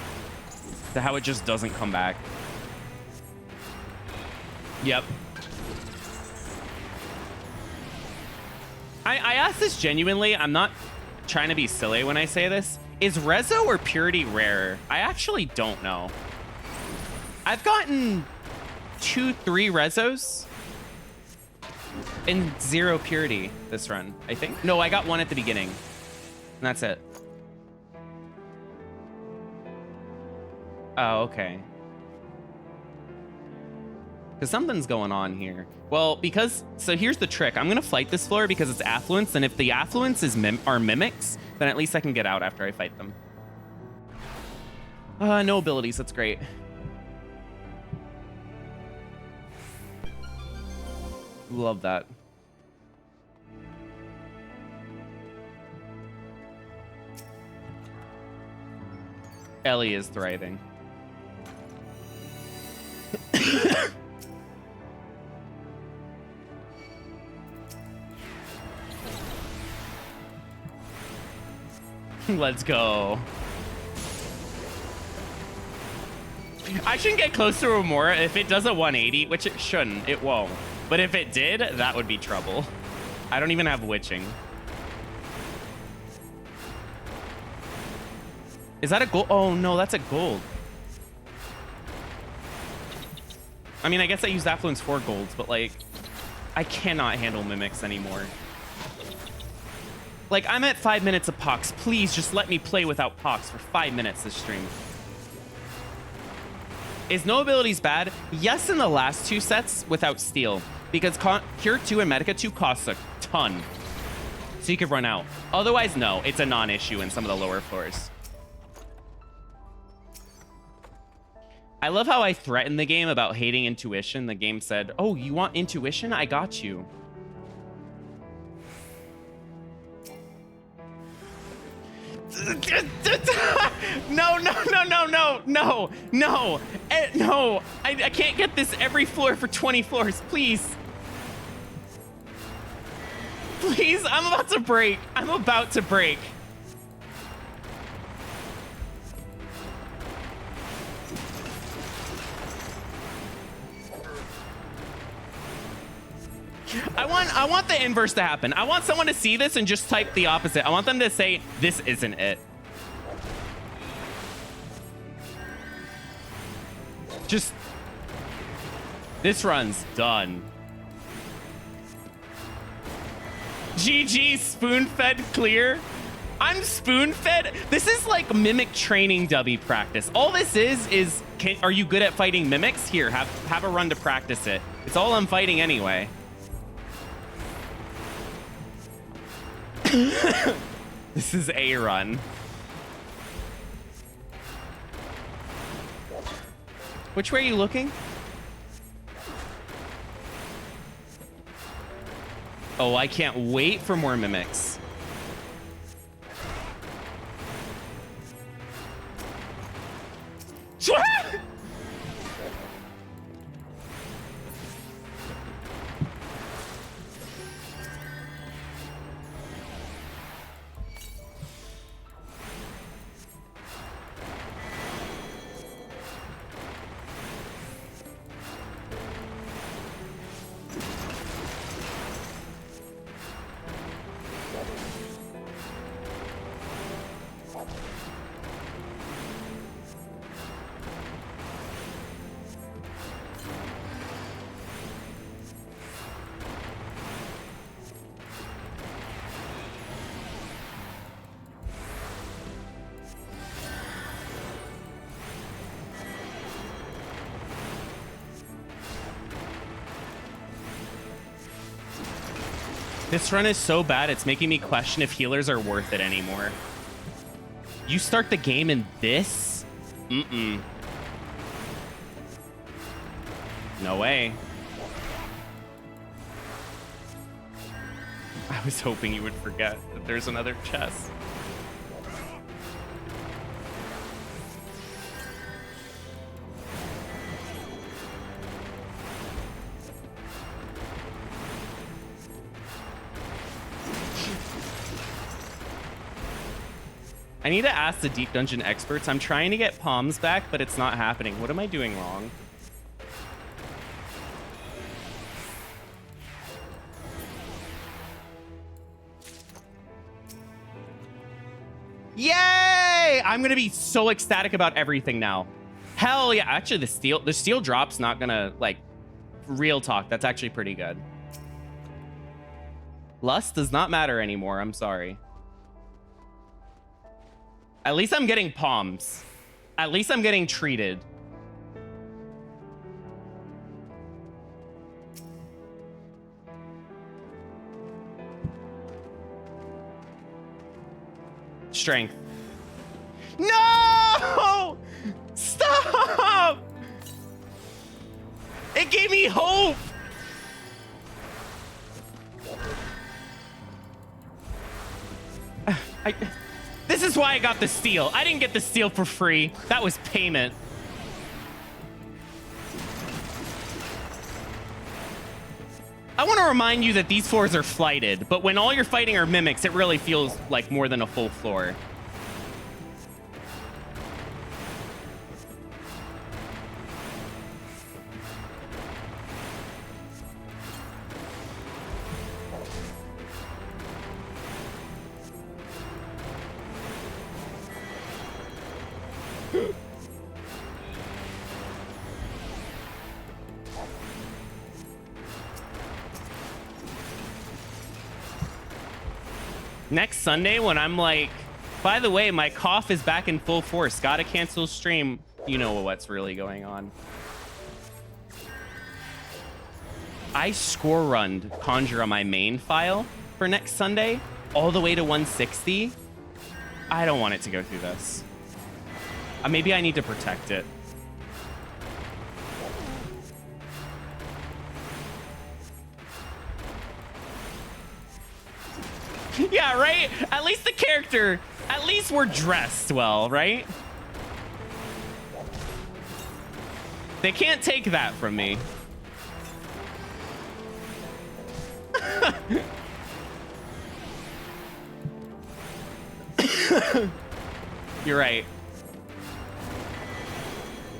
To how it just doesn't come back. Yep. I ask this genuinely. I'm not trying to be silly when I say this. Is Rezo or Purity rarer? I actually don't know. I've gotten 2-3 Rezos and 0 Purity this run, I think. No, I got 1 at the beginning. And that's it. Oh, okay. Because something's going on here. Well, so here's the trick. I'm going to fight this floor because it's affluence, and if the affluence is are mimics, then at least I can get out after I fight them. No abilities. That's great. Love that. Ellie is thriving. Let's go. I shouldn't get close to Remora. If it does a 180, which it shouldn't, it won't. But if it did, that would be trouble. I don't even have witching. Is that a gold? Oh no, that's a gold. I mean, I guess I used Affluence for golds, but like, I cannot handle mimics anymore. Like, I'm at 5 minutes of Pox. Please just let me play without Pox for 5 minutes this stream. Is no abilities bad? Yes, in the last 2 sets without steal, because Cure 2 and Medica 2 costs a ton. So you could run out. Otherwise, no, it's a non-issue in some of the lower floors. I love how I threatened the game about hating intuition. The game said, oh, you want intuition? I got you. No, no, no, no, no, no, no, no. I can't get this every floor for 20 floors, please. Please, I'm about to break. I'm about to break. I want the inverse to happen. I want someone to see this and just type the opposite. I want them to say, this isn't it. Just, this run's done. GG, spoon-fed clear. I'm spoon-fed. This is like mimic training W practice. All this is are you good at fighting mimics? Here, have a run to practice it. It's all I'm fighting anyway. This is a run. Which way are you looking? Oh, I can't wait for more mimics. This run is so bad, it's making me question if healers are worth it anymore. You start the game in this? Mm-mm. No way. I was hoping you would forget that there's another chest. I need to ask the Deep Dungeon experts. I'm trying to get palms back, but it's not happening. What am I doing wrong? Yay! I'm gonna be so ecstatic about everything now. Hell yeah! Actually, the steel drop's not gonna, like, real talk. That's actually pretty good. Lust does not matter anymore. I'm sorry. At least I'm getting palms. At least I'm getting treated. Strength. No! It gave me hope. This is why I got the steal. I didn't get the steal for free. That was payment. I want to remind you that these floors are flighted, but when all you're fighting are mimics, it really feels like more than a full floor. Next Sunday when I'm like, by the way, my cough is back in full force. Gotta cancel stream. You know what's really going on. I score run Conjurer on my main file for next Sunday all the way to 160. I don't want it to go through this. Maybe I need to protect it. Yeah, right? At least the character, at least we're dressed well, right? They can't take that from me. You're right.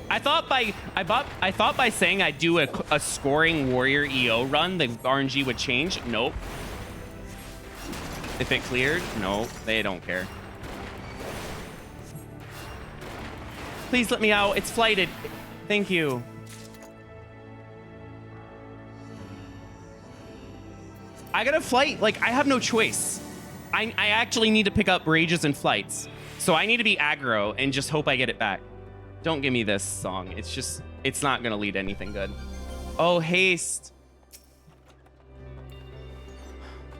I thought by saying I'd do a scoring warrior EO run, the RNG would change. Nope. If it cleared, no, they don't care. Please let me out. It's flighted. Thank you. I gotta flight. Like, I have no choice. I actually need to pick up rages and flights. So I need to be aggro and just hope I get it back. Don't give me this song. It's just, it's not gonna lead to anything good. Oh, haste.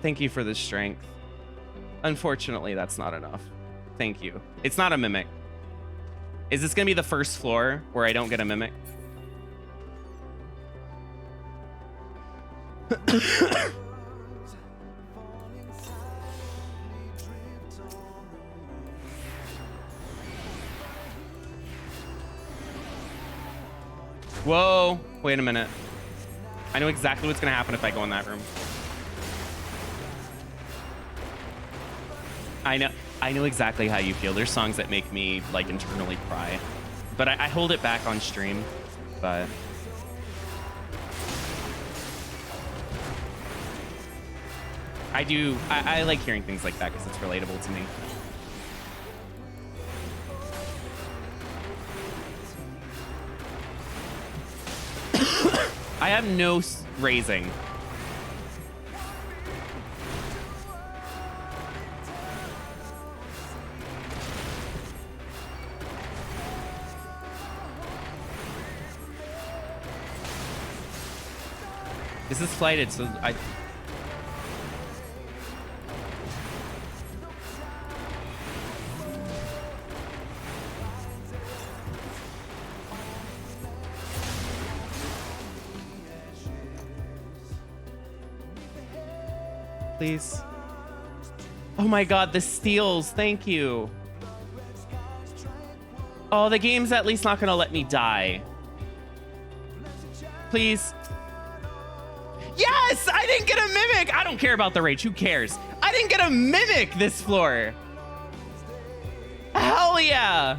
Thank you for the strength. Unfortunately, that's not enough. Thank you. It's not a mimic. Is this gonna be the first floor where I don't get a mimic? Whoa, wait a minute. I know exactly what's gonna happen if I go in that room. I know exactly how you feel. There's songs that make me like internally cry, but I hold it back on stream. But I like hearing things like that because it's relatable to me. I have no raising. This is flighted, so I... Please. Oh my god, the steals. Thank you. Oh, the game's at least not gonna let me die. Please. Yes! I didn't get a mimic! I don't care about the rage. Who cares? I didn't get a mimic this floor. Hell yeah!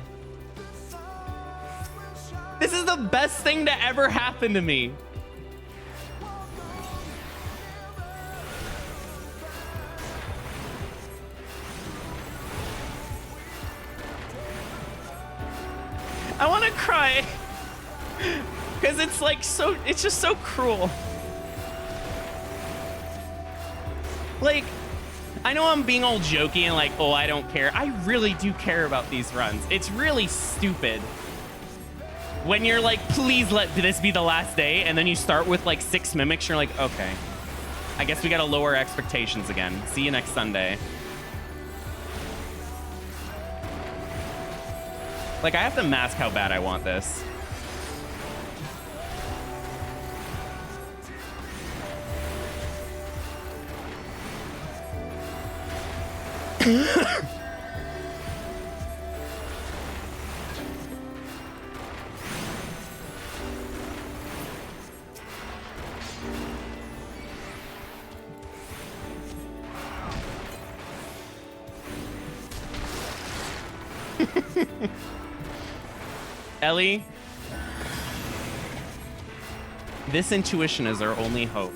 This is the best thing to ever happen to me. I want to cry because it's like so, it's just so cruel. Like, I know I'm being all jokey and like, oh, I don't care. I really do care about these runs. It's really stupid when you're like, please let this be the last day. And then you start with like 6 mimics. You're like, okay, I guess we got to lower expectations again. See you next Sunday. Like, I have to mask how bad I want this. Ellie, this intuition is our only hope.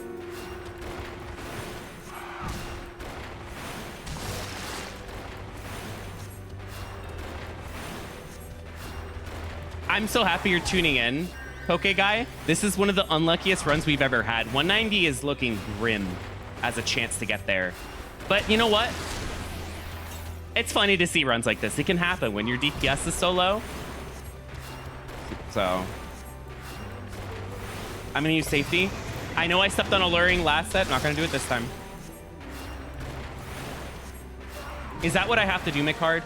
I'm so happy you're tuning in, Poke Guy. This is one of the unluckiest runs we've ever had. 190 is looking grim as a chance to get there. But you know what? It's funny to see runs like this. It can happen when your DPS is so low. So I'm gonna use safety. I know I stepped on alluring last set. Not gonna do it this time. Is that what I have to do, Micard?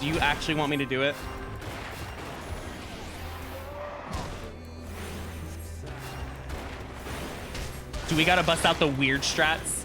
Do you actually want me to do it? Do we gotta bust out the weird strats?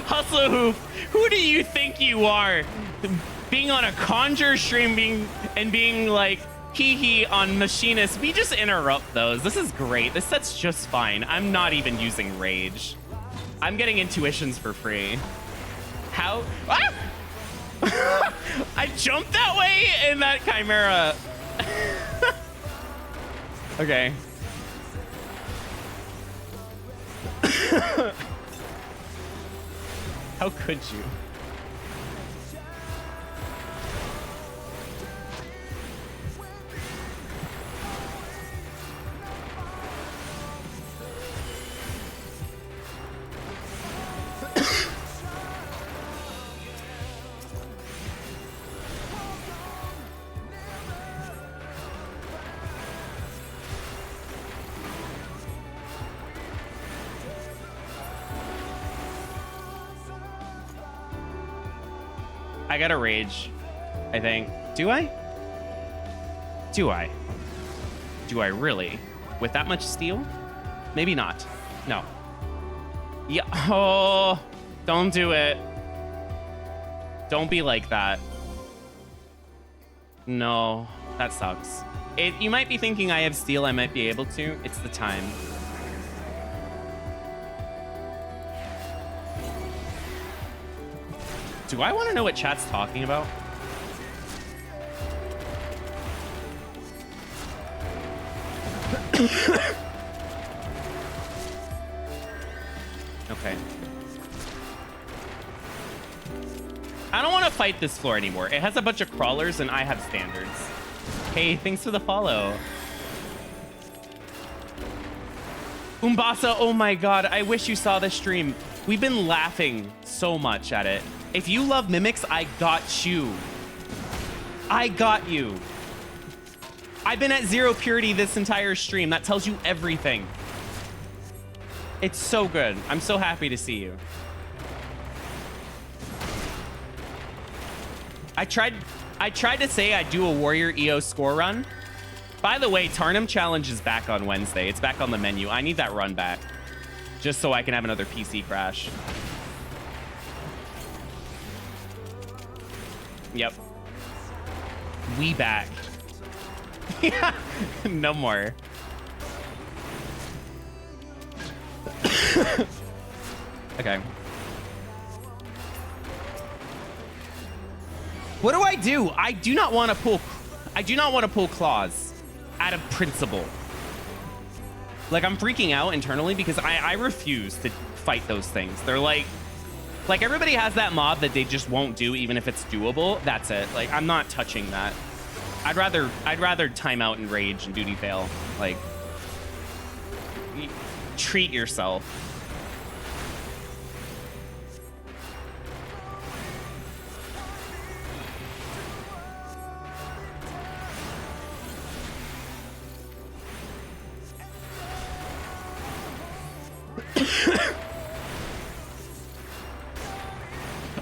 Hustle, who do you think you are? Being on a Conjurer stream being like hee hee on Machinist, we just interrupt those. This is great. This set's just fine. I'm not even using rage. I'm getting intuitions for free. How? Ah! I jumped that way in that Chimera. Okay. How could you? I gotta rage, I think. Do I? Do I? Do I really? With that much steel? Maybe not. No. Yeah. Oh, don't do it. Don't be like that. No, that sucks. You might be thinking I have steel, I might be able to. It's the time. Do I want to know what chat's talking about? Okay. I don't want to fight this floor anymore. It has a bunch of crawlers and I have standards. Hey, thanks for the follow. Umbasa, oh my god, I wish you saw this stream. We've been laughing so much at it. If you love mimics, I got you. I got you. I've been at 0 purity this entire stream. That tells you everything. It's so good. I'm so happy to see you. I tried to say I'd do a Warrior EO score run. By the way, Tarnum Challenge is back on Wednesday. It's back on the menu. I need that run back. Just so I can have another PC crash. Yep. We back. Yeah. No more. Okay. What do I do? I do not want to pull claws out of principle. Like, I'm freaking out internally because I refuse to fight those things. They're like everybody has that mob that they just won't do even if it's doable. That's it. Like, I'm not touching that. I'd rather time out and rage and duty fail. Like, treat yourself.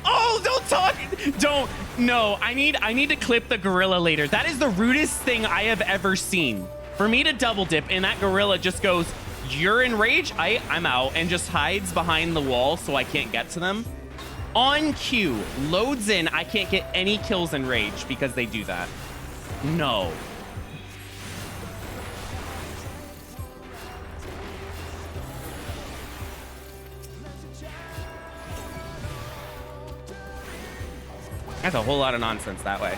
Oh, don't talk. Don't. No, I need to clip the gorilla later. That is the rudest thing I have ever seen. For me to double dip and that gorilla just goes, you're in rage, I'm out, and just hides behind the wall so I can't get to them. On cue, loads in, I can't get any kills in rage because they do that. No. That's a whole lot of nonsense that way.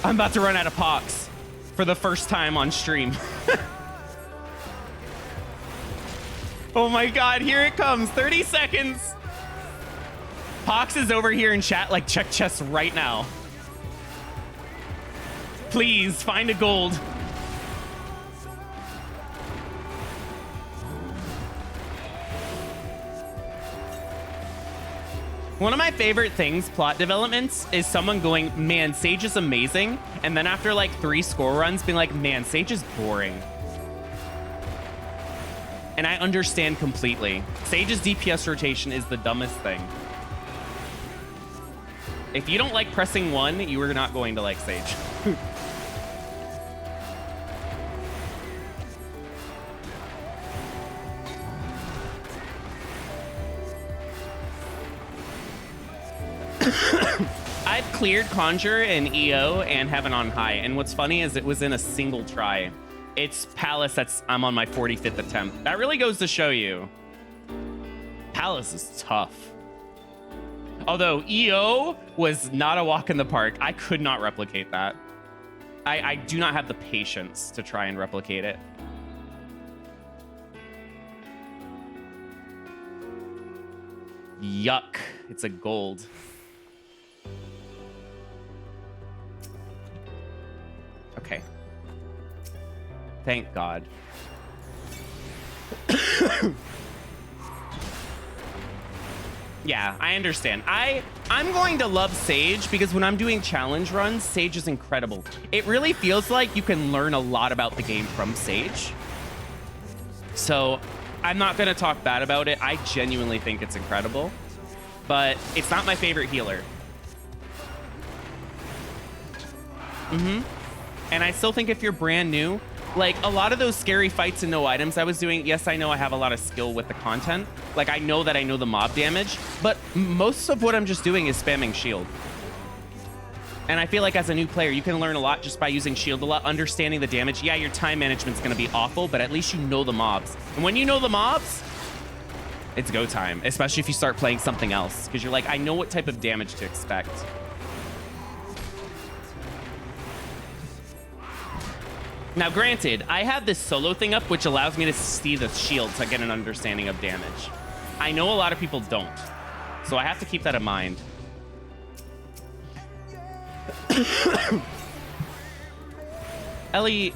I'm about to run out of pox for the first time on stream. Oh my God, here it comes. 30 seconds. Pox is over here in chat, like, check chest right now. Please find a gold. One of my favorite things, plot developments, is someone going, man, Sage is amazing. And then after like 3 score runs being like, man, Sage is boring. And I understand completely. Sage's DPS rotation is the dumbest thing. If you don't like pressing 1, you are not going to like Sage. I've cleared Conjurer and EO and Heaven on High, and what's funny is it was in a single try. It's Palace I'm on my 45th attempt. That really goes to show you. Palace is tough. Although EO was not a walk in the park. I could not replicate that. I do not have the patience to try and replicate it. Yuck. It's a gold. Okay. Thank God. Yeah, I understand. I'm going to love Sage because when I'm doing challenge runs, Sage is incredible. It really feels like you can learn a lot about the game from Sage. So I'm not going to talk bad about it. I genuinely think it's incredible, but it's not my favorite healer. And I still think if you're brand new, like a lot of those scary fights and no items I was doing, yes, I know I have a lot of skill with the content. Like I know that I know the mob damage, but most of what I'm just doing is spamming shield. And I feel like as a new player, you can learn a lot just by using shield a lot, understanding the damage. Yeah, your time management's gonna be awful, but at least you know the mobs. And when you know the mobs, it's go time, especially if you start playing something else, because you're like, I know what type of damage to expect. Now, granted, I have this solo thing up, which allows me to see the shield to get an understanding of damage. I know a lot of people don't, so I have to keep that in mind. Ellie,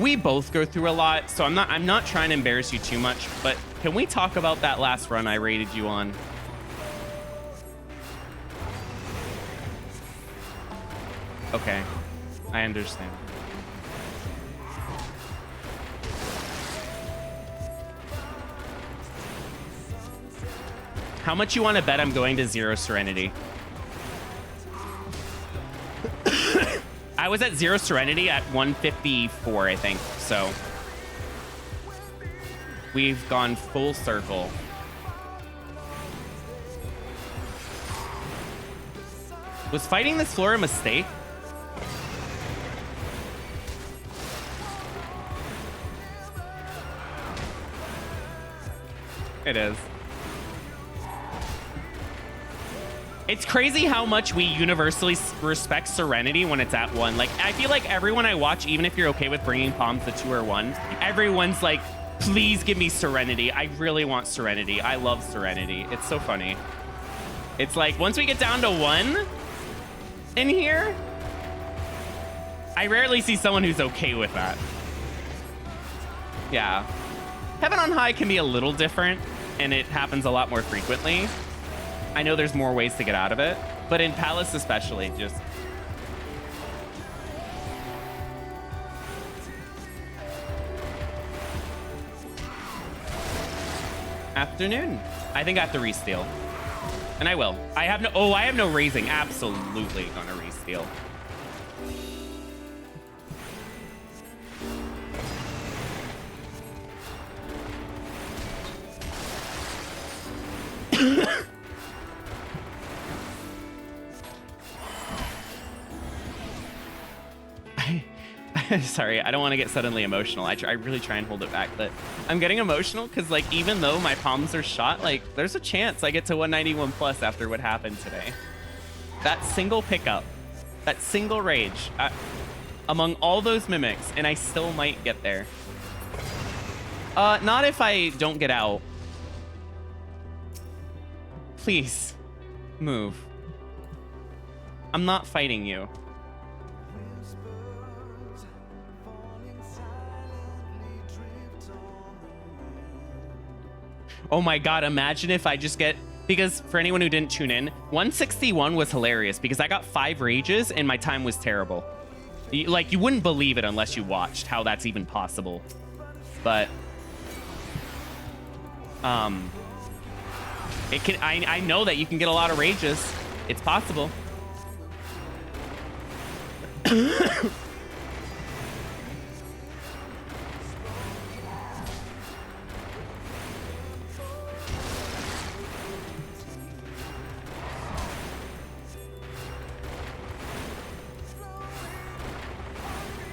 we both go through a lot, so I'm not trying to embarrass you too much, but can we talk about that last run I rated you on? Okay, I understand. How much you want to bet I'm going to 0 Serenity? I was at 0 Serenity at 154, I think. So we've gone full circle. Was fighting this floor a mistake? It is. It's crazy how much we universally respect Serenity when it's at 1. Like, I feel like everyone I watch, even if you're okay with bringing Palms to 2 or 1, everyone's like, please give me Serenity. I really want Serenity. I love Serenity. It's so funny. It's like, once we get down to 1 in here, I rarely see someone who's okay with that. Yeah. Heaven on High can be a little different, and it happens a lot more frequently. I know there's more ways to get out of it, but in Palace especially, just... Afternoon. I think I have to re-steal. And I will. I have no raising. Absolutely gonna re-steal. Sorry, I don't want to get suddenly emotional. I really try and hold it back, but I'm getting emotional because, like, even though my palms are shot, like, there's a chance I get to 191 plus after what happened today. That single pickup, that single rage, among all those mimics, and I still might get there. Not if I don't get out. Please, move. I'm not fighting you. Oh my god, imagine if I just get... Because for anyone who didn't tune in, 161 was hilarious because I got 5 rages and my time was terrible. Like, you wouldn't believe it unless you watched how that's even possible. But... It can... I know that you can get a lot of rages. It's possible.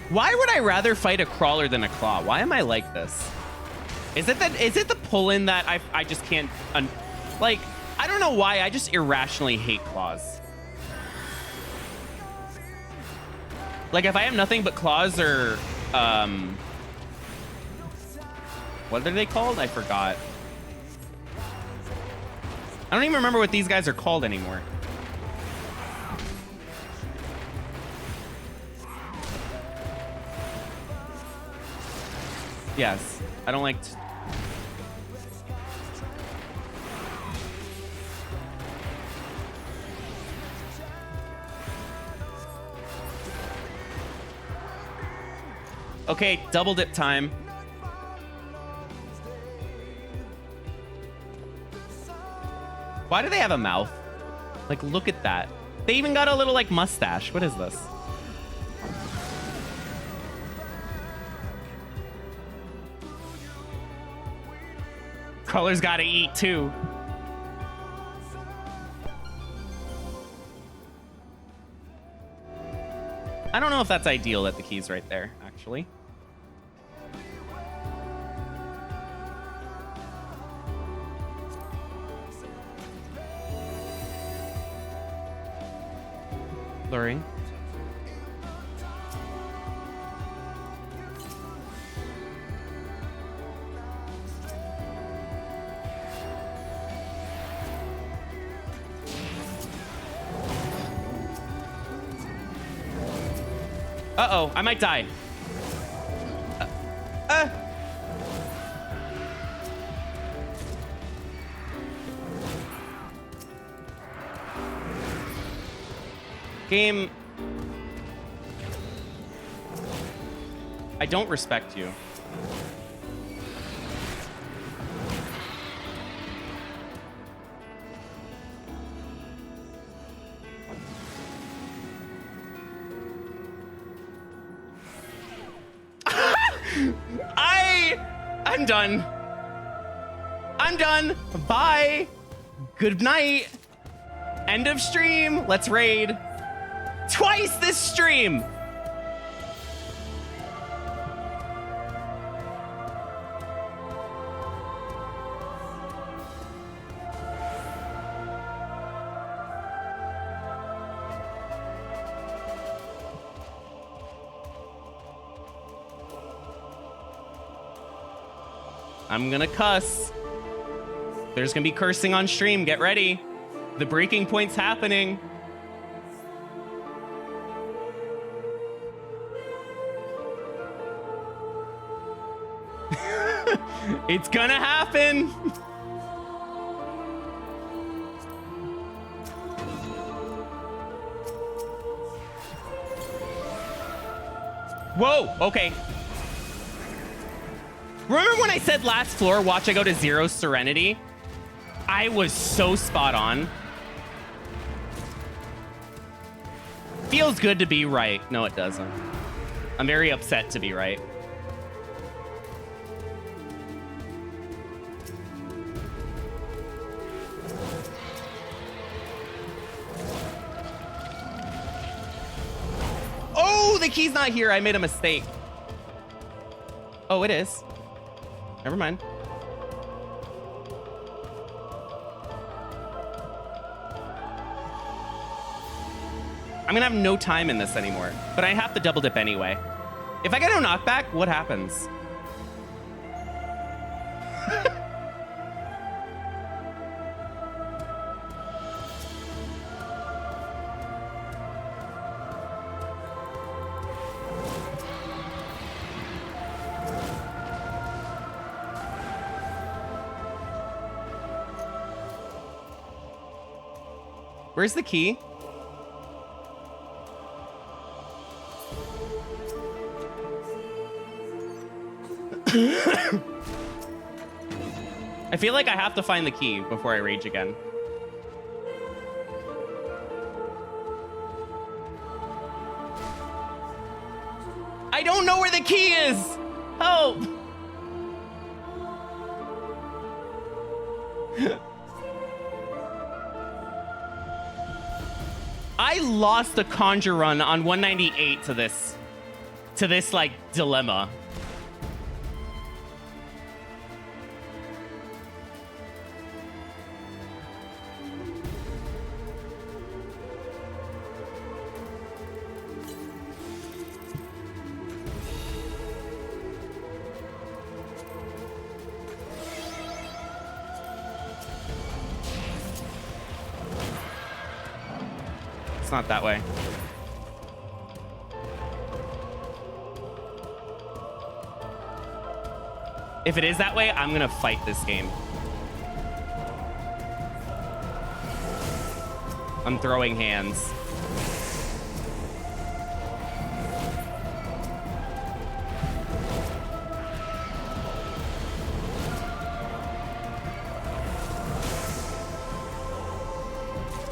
Why would I rather fight a crawler than a claw? Why am I like this? Is it the pull-in that I just can't... like, I don't know why. I just irrationally hate claws. Like, if I have nothing but claws or... what are they called? I forgot. I don't even remember what these guys are called anymore. Yes, I don't like... Okay, double dip time. Why do they have a mouth? Like, look at that. They even got a little, like, mustache. What is this? Crawler's gotta eat too. I don't know if that's ideal that the key's right there, actually. Luring. Uh-oh, I might die. Game. I don't respect you. I'm done. I'm done. Bye. Good night. End of stream. Let's raid. Twice this stream. I'm gonna cuss. There's gonna be cursing on stream. Get ready. The breaking point's happening. It's gonna happen. Whoa, okay. Remember when I said last floor, watch I go to 0 Serenity? I was so spot on. Feels good to be right. No, it doesn't. I'm very upset to be right. Oh, the key's not here. I made a mistake. Oh, it is. Never mind. I'm gonna have no time in this anymore, but I have to double dip anyway. If I get a knockback, what happens? Where's the key? I feel like I have to find the key before I rage again. I don't know where the key is! Help! I lost the Conjurer run on 198 to this like dilemma. It's not that way. If it is that way, I'm gonna fight this game. I'm throwing hands.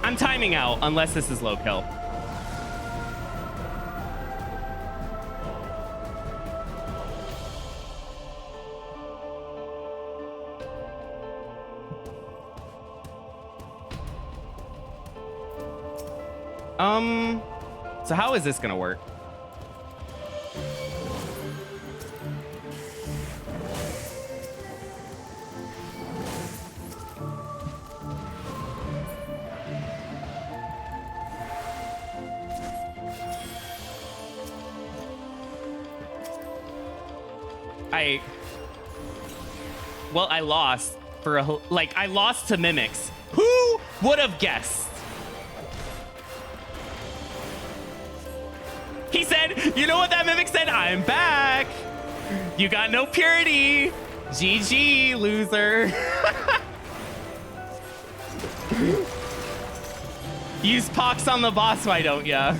I'm timing out unless this is low kill. So how is this gonna work? Well, I lost for I lost to mimics. Who would have guessed? He said, you know what that mimic said? I'm back. You got no purity. GG, loser. Use pox on the boss, why don't ya?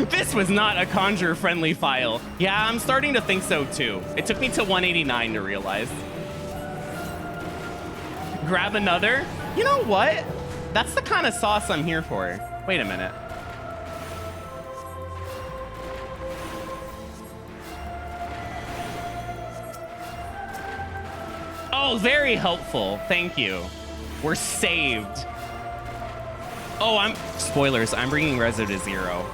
This was not a Conjurer-friendly file. Yeah, I'm starting to think so, too. It took me to 189 to realize. Grab another? You know what? That's the kind of sauce I'm here for. Wait a minute. Oh, very helpful. Thank you. We're saved. Oh, spoilers. I'm bringing Rezo to 0.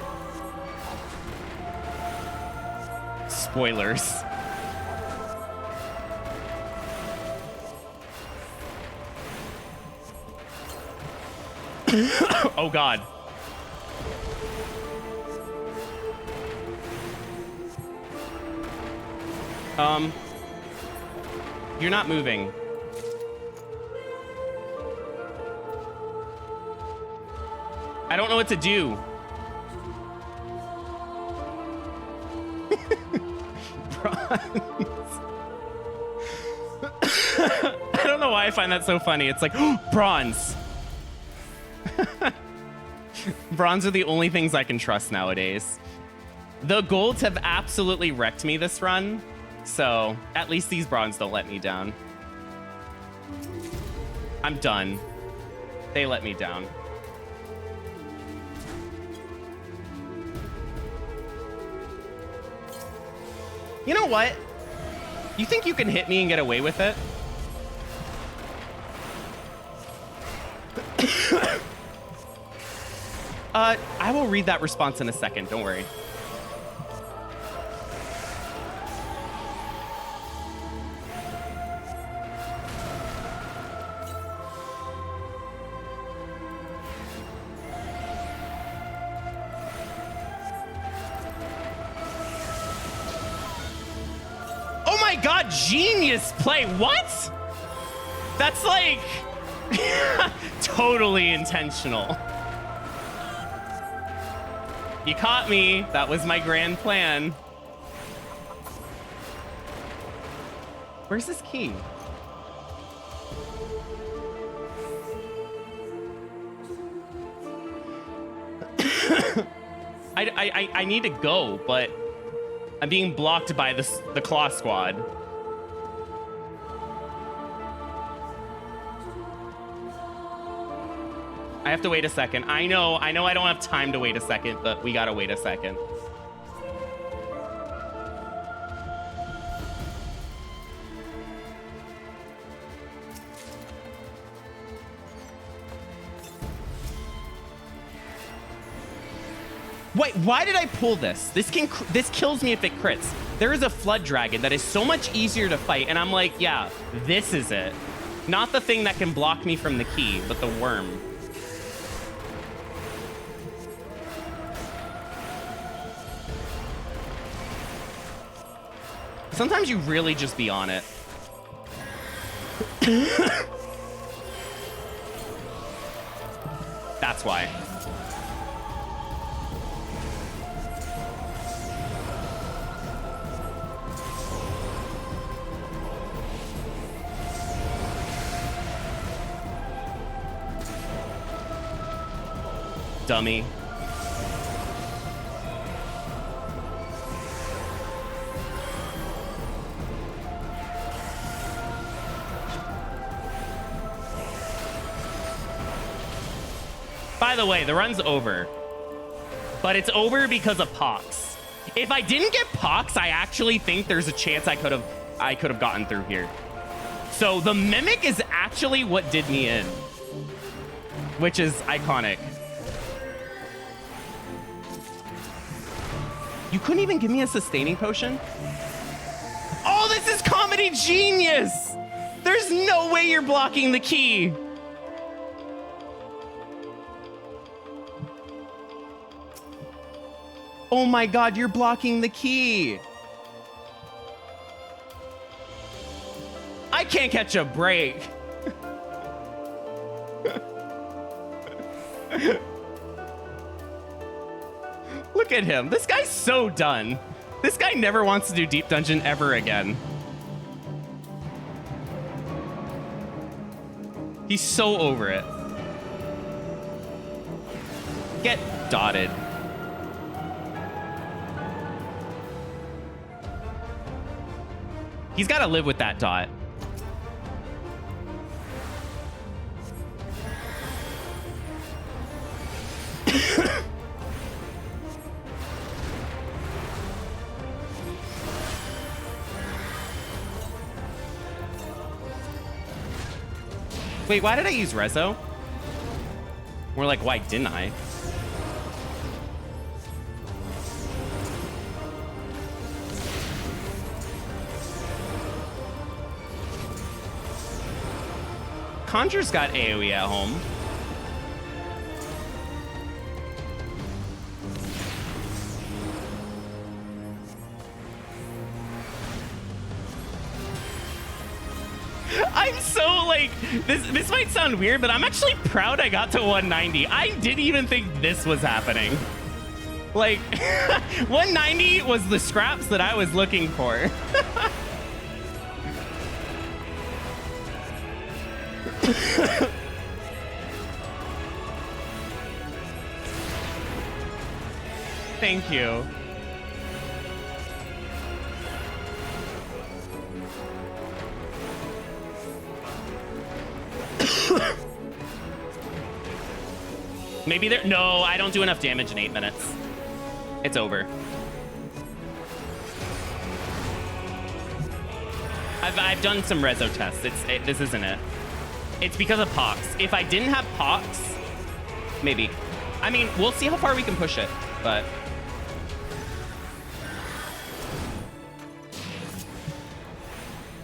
Spoilers. Oh, God. You're not moving. I don't know what to do. I don't know why I find that so funny. It's like, bronze. Bronze are the only things I can trust nowadays. The golds have absolutely wrecked me this run. So at least these bronze don't let me down. I'm done. They let me down. You know what? You think you can hit me and get away with it? I will read that response in a second. Don't worry. Oh my God, genius play. What? That's like totally intentional. You caught me. That was my grand plan. Where's this key? I need to go, but I'm being blocked by the Claw Squad. I have to wait a second. I know I don't have time to wait a second, but we gotta wait a second. Wait, why did I pull this? This kills me if it crits. There is a Flood Dragon that is so much easier to fight, and I'm like, yeah, this is it. Not the thing that can block me from the key, but the worm. Sometimes you really just be on it. That's why. Dummy. By the way, the run's over. But it's over because of Pox. If I didn't get Pox, I actually think there's a chance I could have gotten through here. So the Mimic is actually what did me in, which is iconic. You couldn't even give me a sustaining potion? Oh, this is comedy genius! There's no way you're blocking the key. Oh my God, you're blocking the key. I can't catch a break. Look at him. This guy's so done. This guy never wants to do Deep Dungeon ever again. He's so over it. Get dotted. He's got to live with that dot. Wait, why did I use Rezo? More like, why didn't I? Conjurer's got AoE at home. I'm so like, this might sound weird, but I'm actually proud I got to 190. I didn't even think this was happening. Like, 190 was the scraps that I was looking for. Thank you. Maybe there. No, I don't do enough damage in 8 minutes. It's over. I've done some reso tests. This isn't it. It's because of Pox. If I didn't have Pox, maybe. I mean, we'll see how far we can push it, but.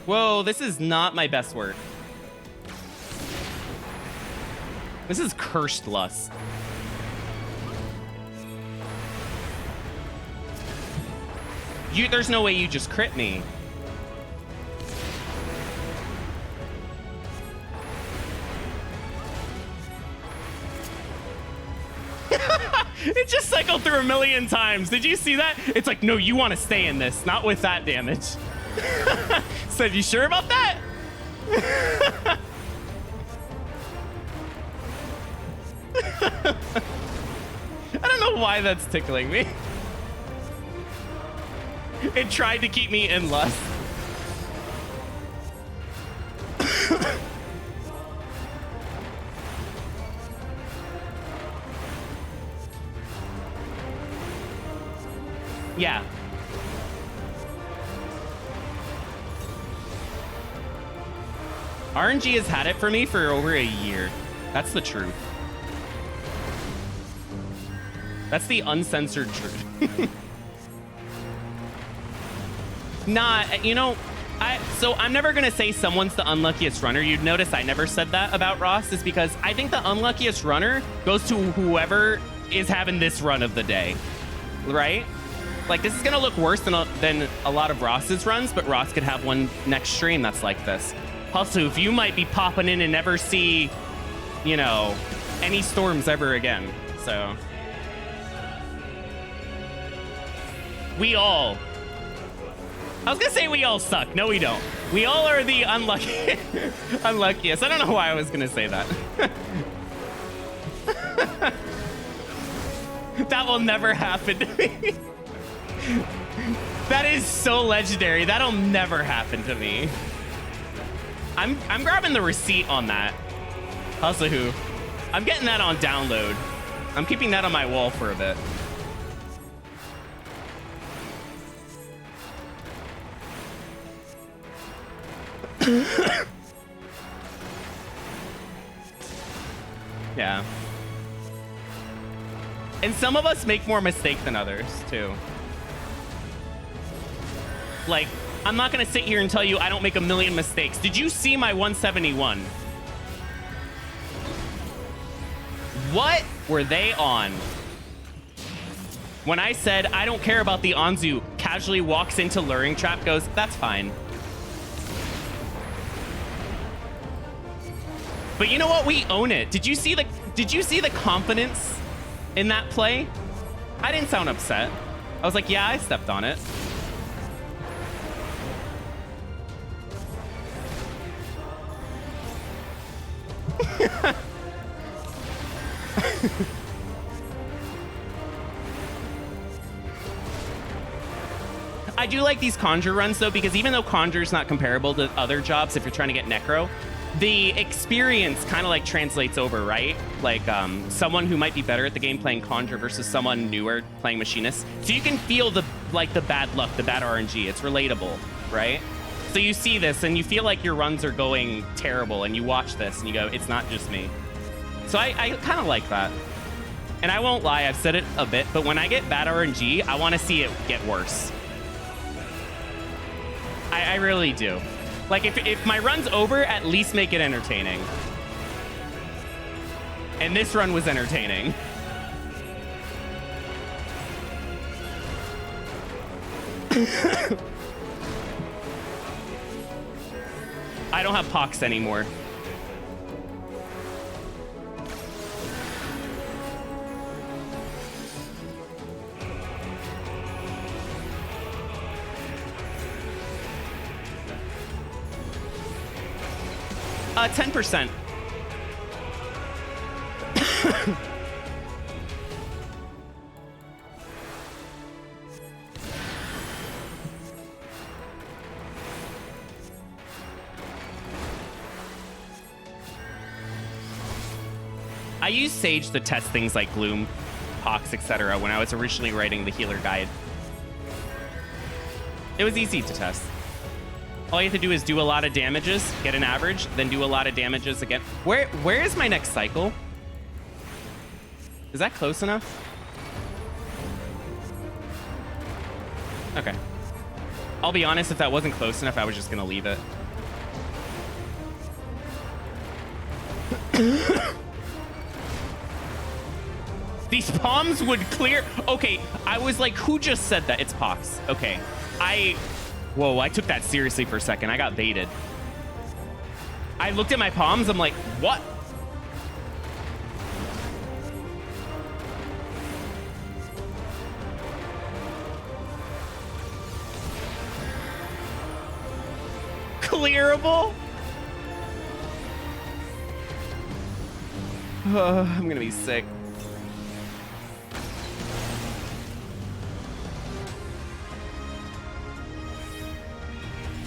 Whoa, this is not my best work. This is cursed lust. There's no way you just crit me. It just cycled through a million times. Did you see that? It's like, no, you want to stay in this, not with that damage. Said, you sure about that? I don't know why that's tickling me. It tried to keep me in lust. Yeah. RNG has had it for me for over a year. That's the truth. That's the uncensored truth. Nah, you know, so I'm never gonna say someone's the unluckiest runner. You'd notice I never said that about Ross, is because I think the unluckiest runner goes to whoever is having this run of the day, right? Like, this is gonna look worse than a lot of Ross's runs, but Ross could have one next stream that's like this. Also, if you might be popping in and never see, you know, any storms ever again, so. We all. I was gonna say we all suck. No, we don't. We all are the unluckiest. I don't know why I was gonna say that. That will never happen to me. That is so legendary. That'll never happen to me. I'm grabbing the receipt on that. Hustle who? I'm getting that on download. I'm keeping that on my wall for a bit. Yeah. And some of us make more mistakes than others, too. Like, I'm not gonna sit here and tell you I don't make a million mistakes. Did you see my 171? What were they on? When I said I don't care about the Anzu, casually walks into luring trap, goes, that's fine. But you know what? We own it. Did you see the confidence in that play? I didn't sound upset. I was like, yeah, I stepped on it. I do like these Conjure runs, though, because even though Conjure's not comparable to other jobs if you're trying to get Necro, the experience kind of like translates over, right? Like someone who might be better at the game playing Conjure versus someone newer playing Machinist. So you can feel the bad luck, the bad RNG. It's relatable, right? So you see this and you feel like your runs are going terrible, and you watch this and you go, it's not just me. So I kind of like that. And I won't lie, I've said it a bit, but when I get bad RNG, I want to see it get worse. I really do. Like, if my run's over, at least make it entertaining. And this run was entertaining. I don't have Pox anymore. Uh, 10%. I used Sage to test things like Gloom, Pox, etc. when I was originally writing the healer guide. It was easy to test. All you have to do is do a lot of damages, get an average, then do a lot of damages again. Where is my next cycle? Is that close enough? Okay. I'll be honest, if that wasn't close enough, I was just gonna leave it. These palms would clear. Okay, I was like, who just said that? It's Pox. Okay. Whoa, I took that seriously for a second. I got baited. I looked at my palms. I'm like, what? Clearable? I'm gonna be sick.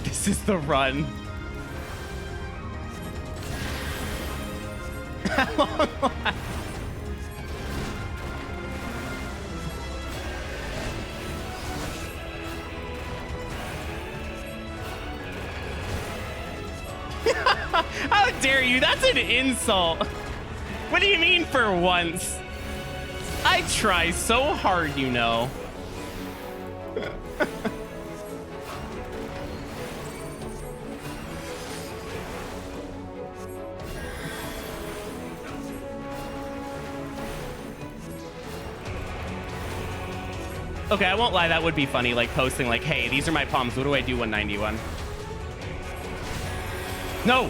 This is the run. How long left? How dare you? That's an insult. What do you mean for once? I try so hard, you know. Okay, I won't lie, that would be funny, like posting like, hey, these are my palms, what do I do 191? No!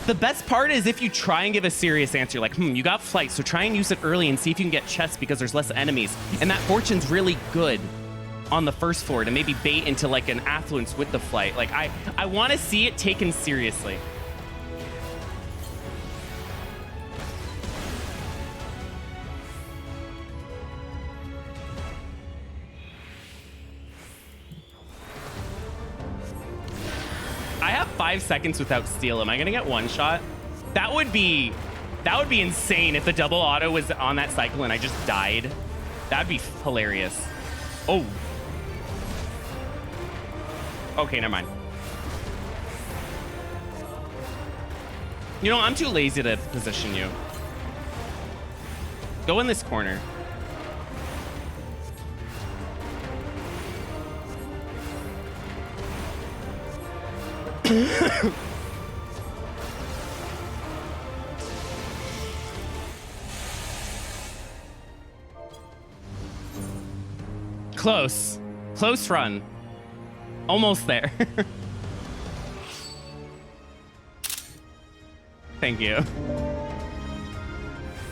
The best part is if you try and give a serious answer, like, you got flight, so try and use it early and see if you can get chest because there's less enemies. And that fortune's really good on the first floor to maybe bait into like an affluence with the flight. Like I want to see it taken seriously. I have 5 seconds without steal. Am I gonna get one shot? That would be insane if the double auto was on that cycle and I just died. That'd be hilarious. Oh. Okay, never mind. You know, I'm too lazy to position you. Go in this corner. Close. Close run. Almost there. Thank you.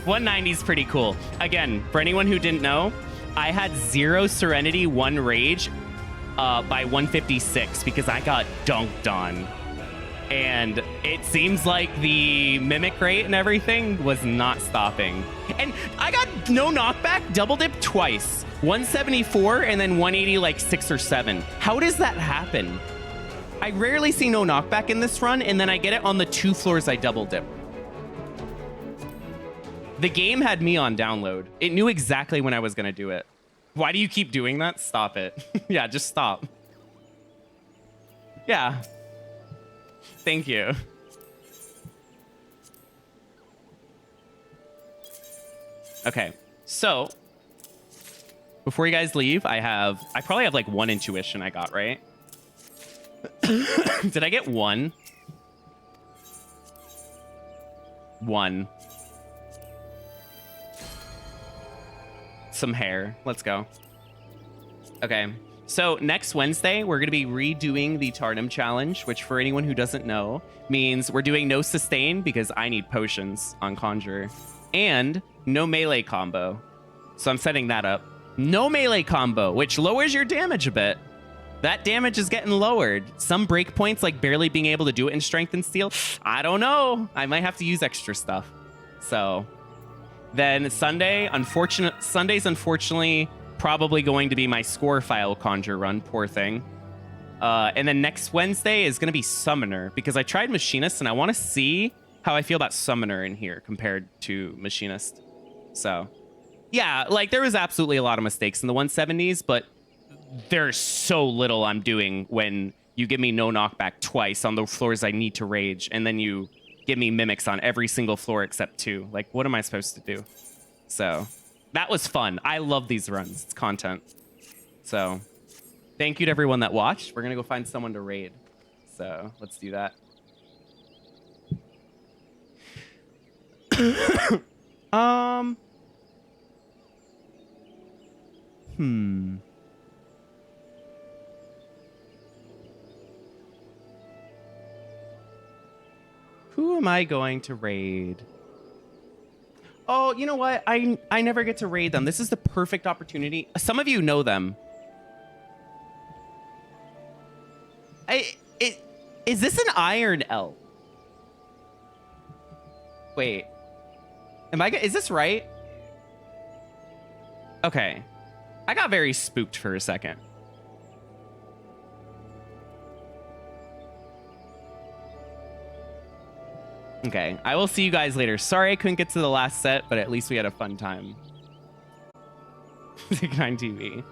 190 is pretty cool. Again, for anyone who didn't know, I had 0 Serenity, 1 Rage by 156 because I got dunked on. And it seems like the mimic rate and everything was not stopping. And I got no knockback, double dip twice. 174 and then 180 like 6 or 7. How does that happen? I rarely see no knockback in this run, and then I get it on the 2 floors I double dip. The game had me on download. It knew exactly when I was gonna do it. Why do you keep doing that? Stop it. Yeah, just stop. Yeah. Thank you. Okay, so before you guys leave, I probably have like 1 intuition I got, right? Did I get 1? 1. Some hair. Let's go. Okay. So next Wednesday, we're going to be redoing the Tarnum challenge, which for anyone who doesn't know, means we're doing no sustain because I need potions on Conjurer, and no melee combo. So I'm setting that up. No melee combo, which lowers your damage a bit. That damage is getting lowered. Some breakpoints, like barely being able to do it in Strength and Steel, I don't know. I might have to use extra stuff. So then Sundays, unfortunately, probably going to be my score file Conjure run, poor thing. And then next Wednesday is going to be Summoner, because I tried Machinist and I want to see how I feel about Summoner in here compared to Machinist. So, yeah, like there was absolutely a lot of mistakes in the 170s, but there's so little I'm doing when you give me no knockback twice on the floors I need to rage, and then you give me mimics on every single floor except 2. Like, what am I supposed to do? So, that was fun. I love these runs. It's content. So, thank you to everyone that watched. We're going to go find someone to raid. So, let's do that. Who am I going to raid? Oh, you know what? I never get to raid them. This is the perfect opportunity. Some of you know them. Is this an Iron Elf? Wait. Is this right? Okay. I got very spooked for a second. Okay, I will see you guys later. Sorry I couldn't get to the last set, but at least we had a fun time. 9 TV.